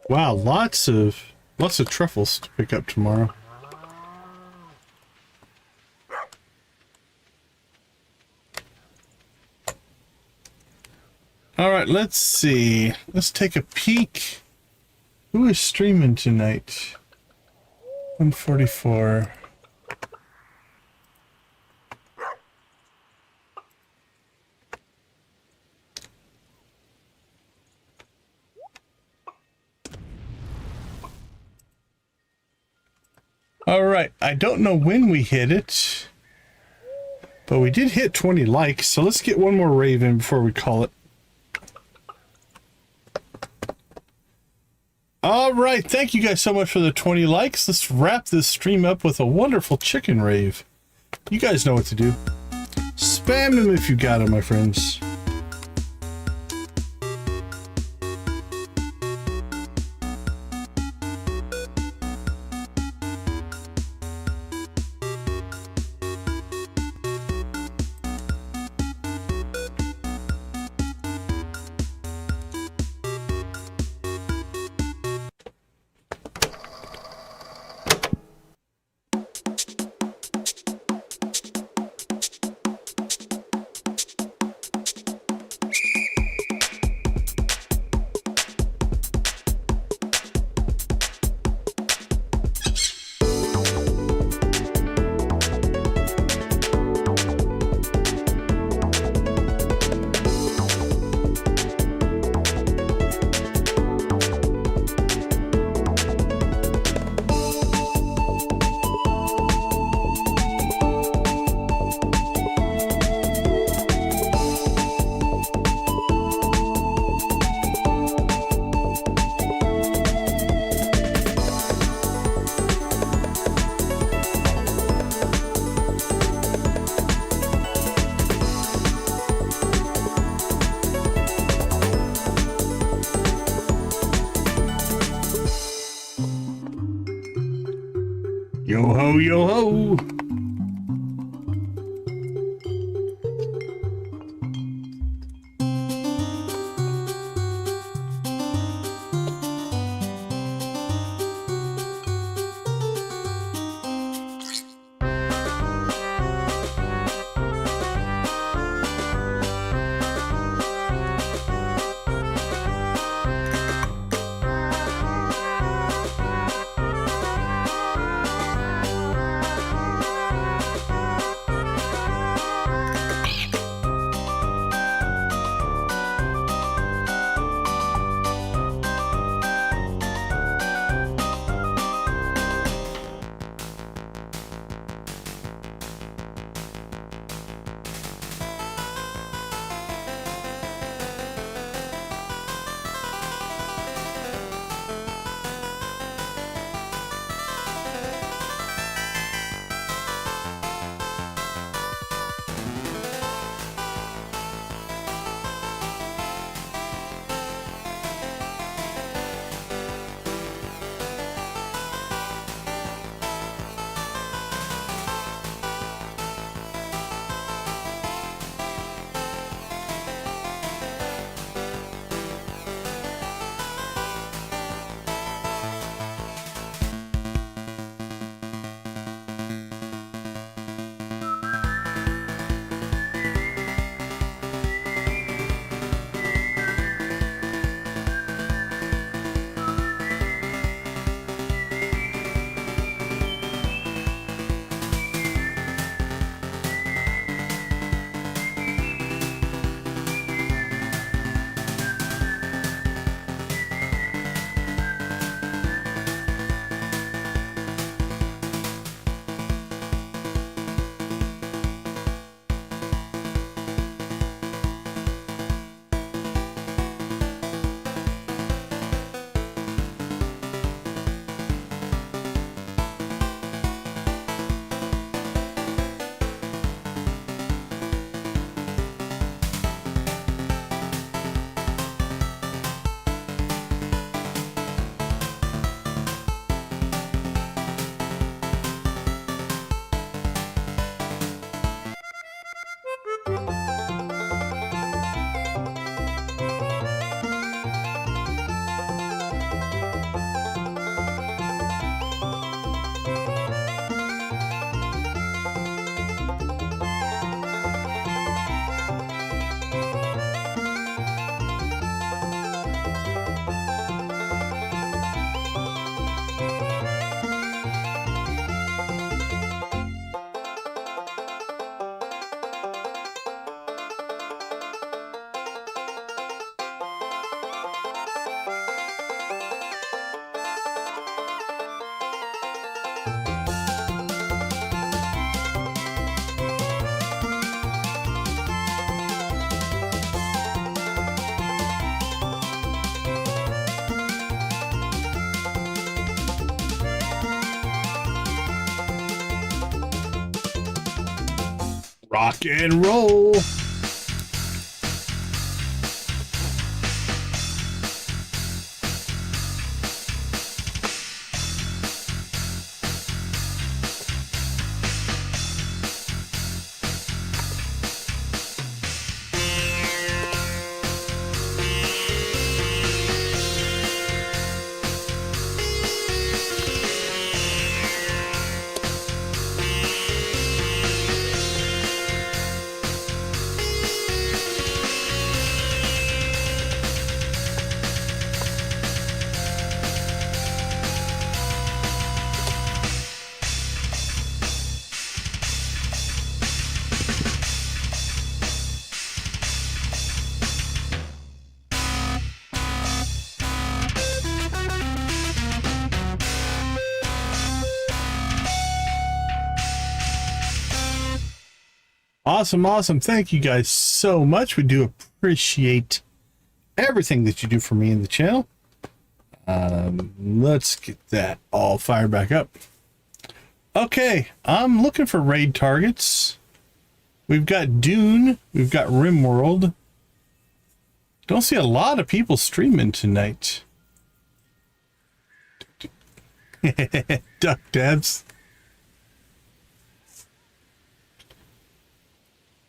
Wow, lots of truffles to pick up tomorrow. All right, let's see. Let's take a peek. Who is streaming tonight? 144. All right, I don't know when we hit it, but we did hit 20 likes, so let's get one more rave in before we call it. All right, thank you guys so much for the 20 likes. Let's wrap this stream up with a wonderful chicken rave. You guys know what to do. Spam them if you got them, my friends. Yo ho, yo ho! Rock and roll. Awesome, awesome. Thank you guys so much. We do appreciate everything that you do for me in the channel. Let's get that all fired back up. Okay, I'm looking for raid targets. We've got Dune. We've got RimWorld. Don't see a lot of people streaming tonight. Duck Devs.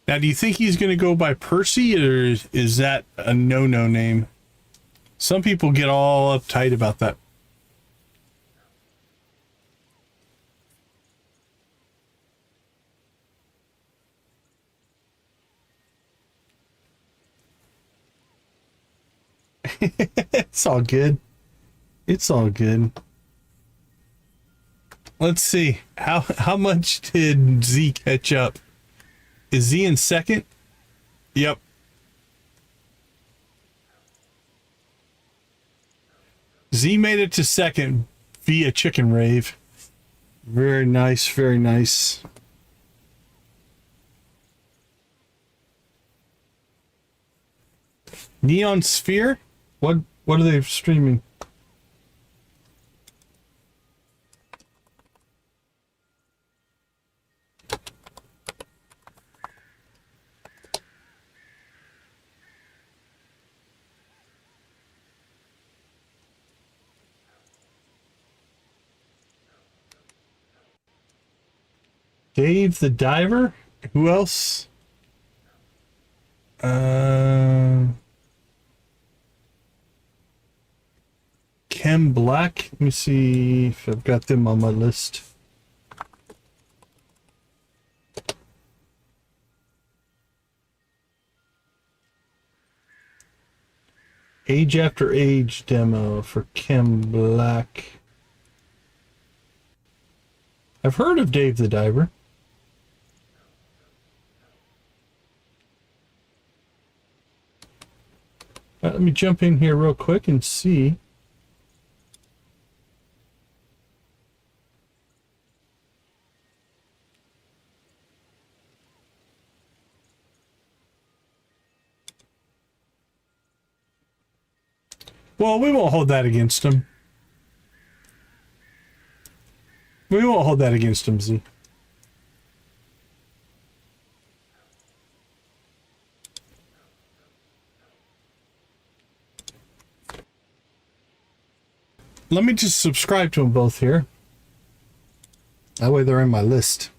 Now, do you think he's going to go by Percy, or is that a no-no name? Some people get all uptight about that. It's all good. It's all good. Let's see. How much did Z catch up? Is Z in second? Yep. Z made it to second via Chicken Rave. Very nice, very nice. Neon Sphere? What are they streaming? Dave the Diver? Who else? Chem Black. Let me see if I've got them on my list. Age After Age demo for Chem Black. I've heard of Dave the Diver. Let me jump in here real quick and see. Well, we won't hold that against him. We won't hold that against him, Z. Let me just subscribe to them both here. That way they're in my list.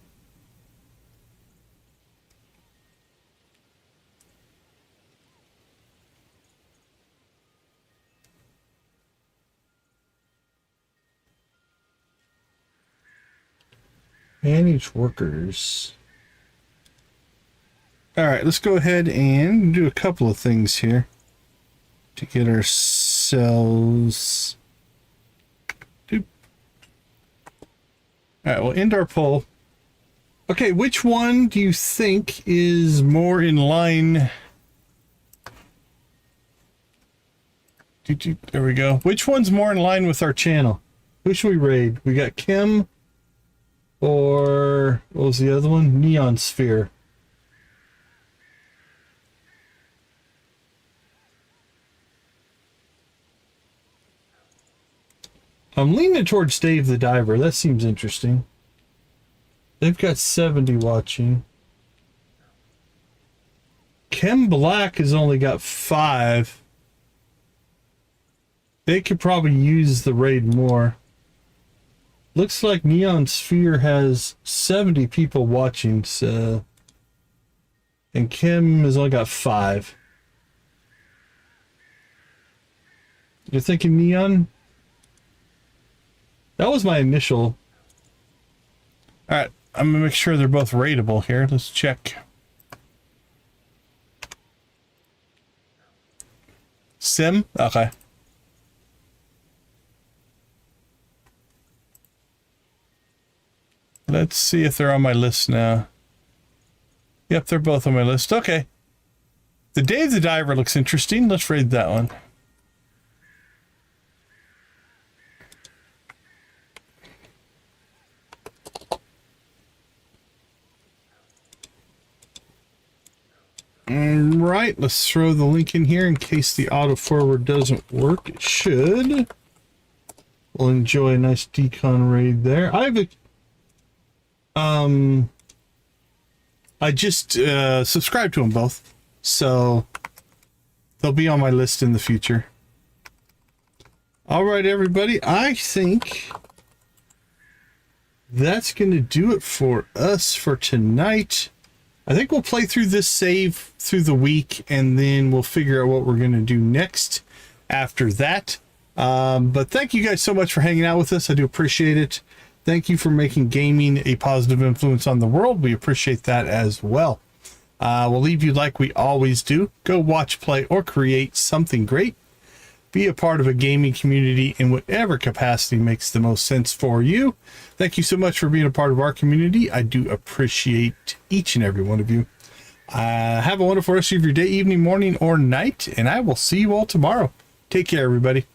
Manage workers. All right, let's go ahead and do a couple of things here to get ourselves. All right, we'll end our poll. Okay, which one do you think is more in line? There we go. Which one's more in line with our channel? Who should we raid? We got Kim or what was the other one? Neon Sphere. I'm leaning towards Dave the Diver. That seems interesting. They've got 70 watching. Kim Black has only got 5. They could probably use the raid more. Looks like Neon Sphere has 70 people watching, so... And Kim has only got 5. You're thinking Neon? That was my initial. Alright, I'm gonna make sure they're both rateable here. Let's check. Sim? Okay. Let's see if they're on my list now. Yep, they're both on my list. Okay. The Dave the Diver looks interesting. Let's raid that one. Right, let's throw the link in here in case the auto forward doesn't work. It should. We'll enjoy a nice decon raid there. I just subscribed to them both, so they'll be on my list in the future. All right, everybody, I think that's going to do it for us for tonight. I think we'll play through this save through the week, and then we'll figure out what we're going to do next after that. But thank you guys so much for hanging out with us. I do appreciate it. Thank you for making gaming a positive influence on the world. We appreciate that as well. We'll leave you like we always do. Go watch, play, or create something great. Be a part of a gaming community in whatever capacity makes the most sense for you. Thank you so much for being a part of our community. I do appreciate each and every one of you. Have a wonderful rest of your day, evening, morning, or night, and I will see you all tomorrow. Take care, everybody.